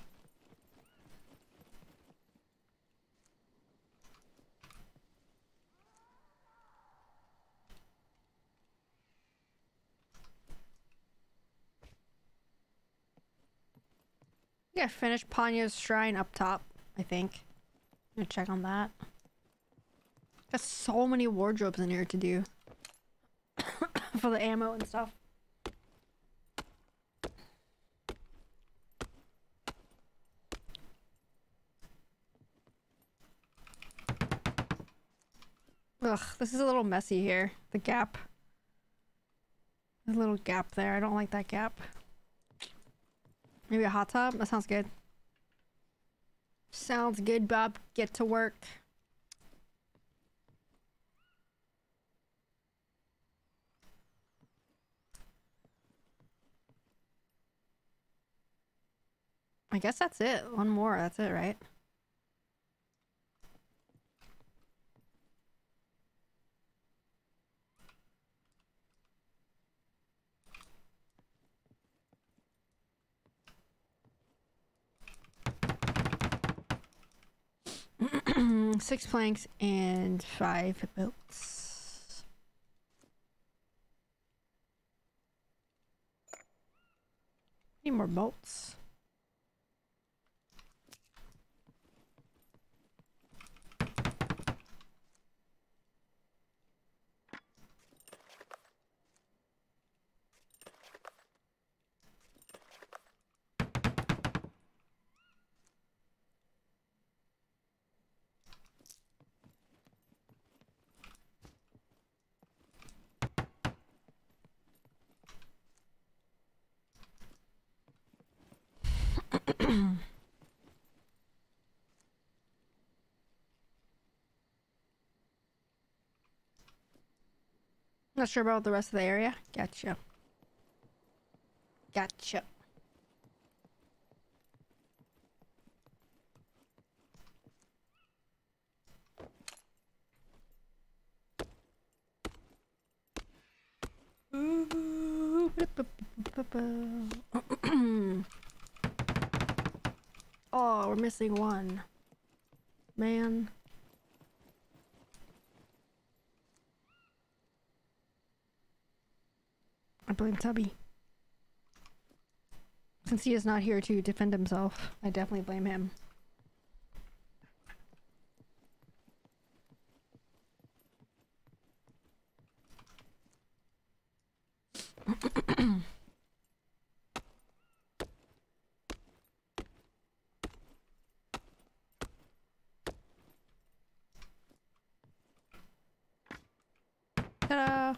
S1: Yeah, finished Panya's shrine up top, I think. I'm gonna check on that. Got so many wardrobes in here to do. For the ammo and stuff. Ugh, this is a little messy here. The gap. There's a little gap there. I don't like that gap. Maybe a hot tub? That sounds good. Sounds good, Bob. Get to work. I guess that's it. One more. That's it, right? Six planks and 5 bolts. Need more bolts. Not sure about the rest of the area. Gotcha. Gotcha. Oh, we're missing one. Man. I blame Tubby. Since he is not here to defend himself, I definitely blame him. Ta-da!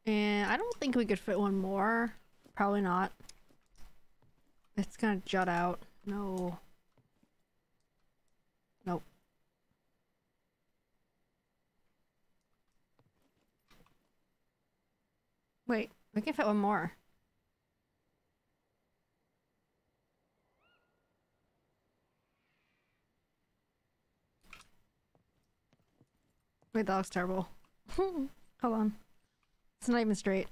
S1: And I don't think we could fit one more. Probably not. It's gonna jut out. No. Nope. Wait, we can fit one more. Wait, that looks terrible. Hold on. It's not even straight.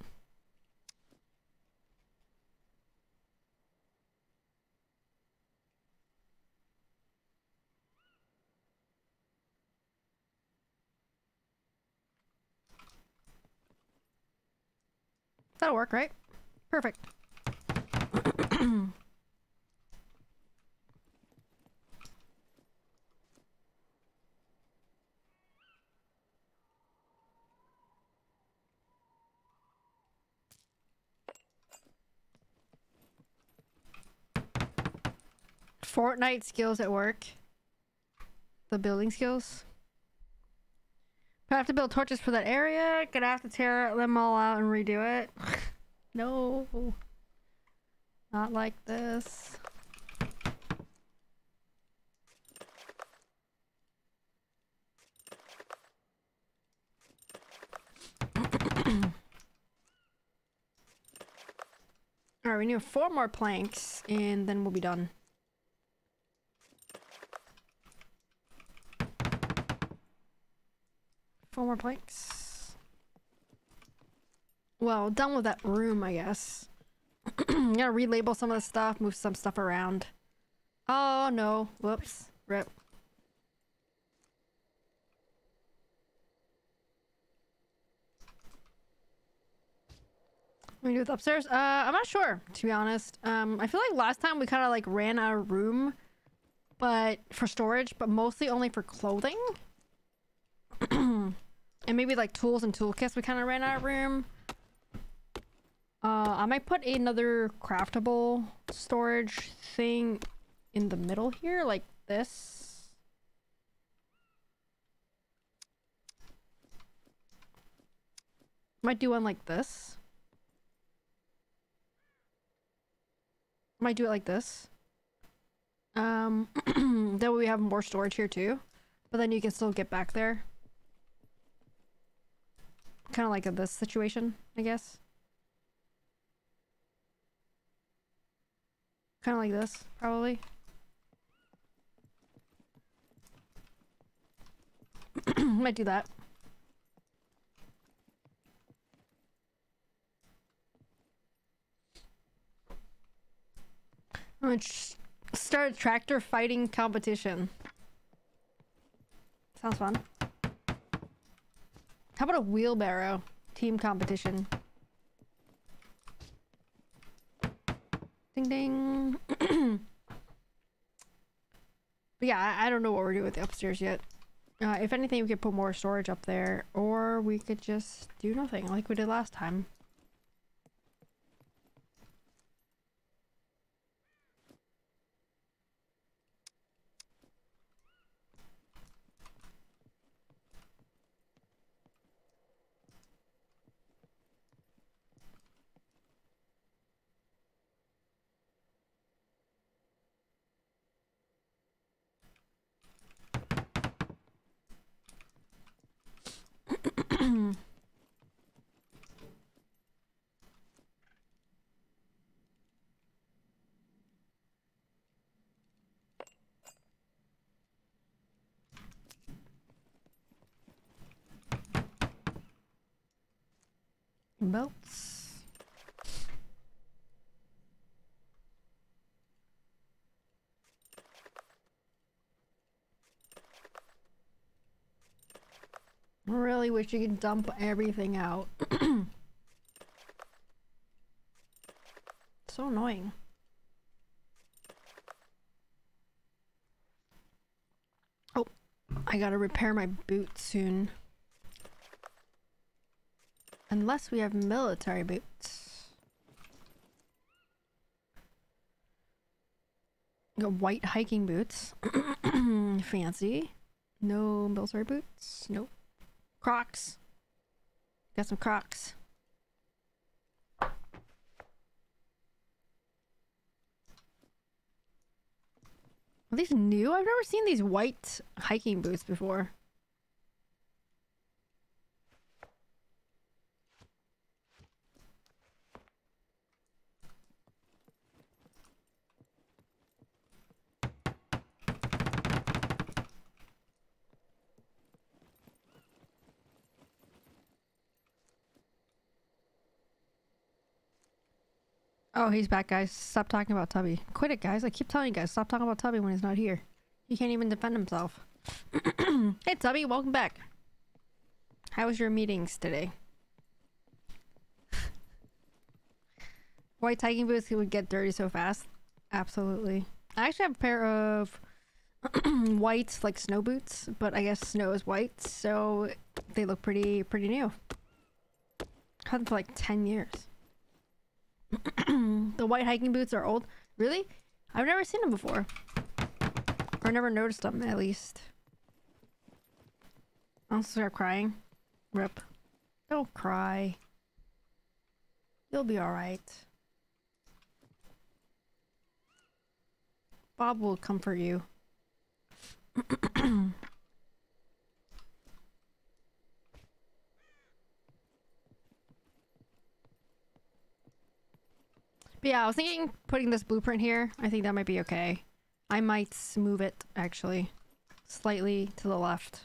S1: That'll work, right? Perfect. Fortnite skills at work. The building skills. I have to build torches for that area. Gonna have to tear them all out and redo it. No. Not like this. Alright, we need 4 more planks and then we'll be done. Four more planks. Well, done with that room, I guess. I'm gonna relabel some of the stuff, move some stuff around. Oh no, whoops, rip. What do we do with upstairs? I'm not sure, to be honest. I feel like last time we kind of like ran out of room, but for storage, but mostly only for clothing. And maybe like tools and toolkits, we kind of ran out of room. I might put another craftable storage thing in the middle here, like this. Might do one like this. Might do it like this. That way we have more storage here too. But then you can still get back there. Kind of like this situation, I guess. Kind of like this, probably. Might do that. I'm gonna start a tractor fighting competition. Sounds fun. How about a wheelbarrow team competition? Ding ding. But yeah, I don't know what we're doing with the upstairs yet. If anything, we could put more storage up there, or we could just do nothing like we did last time. Belts. Really wish you could dump everything out. So annoying. Oh, I gotta repair my boot soon. Unless we have military boots. Got white hiking boots. Fancy. No military boots. Nope. Crocs. Got some Crocs. Are these new? I've never seen these white hiking boots before. Oh, he's back, guys. Stop talking about Tubby. Quit it, guys. I keep telling you guys, stop talking about Tubby when he's not here. He can't even defend himself. Hey, Tubby, welcome back. How was your meetings today? White hiking boots would get dirty so fast. Absolutely. I actually have a pair of white, like, snow boots, but I guess snow is white, so they look pretty new. Had them for like 10 years. The white hiking boots are old. Really? I've never seen them before. Or never noticed them, at least. I'll start crying. Rip. Don't cry. You'll be alright. Bob will comfort you. But yeah, I was thinking putting this blueprint here. I think that might be okay. I might move it, actually. Slightly to the left.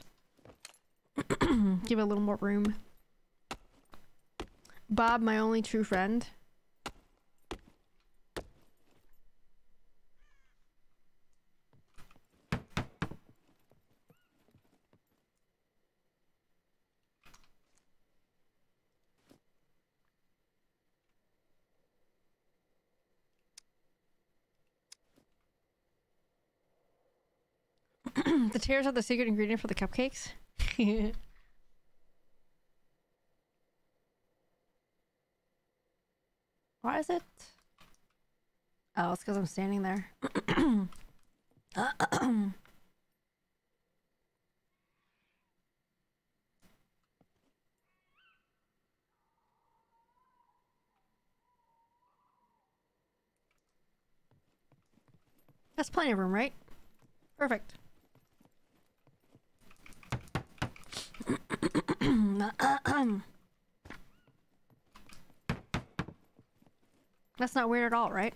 S1: Give it a little more room. Bob, my only true friend. The tears are the secret ingredient for the cupcakes. Why is it? Oh, it's because I'm standing there. That's plenty of room, right? Perfect. That's not weird at all, right?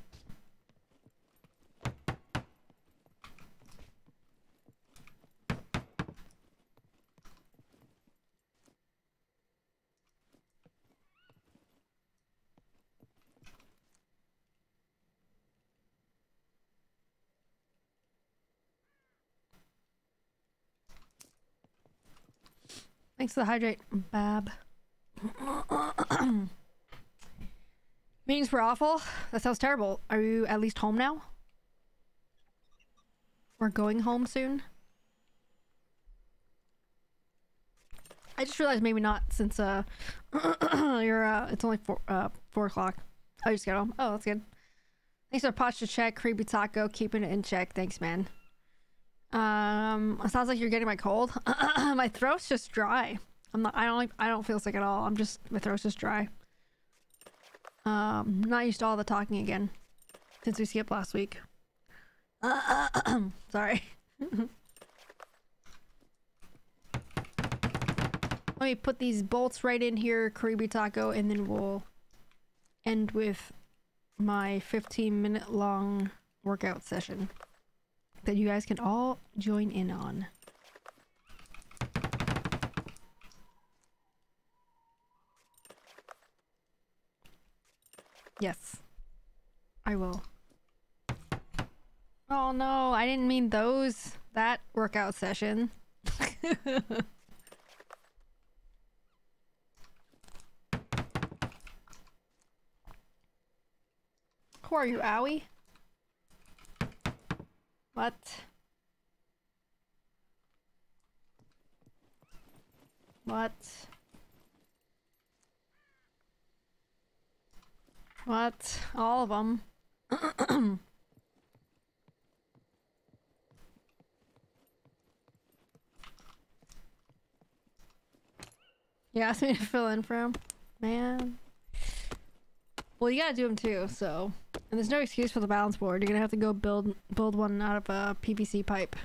S1: Thanks for the hydrate, Bab. Meetings were awful? That sounds terrible. Are you at least home now? Or going home soon? I just realized maybe not since you're it's only 4 o'clock. I just got home. Oh, that's good. Thanks for posture check, creepy taco, keeping it in check. Thanks, man. It sounds like you're getting my cold. My throat's just dry. I don't feel sick at all. My throat's just dry. Not used to all the talking again since we skipped last week. Sorry. Let me put these bolts right in here, Karibi Taco, and then we'll end with my 15-minute long workout session that you guys can all join in on. Yes, I will. Oh no, I didn't mean that workout session. Who are you, Owie? What? What? What? All of them. You asked me to fill in for him? Man. Well, you gotta do them too, so... And there's no excuse for the balance board. You're gonna have to go build one out of a PVC pipe.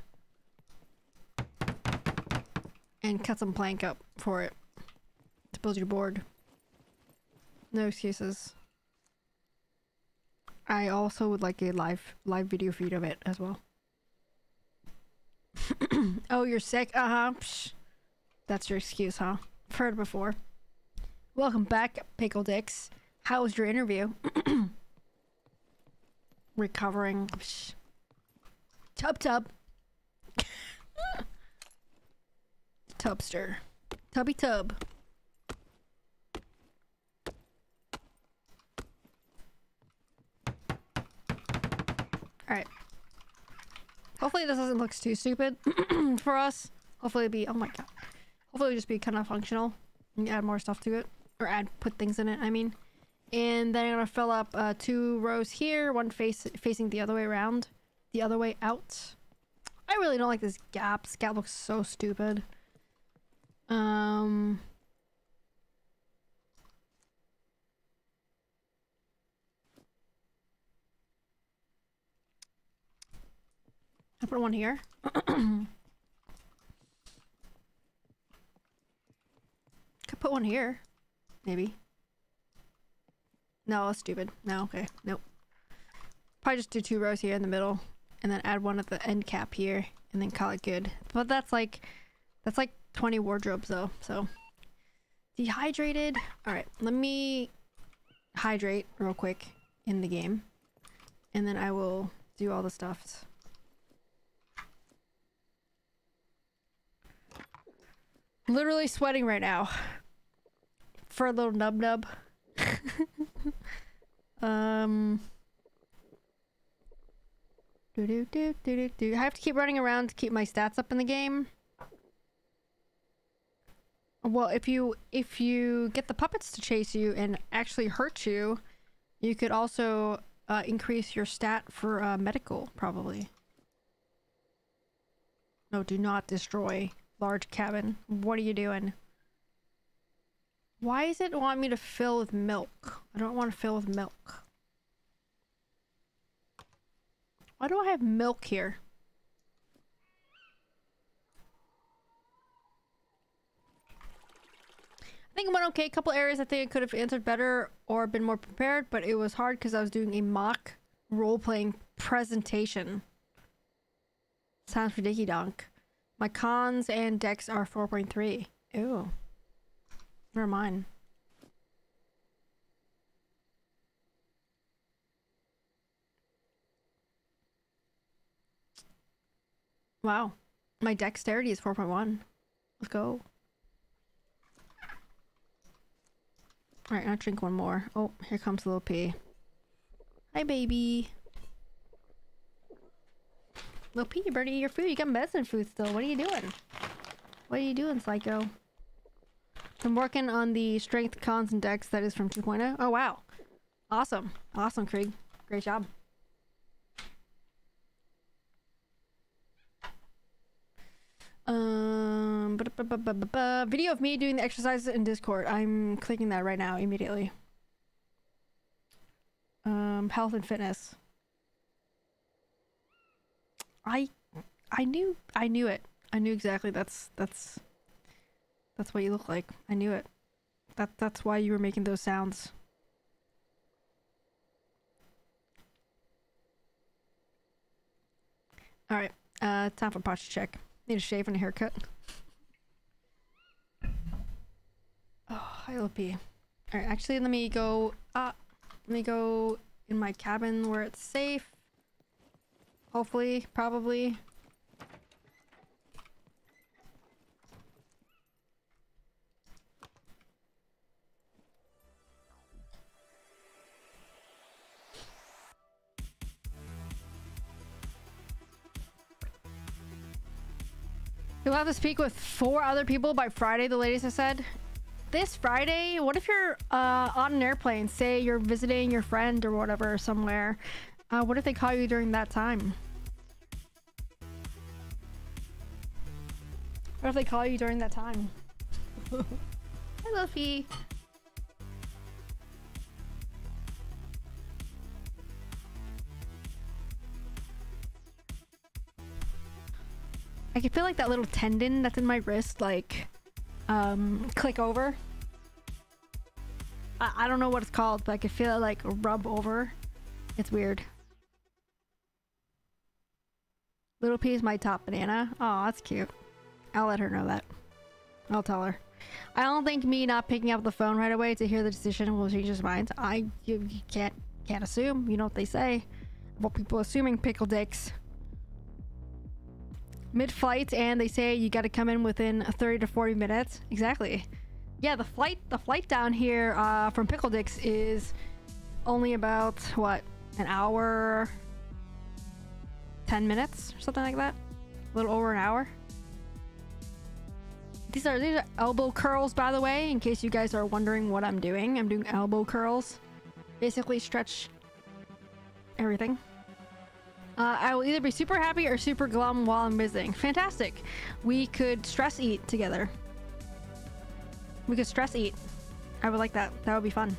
S1: And cut some plank up for it. To build your board. No excuses. I also would like a live video feed of it as well. Oh, you're sick? Uh-huh. Psh. That's your excuse, huh? I've heard it before. Welcome back, Pickle Dicks. How was your interview? Recovering. Psh. Tub. Tubster. Tubby tub. Alright. Hopefully this doesn't look too stupid for us. Hopefully it'll be, oh my god. Hopefully it'll just be kind of functional. And add more stuff to it. Or put things in it, I mean. And then I'm gonna fill up 2 rows here, one facing the other way around, the other way out. I really don't like this gap. This gap looks so stupid. I put one here. Could put one here, maybe. No, that's stupid. No, okay. Nope. Probably just do 2 rows here in the middle and then add one at the end cap here and then call it good. But that's like 20 wardrobes though, so. Dehydrated. Alright, let me hydrate real quick in the game. And then I will do all the stuffs. Literally sweating right now. For a little nub. I have to keep running around to keep my stats up in the game. Well, if you get the puppets to chase you and actually hurt you, you could also increase your stat for medical, probably. No, do not destroy large cabin. What are you doing? Why does it want me to fill with milk? I don't want to fill with milk. Why do I have milk here? I think it went okay. A couple areas I think I could have answered better or been more prepared, but it was hard because I was doing a mock role-playing presentation. Sounds ridiculous. My cons and dex are 4.3. Ew. Never mind. Wow. My dexterity is 4.1. Let's go. Alright, I'll drink one more. Oh, here comes Little P. Hi, baby. Little P, you better eat your food. You got medicine food still. What are you doing? What are you doing, psycho? I'm working on the strength, cons, and dex that is from 2.0. Oh, wow. Awesome. Awesome, Krieg. Great job. Video of me doing the exercises in Discord. I'm clicking that right now, immediately. Health and fitness. I knew it. I knew exactly that's what you look like. I knew it. That's why you were making those sounds. Alright, time for posture check. Need a shave and a haircut. Oh, hi, LP. Alright, actually, let me go in my cabin where it's safe. Hopefully, probably. You'll have to speak with 4 other people by Friday, the ladies have said. This Friday? What if you're on an airplane? Say you're visiting your friend or whatever somewhere. What if they call you during that time? What if they call you during that time? Hi, Luffy. I can feel like that little tendon that's in my wrist, like, click over. I don't know what it's called, but I can feel it, like, rub over. It's weird. Little P is my top banana. Oh, that's cute. I'll let her know that. I'll tell her. I don't think me not picking up the phone right away to hear the decision will change his mind. You can't assume. You know what they say. What people assuming, pickle dicks. Mid-flight, and they say you got to come in within 30 to 40 minutes. Exactly. Yeah, the flight down here from Pickle Dicks is only about what, an hour, 10 minutes or something like that. A little over an hour. These are elbow curls, by the way, in case you guys are wondering what I'm doing. I'm doing elbow curls. Basically stretch everything. I will either be super happy or super glum while I'm visiting. Fantastic. We could stress eat together. We could stress eat. I would like that. That would be fun.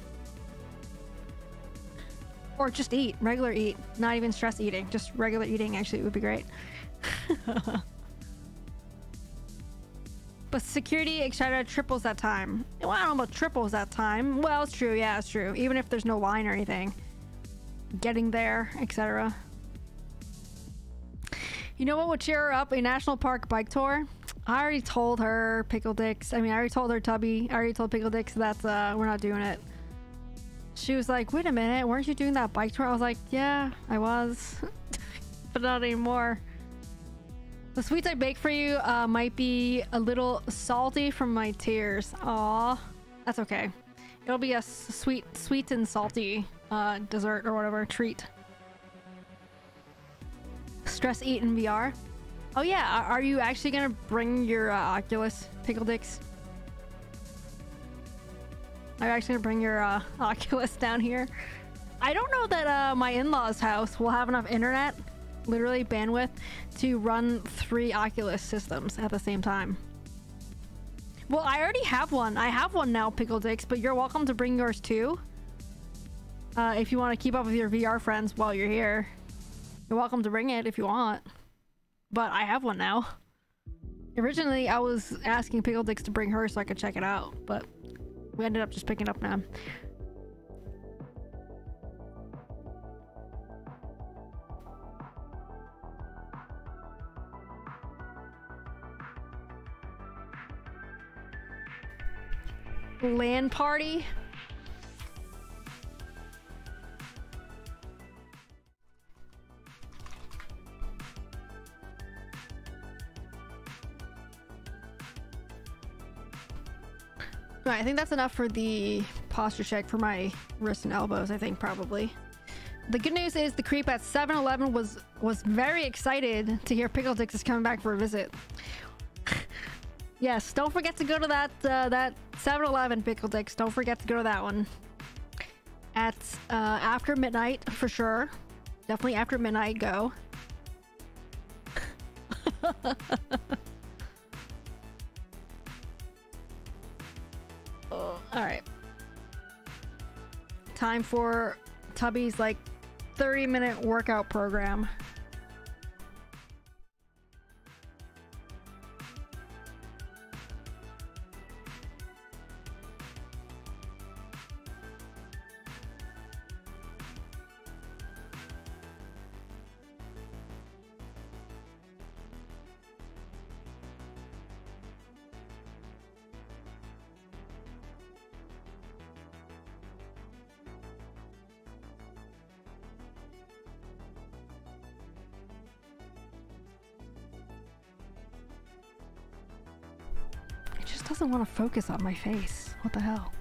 S1: Or just eat. Regular eat. Not even stress eating. Just regular eating actually would be great. but security extra triples that time. Well, I don't know about triples that time. Well, it's true. Yeah, it's true. Even if there's no line or anything. Getting there, etc. You know what would cheer her up? A national park bike tour. I already told her, Pickle Dicks. I mean, I already told her, Tubby. I already told Pickle Dicks that we're not doing it. She was like, wait a minute, weren't you doing that bike tour? I was like, yeah, I was. But not anymore. The sweets I bake for you might be a little salty from my tears. Aw, that's okay. It'll be a sweet and salty dessert or whatever, treat. Stress eat in VR. Oh yeah, are you actually gonna bring your Oculus, Pickle Dicks? Are you actually gonna bring your Oculus down here? I don't know that my in-laws' house will have enough internet, literally bandwidth, to run 3 Oculus systems at the same time. Well, I already have one. I have one now, Pickle Dicks, but you're welcome to bring yours too. If you want to keep up with your VR friends while you're here. You're welcome to bring it if you want. But I have one now. Originally, I was asking Pickle Dicks to bring hers so I could check it out, but we ended up just picking it up now. LAN party? Alright, I think that's enough for the posture check for my wrists and elbows, I think, probably. The good news is the creep at 7-Eleven was very excited to hear Pickle Dicks is coming back for a visit. Yes, don't forget to go to that 7-Eleven, Pickle Dicks. Don't forget to go to that one. At after midnight, for sure. Definitely after midnight, go. Alright. Time for Tubby's like 30-minute workout program. Doesn't want to focus on my face. What the hell?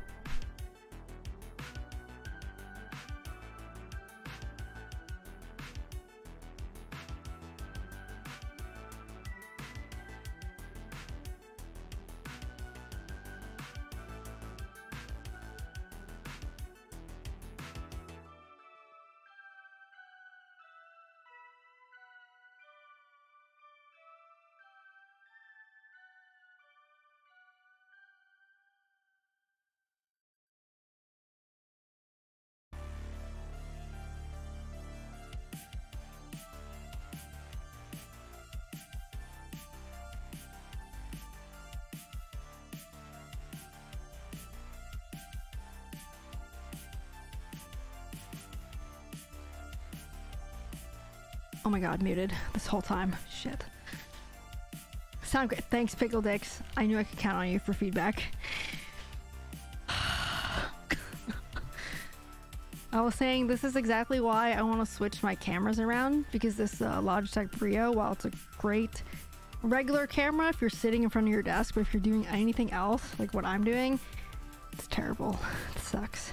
S1: Oh my god, muted this whole time. Shit. Sound great. Thanks, Pickle Dicks. I knew I could count on you for feedback. I was saying this is exactly why I want to switch my cameras around, because this Logitech Brio, while it's a great regular camera if you're sitting in front of your desk, but if you're doing anything else, like what I'm doing, it's terrible. It sucks.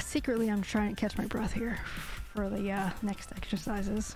S1: Secretly, I'm trying to catch my breath here for the next exercises.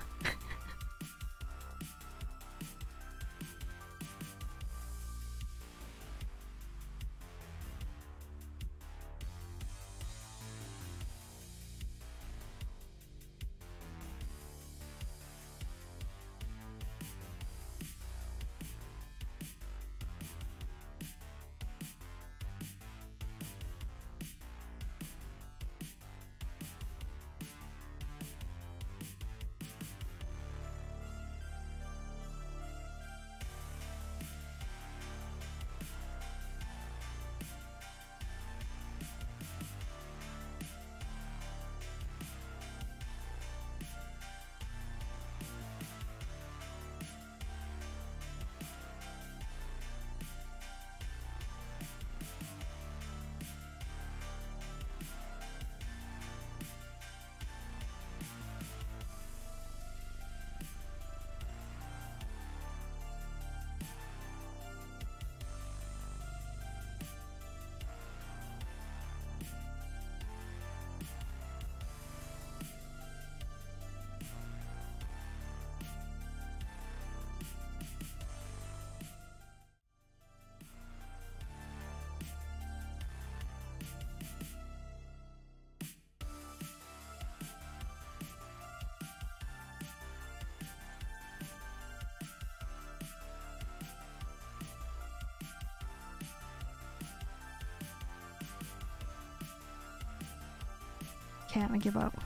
S1: can't. I give up.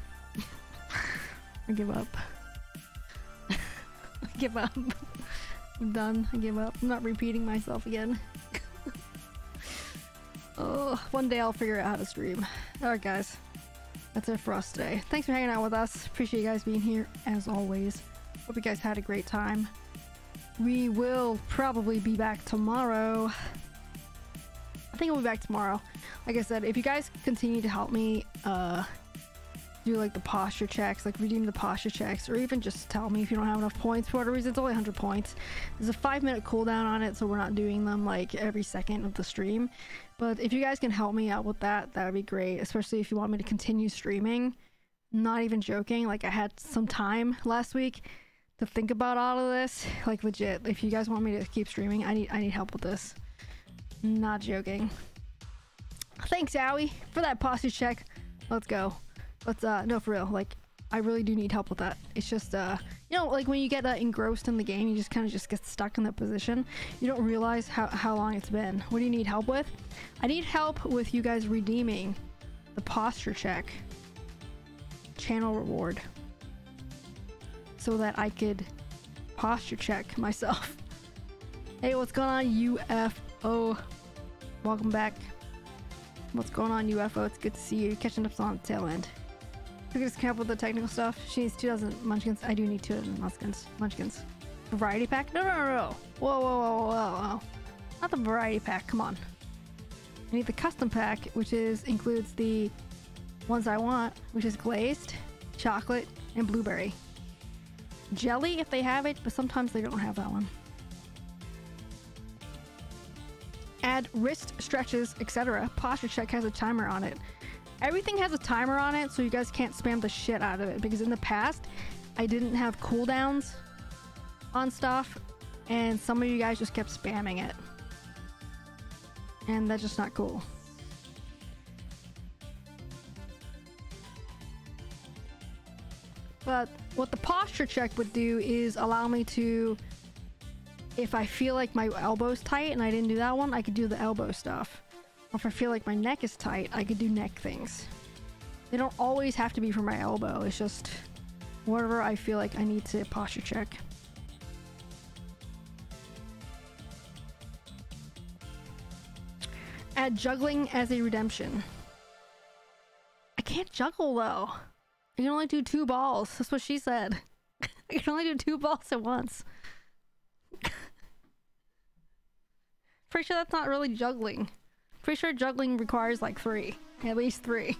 S1: I give up. I give up. I'm done. I give up. I'm not repeating myself again. Oh, one day I'll figure out how to stream. Alright guys, that's it for us today. Thanks for hanging out with us. Appreciate you guys being here as always. Hope you guys had a great time. We will probably be back tomorrow. I think we'll be back tomorrow. Like I said, if you guys continue to help me do like the posture checks, like redeem the posture checks, or even just tell me if you don't have enough points for whatever reason. It's only 100 points. There's a 5-minute cooldown on it, so we're not doing them like every second of the stream. But if you guys can help me out with that, that would be great, especially if you want me to continue streaming. Not even joking, like I had some time last week to think about all of this, like legit. If you guys want me to keep streaming, I need help with this. Not joking. Thanks, Owie, for that posture check. Let's go. Let's no, for real, like I really do need help with that. It's just you know, like when you get engrossed in the game, you just kind of just get stuck in that position. You don't realize how long it's been. What do you need help with? I need help with you guys redeeming the posture check channel reward so that I could posture check myself. Hey, what's going on, UFO? Welcome back. What's going on, UFO? It's good to see you. Catching up on the tail end. Who can come up with the technical stuff? She needs 2,000 munchkins. I do need 2,000 munchkins. Variety pack? No. Whoa, whoa, whoa, whoa, whoa. Not the variety pack. Come on. I need the custom pack, which includes the ones I want, which is glazed, chocolate, and blueberry. Jelly, if they have it, but sometimes they don't have that one. Add wrist stretches, etc. Posture check has a timer on it. Everything has a timer on it, so you guys can't spam the shit out of it, because in the past I didn't have cooldowns on stuff and some of you guys just kept spamming it, and that's just not cool. But what the posture check would do is allow me to, if I feel like my elbow's tight and I didn't do that one, I could do the elbow stuff. Or if I feel like my neck is tight, I could do neck things. They don't always have to be for my elbow. It's just whatever I feel like I need to posture check. Add juggling as a redemption. I can't juggle though. I can only do 2 balls. That's what she said. I can only do 2 balls at once. Pretty sure that's not really juggling. Pretty sure juggling requires like 3. At least 3.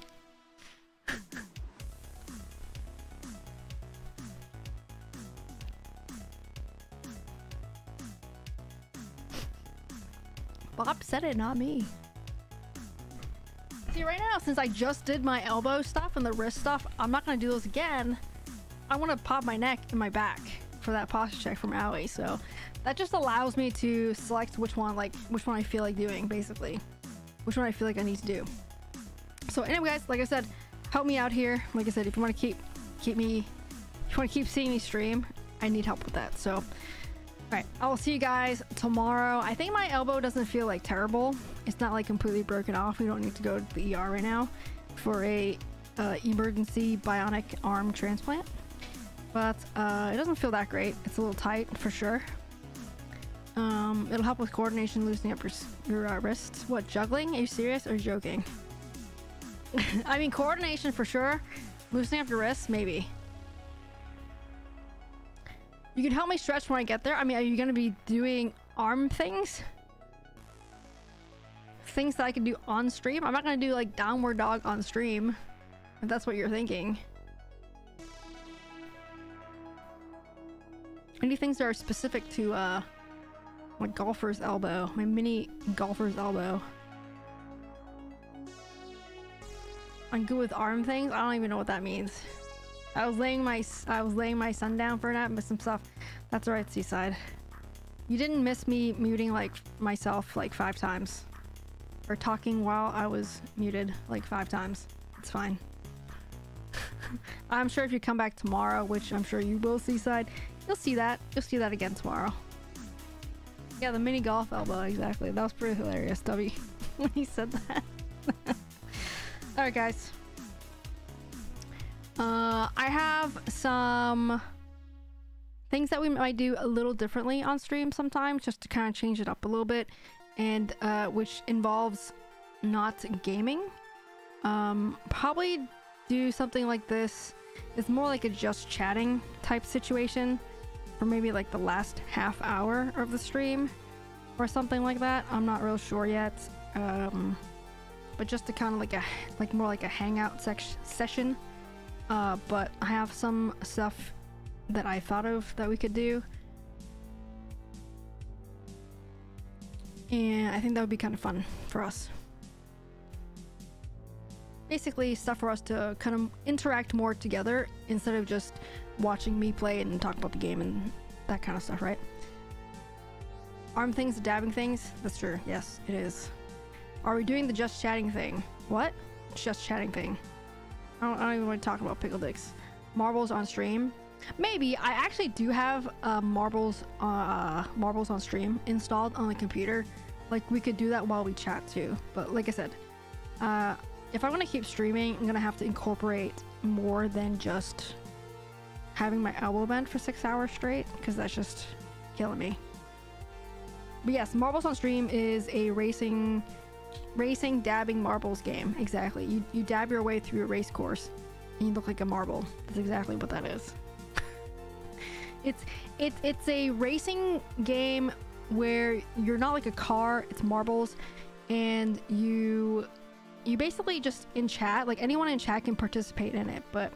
S1: Bob said it, not me. See, right now, since I just did my elbow stuff and the wrist stuff, I'm not gonna do those again. I want to pop my neck and my back for that posture check from Owie, so that just allows me to select which one I feel like doing, basically. Which one I feel like I need to do. So anyway guys, like I said, help me out here. Like I said, if you want to keep seeing me stream, I need help with that. So alright, I will see you guys tomorrow. I think my elbow doesn't feel like terrible. It's not like completely broken off. We don't need to go to the ER right now for a emergency bionic arm transplant. But it doesn't feel that great. It's a little tight for sure. It'll help with coordination, loosening up your wrists. What, juggling? Are you serious or joking? I mean, coordination for sure. Loosening up your wrists, maybe. You can help me stretch when I get there. I mean, are you going to be doing arm things? Things that I can do on stream? I'm not going to do like downward dog on stream, if that's what you're thinking. Any things that are specific to my golfer's elbow, my mini golfer's elbow. I'm good with arm things. I don't even know what that means. I was laying my son down for a nap, missed some stuff. That's alright, Seaside. You didn't miss me muting like myself like 5 times, or talking while I was muted like 5 times. It's fine. I'm sure if you come back tomorrow, which I'm sure you will, Seaside, you'll see that. You'll see that again tomorrow. Yeah, the mini golf elbow, exactly. That was pretty hilarious, Stubby, when he said that. Alright, guys. I have some things that we might do a little differently on stream sometimes, just to kind of change it up a little bit, and which involves not gaming. Probably do something like this. It's more like a just chatting type situation for maybe like the last half hour of the stream or something like that. I'm not real sure yet. But just to kind of like more like a hangout session. But I have some stuff that I thought of that we could do, and I think that would be kind of fun for us. Basically stuff for us to kind of interact more together instead of just watching me play and talk about the game and that kind of stuff, right? Arm things, dabbing things, that's true. Yes, it is. Are we doing the just chatting thing? What? Just chatting thing. I don't even want to talk about pickle dicks. Marbles on stream? Maybe. I actually do have marbles on stream installed on the computer. Like, we could do that while we chat too. But like I said, if I want to keep streaming, I'm gonna have to incorporate more than just having my elbow bent for 6 hours straight, because that's just killing me. But yes, marbles on stream is a racing dabbing marbles game. Exactly. You dab your way through a race course and you look like a marble. That's exactly what that is. It's a racing game where you're not like a car, it's marbles, and you basically just in chat, like anyone in chat can participate in it, but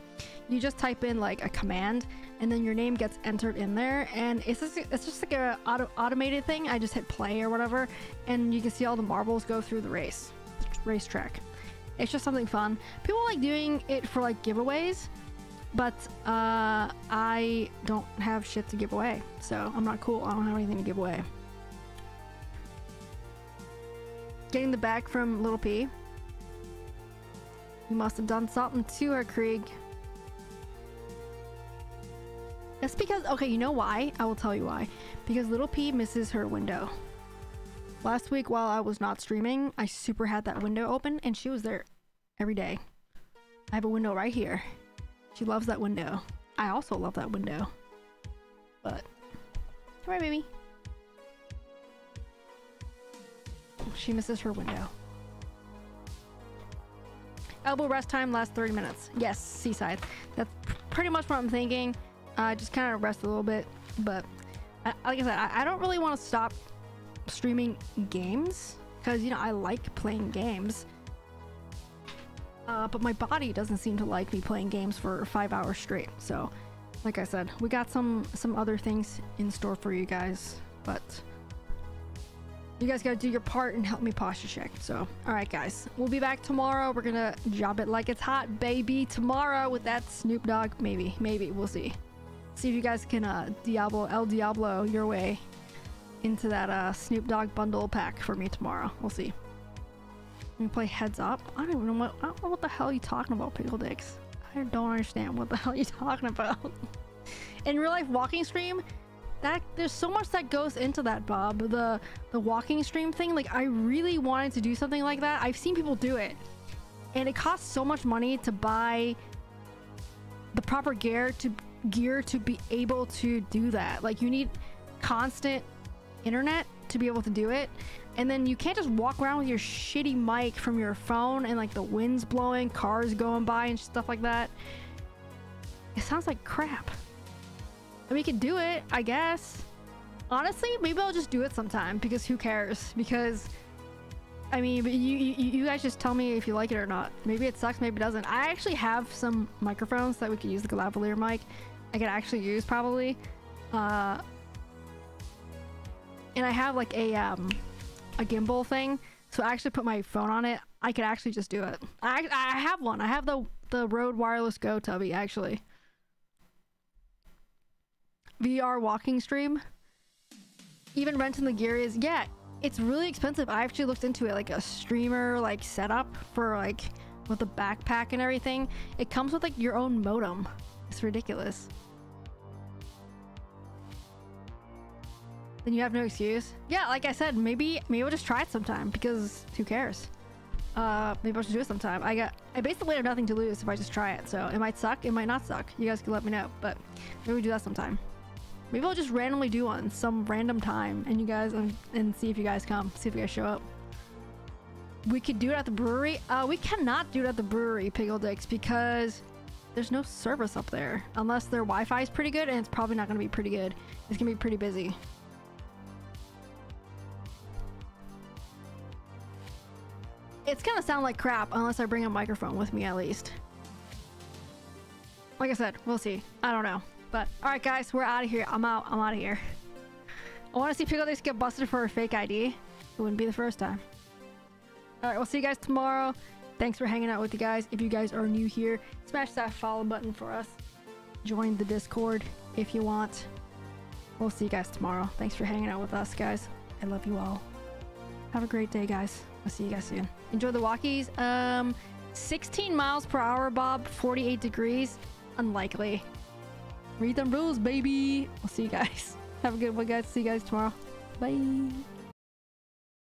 S1: you just type in like a command and then your name gets entered in there, and it's just like a automated thing. I just hit play or whatever, and you can see all the marbles go through the racetrack. It's just something fun. People like doing it for like giveaways, but I don't have shit to give away, so I'm not cool. I don't have anything to give away. Getting the bag from Little P. You must have done something to her, Krieg. That's because, okay, you know why? I will tell you why. Because Little P misses her window. Last week while I was not streaming, I super had that window open and she was there every day. I have a window right here. She loves that window. I also love that window. But, come here, baby. She misses her window. Elbow rest time lasts 30 minutes. Yes, Seaside. That's pretty much what I'm thinking. Just kind of rest a little bit. But like I said, I don't really want to stop streaming games because, you know, I like playing games. But my body doesn't seem to like me playing games for 5 hours straight. So, like I said, we got some other things in store for you guys. But you guys gotta do your part and help me posture check. So, alright guys, we'll be back tomorrow. We're gonna job it like it's hot, baby, tomorrow with that Snoop Dogg. Maybe, we'll see. See if you guys can El Diablo your way into that Snoop Dogg bundle pack for me tomorrow. We'll see. We play Heads Up. I don't know what the hell you're talking about, Pickle Dicks. I don't understand what the hell you're talking about. In real life walking stream, there's so much that goes into that, Bob. The walking stream thing, like I really wanted to do something like that. I've seen people do it, and it costs so much money to buy the proper gear to be able to do that. Like you need constant internet to be able to do it, and then you can't just walk around with your shitty mic from your phone and like the wind's blowing, cars going by and stuff like that. It sounds like crap. We could do it, I guess. Honestly, maybe I'll just do it sometime, because who cares? Because I mean, but you guys just tell me if you like it or not. Maybe it sucks, maybe it doesn't. I actually have some microphones that we could use, like a lavalier mic I could actually use probably, and I have like a gimbal thing, so I actually put my phone on it. I could actually just do it. I have one. I have the Rode Wireless Go Tubby actually. VR walking stream. Even renting the gear is, yeah, it's really expensive. I actually looked into it, like a streamer like setup for like with the backpack and everything. It comes with like your own modem. It's ridiculous. Then you have no excuse. Yeah, like I said, maybe we'll just try it sometime, because who cares? Maybe I should do it sometime. I basically have nothing to lose if I just try it, so it might suck, it might not suck. You guys can let me know, but maybe we do that sometime. Maybe I'll just randomly do one some random time, and you guys and see if you guys come, see if you guys show up. We could do it at the brewery. We cannot do it at the brewery, Pickle Dicks, because there's no service up there unless their Wi-Fi is pretty good, and it's probably not going to be pretty good. It's going to be pretty busy. It's gonna sound like crap unless I bring a microphone with me at least. Like I said, we'll see. I don't know. But alright guys, we're out of here. I'm out of here. I want to see Pickle Dicks get busted for a fake ID. It wouldn't be the first time. Alright, we'll see you guys tomorrow. Thanks for hanging out with you guys. If you guys are new here, smash that follow button for us. Join the Discord if you want. We'll see you guys tomorrow. Thanks for hanging out with us, guys. I love you all. Have a great day, guys. I'll see you guys soon. Enjoy the walkies. 16 miles per hour, Bob. 48 degrees. Unlikely. Read them rules, baby. We'll see you guys. Have a good one, guys. See you guys tomorrow. Bye.